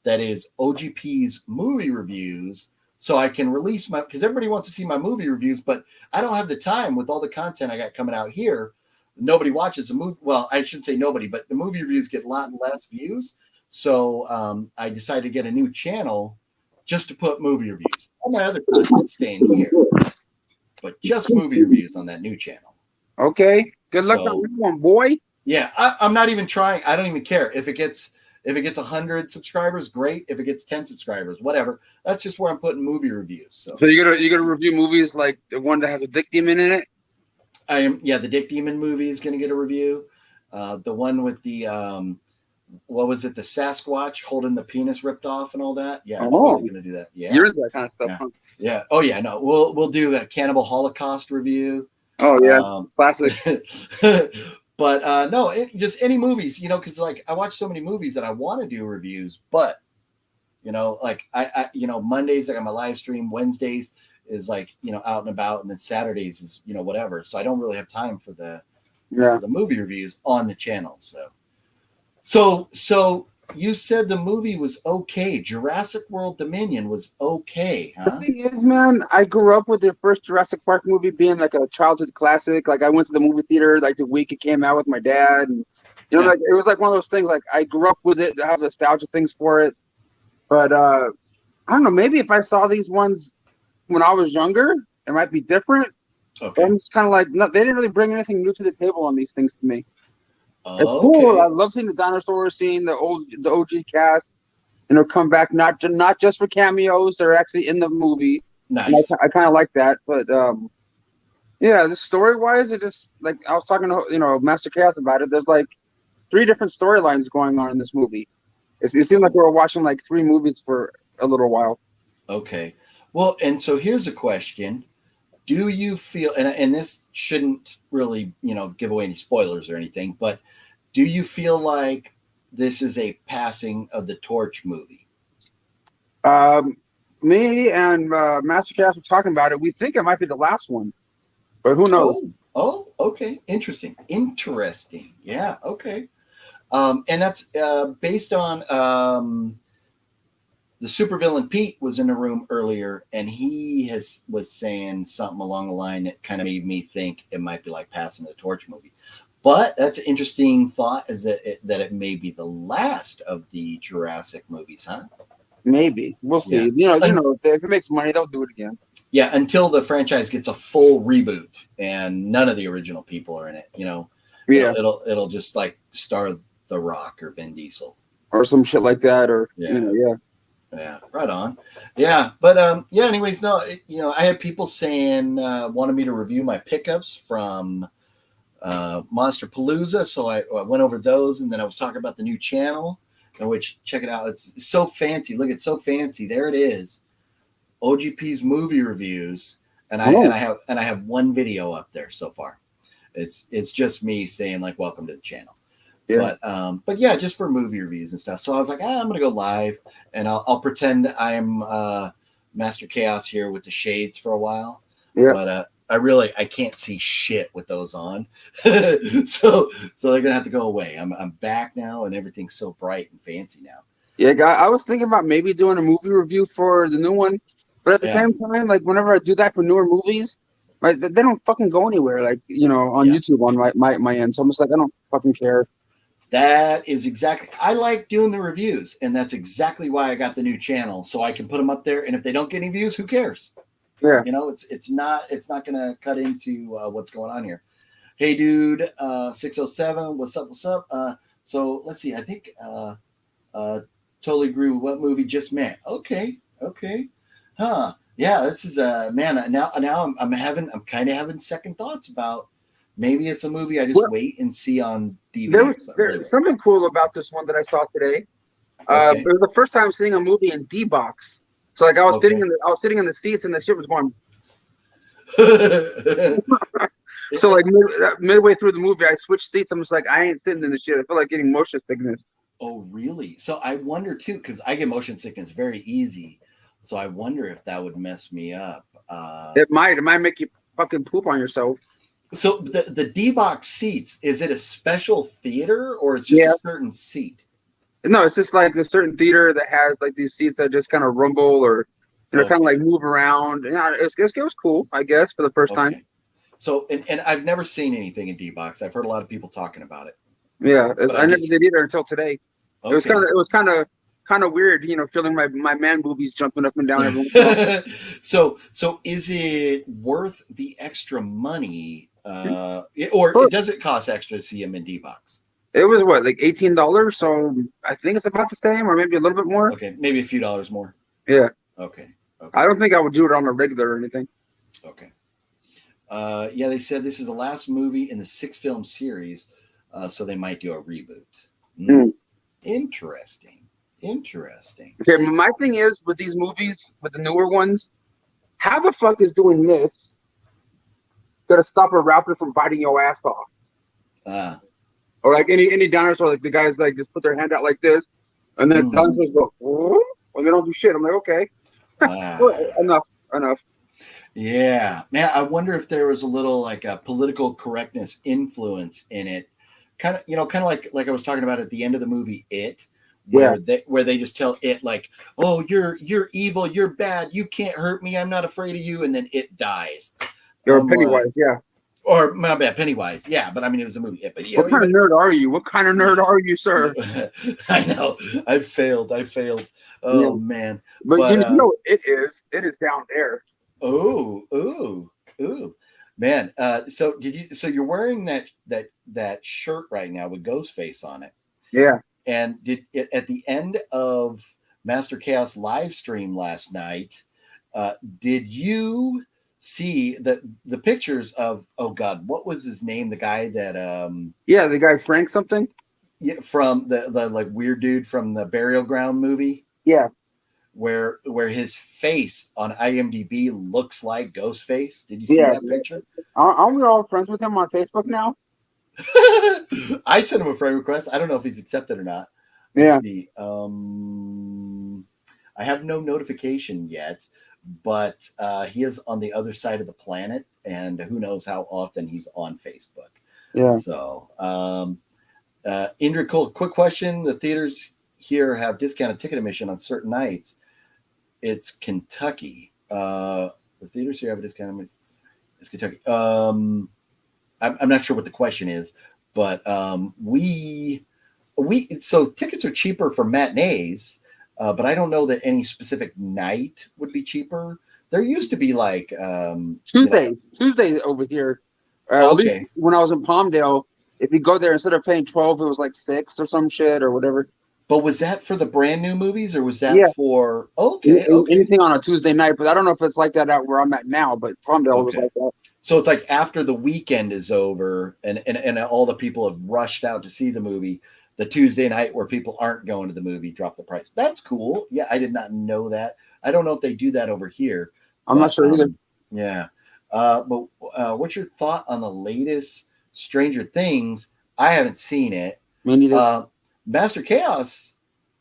that is OGP's movie reviews, so I can release because everybody wants to see my movie reviews, but I don't have the time with all the content I got coming out here. Nobody watches the movie. Well, I shouldn't say nobody, but the movie reviews get a lot less views. So I decided to get a new channel just to put movie reviews. All my other content is staying here, but just movie reviews on that new channel. Okay. Good luck on that one, boy. Yeah, I'm not even trying. I don't even care if it gets 100 subscribers, great. If it gets 10 subscribers, whatever. That's just where I'm putting movie reviews. So you're gonna review movies like the one that has a dick demon in it? I am. Yeah, the Dick Demon movie is going to get a review. The one with the what was it? The Sasquatch holding the penis ripped off and all that. Yeah, I'm totally going to do that. Yeah, you're into that kind of stuff. Yeah. Huh? Yeah. Oh yeah. No, we'll do a Cannibal Holocaust review. Oh yeah, classic. But no, just any movies, because like I watch so many movies that I want to do reviews, but like I Mondays I got my live stream, Wednesdays is like out and about, and then Saturdays is whatever. So I don't really have time for the movie reviews on the channel. So you said the movie was okay. Jurassic World Dominion was okay, The huh? thing is, man, I grew up with the first Jurassic Park movie being like a childhood classic. Like I went to the movie theater like the week it came out with my dad, and Yeah. like it was like one of those things. Like I grew up with it, I have nostalgia things for it. But I don't know. Maybe if I saw these ones when I was younger, it might be different. But Okay. I'm just kind of like, no, they didn't really bring anything new to the table on these things to me. It's cool. Okay. I love seeing the dinosaurs, seeing the OG cast, come back not just for cameos. They're actually in the movie, and Nice. I kind of like that. But yeah, the story wise, it just like I was talking to Master Chaos about it. There's like three different storylines going on in this movie. It seemed like we were watching like three movies for a little while. Okay. Well, and so here's a question. Do you feel, and this shouldn't really, give away any spoilers or anything, but do you feel like this is a passing of the torch movie? Um, Me and Master Chaos were talking about it. We think it might be the last one, but who knows? Okay. Interesting. Yeah, okay. And that's based on the supervillain Pete was in the room earlier, and he was saying something along the line that kind of made me think it might be like passing the torch movie. But that's an interesting thought, is that it may be the last of the Jurassic movies, huh? Maybe we'll see. Yeah. If it makes money, they'll do it again. Yeah, until the franchise gets a full reboot and none of the original people are in it. Yeah, It'll just like star The Rock or Vin Diesel or some shit like that, or Yeah. yeah. Yeah, right on. Yeah, but yeah. Anyways, no, I had people saying wanted me to review my pickups from Monsterpalooza, so I went over those, and then I was talking about the new channel, which check it out. It's so fancy. Look, it's so fancy. There it is. OGP's movie reviews, and I have one video up there so far. It's just me saying like welcome to the channel. Yeah. But yeah, just for movie reviews and stuff. So I was like, I'm gonna go live, and I'll pretend I'm Master Chaos here with the shades for a while. Yeah. But I can't see shit with those on. so they're gonna have to go away. I'm back now, and everything's so bright and fancy now. Yeah, I was thinking about maybe doing a movie review for the new one, but at the same time, like whenever I do that for newer movies, like they don't fucking go anywhere. Like on YouTube on my end. So I'm just like, I don't fucking care. That is exactly. I like doing the reviews, and that's exactly why I got the new channel, so I can put them up there. And if they don't get any views, who cares? Yeah. It's not gonna cut into what's going on here. Hey, dude, 607. What's up? So let's see. I think totally agree with what movie just met. Okay. Huh. Yeah. This is man. Now I'm kind of having second thoughts about. Maybe it's a movie I just wait and see on DVD. There's something cool about this one that I saw today. Okay. It was the first time seeing a movie in D-Box. So like I was sitting in the seats and the shit was going. So like midway through the movie, I switched seats. I'm just like, I ain't sitting in the shit. I feel like getting motion sickness. Oh, really? So I wonder too, because I get motion sickness very easy. So I wonder if that would mess me up. It might make you fucking poop on yourself. So the D-Box seats, is it a special theater or it's just a certain seat? No, it's just like a certain theater that has like these seats that just kind of rumble or kind of like move around. Yeah, it was cool, I guess, for the first time. So and I've never seen anything in D-Box. I've heard a lot of people talking about it. Yeah, I never did either until today. Okay. It was kind of weird, feeling my man boobies jumping up and down everywhere. So is it worth the extra money? Or does it cost extra to see them in D-Box? It was what, like $18? So I think it's about the same, or maybe a little bit more. Okay, maybe a few dollars more. Yeah. Okay. I don't think I would do it on a regular or anything. Okay. Yeah, they said this is the last movie in the 6-film series, so they might do a reboot. Interesting. Okay, my thing is with these movies, with the newer ones, how the fuck is doing this gonna stop a raptor from biting your ass off? Or like any dinosaur, like the guys like just put their hand out like this, and then dinosaurs go, oh, and they don't do shit. I'm like, okay, enough. Yeah, man. I wonder if there was a little like a political correctness influence in it, kind of like I was talking about at the end of the movie, It, where they just tell it like, oh, you're evil, you're bad, you can't hurt me, I'm not afraid of you, and then it dies. Or Pennywise, Or my bad, Pennywise, yeah. But I mean, it was a movie. But what kind of nerd are you? What kind of nerd are you, sir? I know. I failed. Oh man. But you know, it is down there. Ooh, man. So you're wearing that shirt right now with Ghostface on it? Yeah. And at the end of Master Chaos live stream last night, did you see the pictures of, oh God, what was his name? The guy that the guy Frank something? Yeah, from the like weird dude from the Burial Ground movie. Yeah. Where his face on IMDb looks like Ghostface. Did you see that picture? Aren't we all friends with him on Facebook now? I sent him a friend request. I don't know if he's accepted or not. Let's see. I have no notification yet, but he is on the other side of the planet, and who knows how often he's on Facebook. Yeah. So, Indra Cole, quick question: the theaters here have discounted ticket admission on certain nights. It's Kentucky. The theaters here have a discounted. It's Kentucky. I'm not sure what the question is, but so tickets are cheaper for matinees, but I don't know that any specific night would be cheaper. There used to be like Tuesdays over here. At least when I was in Palmdale, if you go there instead of paying 12, it was like 6 or some shit or whatever. But was that for the brand new movies, or was that for anything on a Tuesday night? But I don't know if it's like that out where I'm at now. But Palmdale was like that. So it's like after the weekend is over and all the people have rushed out to see the movie, the Tuesday night where people aren't going to the movie drop the price. That's cool. Yeah, I did not know that. I don't know if they do that over here. I'm not sure either. Yeah. But what's your thought on the latest Stranger Things? I haven't seen it. Me neither. Master Chaos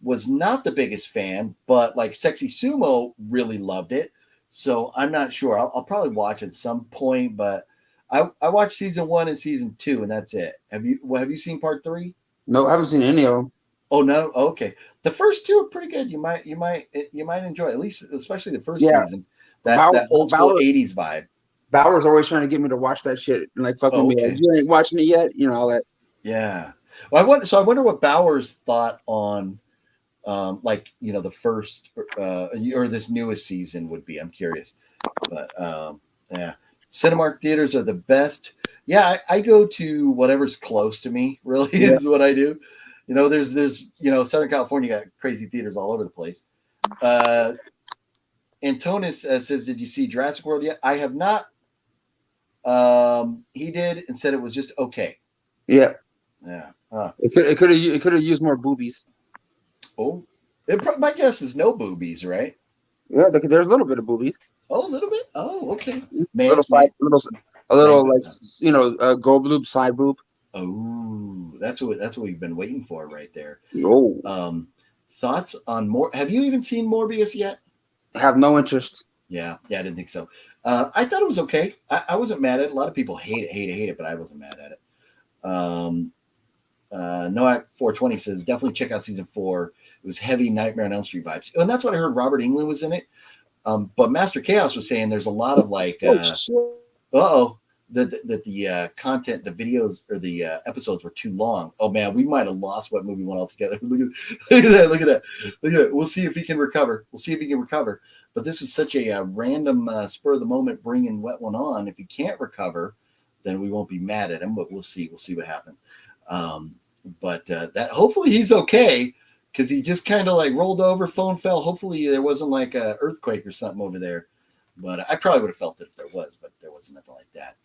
was not the biggest fan, but like Sexy Sumo really loved it. So I'm not sure. I'll probably watch at some point, but I watched season 1 and season 2, and that's it. Have you seen part 3? No, I haven't seen any of them. Oh no, okay. The first 2 are pretty good. You might enjoy it, at least, especially the first season. That old school 80s vibe. Bauer's always trying to get me to watch that shit and like fucking me. Like, you ain't watching it yet, all that. Yeah. Well, I wonder what Bauer's thought on, the first or this newest season would be. I'm curious, but yeah, Cinemark theaters are the best. Yeah, I go to whatever's close to me. Really is what I do. There's Southern California got crazy theaters all over the place. Antonis says, "Did you see Jurassic World yet?" I have not. He did and said it was just okay. Yeah. Yeah. It could have used more boobies. Oh, my guess is no boobies, right? Yeah, there's a little bit of boobies. Oh, a little bit. Oh, okay. A gold boob, side boob. Oh, that's what we've been waiting for right there. Oh. Thoughts on more? Have you even seen Morbius yet? I have no interest. Yeah, I didn't think so. I thought it was okay. I wasn't mad at it. A lot of people hate it, but I wasn't mad at it. Noack 420 says definitely check out season 4. It was heavy Nightmare on Elm Street vibes, and that's what I heard. Robert Englund was in it, but Master Chaos was saying there's a lot of like, the content, the videos or the episodes were too long. Oh man, we might have lost Wet Movie 1 altogether. Look at that. We'll see if he can recover. But this is such a random spur of the moment bringing Wet One on. If he can't recover, then we won't be mad at him. But we'll see. We'll see what happens. But that hopefully he's okay, because he just kind of like rolled over, phone fell. Hopefully there wasn't like a earthquake or something over there. But I probably would have felt it if there was, but there wasn't nothing like that.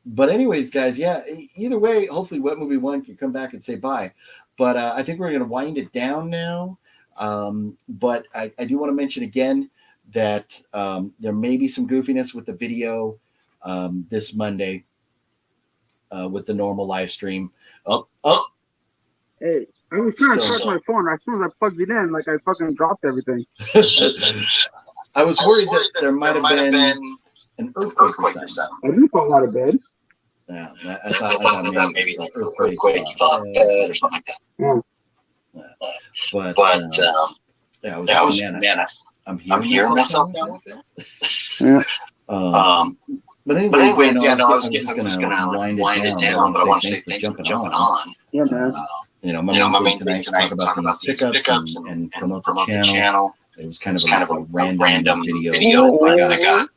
But anyways, guys, yeah, either way, hopefully Wet Movie 1 can come back and say bye. But I think we're going to wind it down now. But I do want to mention again that there may be some goofiness with the video this Monday with the normal live stream. Hey, I was trying to charge my phone. As soon as I plugged it in, like I fucking dropped everything. I was worried that there might have been an earthquake or something. I didn't fall out of bed. Yeah, I thought maybe an earthquake or something like that. But yeah, I'm hearing myself now with it. Yeah. But anyways, I was just gonna wind it down, but I want to say thanks for jumping on. Yeah, man. My main thing tonight talk about these pickups and promote the channel. It was kind of a random video I got.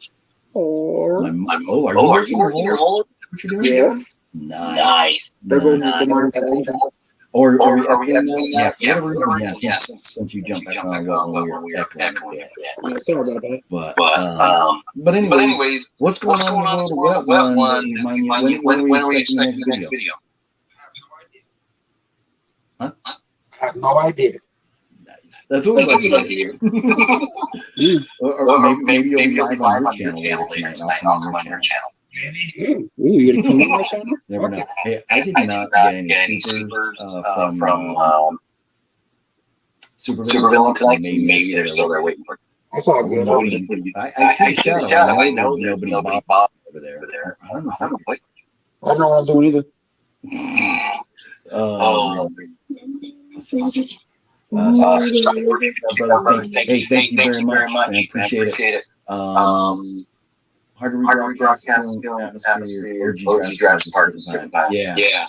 Or are you working your hold? What you're doing? yes. Nice. There goes the monetization. Or are we echoing now? Yeah, for whatever reason, yes. Since you jumped back on when we were echoing it. Yeah, sorry about that. But anyways, what's going on in the world of Wet One? When are we expecting the next video? Huh? I have no idea. Nice. That's what we like to hear. or maybe you'll be live on your channel later tonight. I'll come on your channel. Ooh, you're gonna come on my channel? Never know. Hey, I did not get any supers from Super Villain tonight. Maybe they're still there waiting for you. That's all good. I see the shadow. I know there's nobody over there. I don't know how to play. I don't know what I'm doing either. Hey, thank you very much. I appreciate it. Hard to broadcast atmosphere. OG Drafts part of the time. Yeah.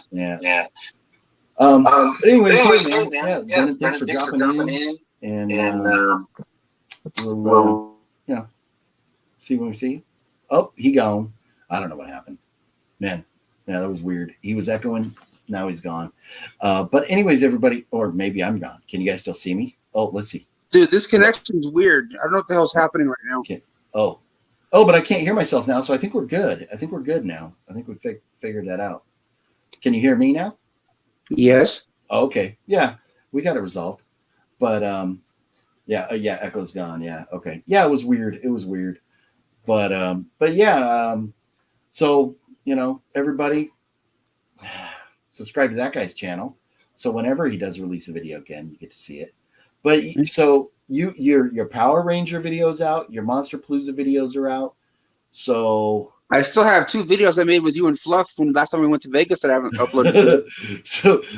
Anyways, hey, man. Brennan, thanks for dropping in. And we'll see when we see you. Oh, he gone. I don't know what happened. Man, yeah, that was weird. He was echoing. Now he's gone. But anyways, everybody, or maybe I'm gone. Can you guys still see me? Oh, let's see. Dude, this connection's weird. I don't know what the hell's happening right now. Okay. Oh, but I can't hear myself now, so I think we're good. I think we're good now. I think we figured that out. Can you hear me now? Yes. Okay. Yeah, we got it resolved. But echo's gone. Yeah. Okay. Yeah, it was weird. But yeah. So everybody, subscribe to that guy's channel. So whenever he does release a video again, you get to see it. But so your Power Ranger videos out, your Monsterpalooza videos are out. So I still have 2 videos I made with you and Fluff from last time we went to Vegas that I haven't uploaded.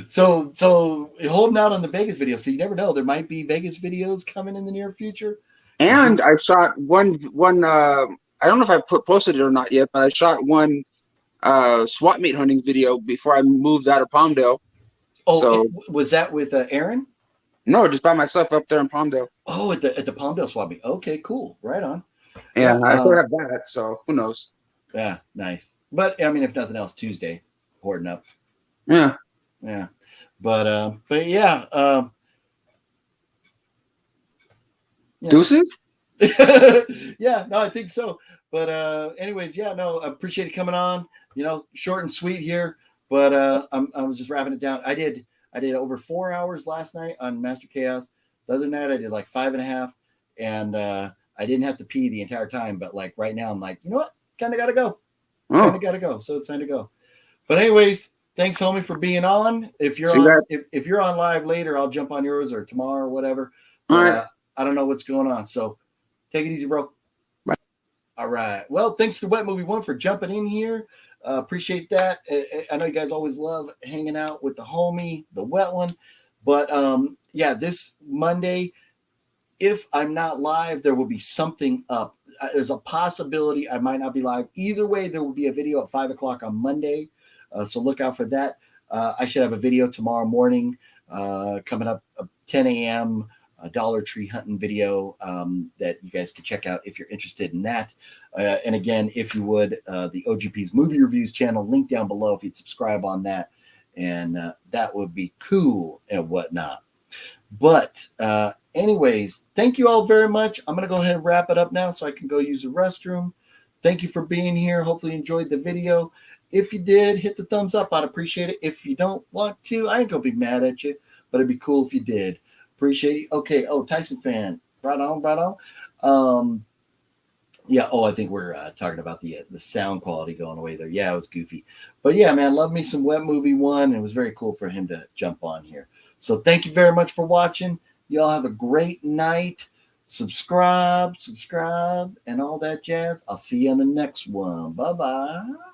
so you're holding out on the Vegas video. So you never know. There might be Vegas videos coming in the near future. And I shot one. I don't know if I posted it or not yet, but I shot one swap meet hunting video before I moved out of Palmdale. Oh, so, was that with Aaron? No, just by myself up there in Palmdale. Oh, at the Palmdale swap meet. Okay, cool. Right on. Yeah, I still have that, so who knows? Yeah, nice. But I mean, if nothing else, Tuesday, hoarding up. Yeah. But yeah. Deuces? Yeah, no, I think so. But anyways, yeah, no, I appreciate it coming on. Short and sweet here. But I was just wrapping it down. I did over 4 hours last night on Master Chaos. The other night I did like 5.5, and I didn't have to pee the entire time. But like right now, I'm like, you know what? Kind of got to go. So it's time to go. But anyways, thanks, homie, for being on. If you're on live later, I'll jump on yours or tomorrow or whatever. All right. I don't know what's going on. So take it easy, bro. Bye. All right. Well, thanks to Wet Movie 1 for jumping in here. Appreciate that. I know you guys always love hanging out with the homie, the Wet One. But this Monday, if I'm not live, there will be something up. There's a possibility I might not be live. Either way, there will be a video at 5:00 on Monday. So look out for that. I should have a video tomorrow morning coming up 10 a.m. A Dollar Tree hunting video that you guys can check out if you're interested in that. And again, if you would, the OGP's movie reviews channel, link down below if you'd subscribe on that. And that would be cool and whatnot. But anyways, thank you all very much. I'm going to go ahead and wrap it up now so I can go use the restroom. Thank you for being here. Hopefully you enjoyed the video. If you did, hit the thumbs up. I'd appreciate it. If you don't want to, I ain't going to be mad at you, but it'd be cool if you did. Appreciate it. Okay. Oh, Tyson fan. Right on. Yeah. Oh, I think we're talking about the sound quality going away there. Yeah, it was goofy. But yeah, man, love me some Wet Movie 1. It was very cool for him to jump on here. So thank you very much for watching. Y'all have a great night. Subscribe, and all that jazz. I'll see you on the next one. Bye-bye.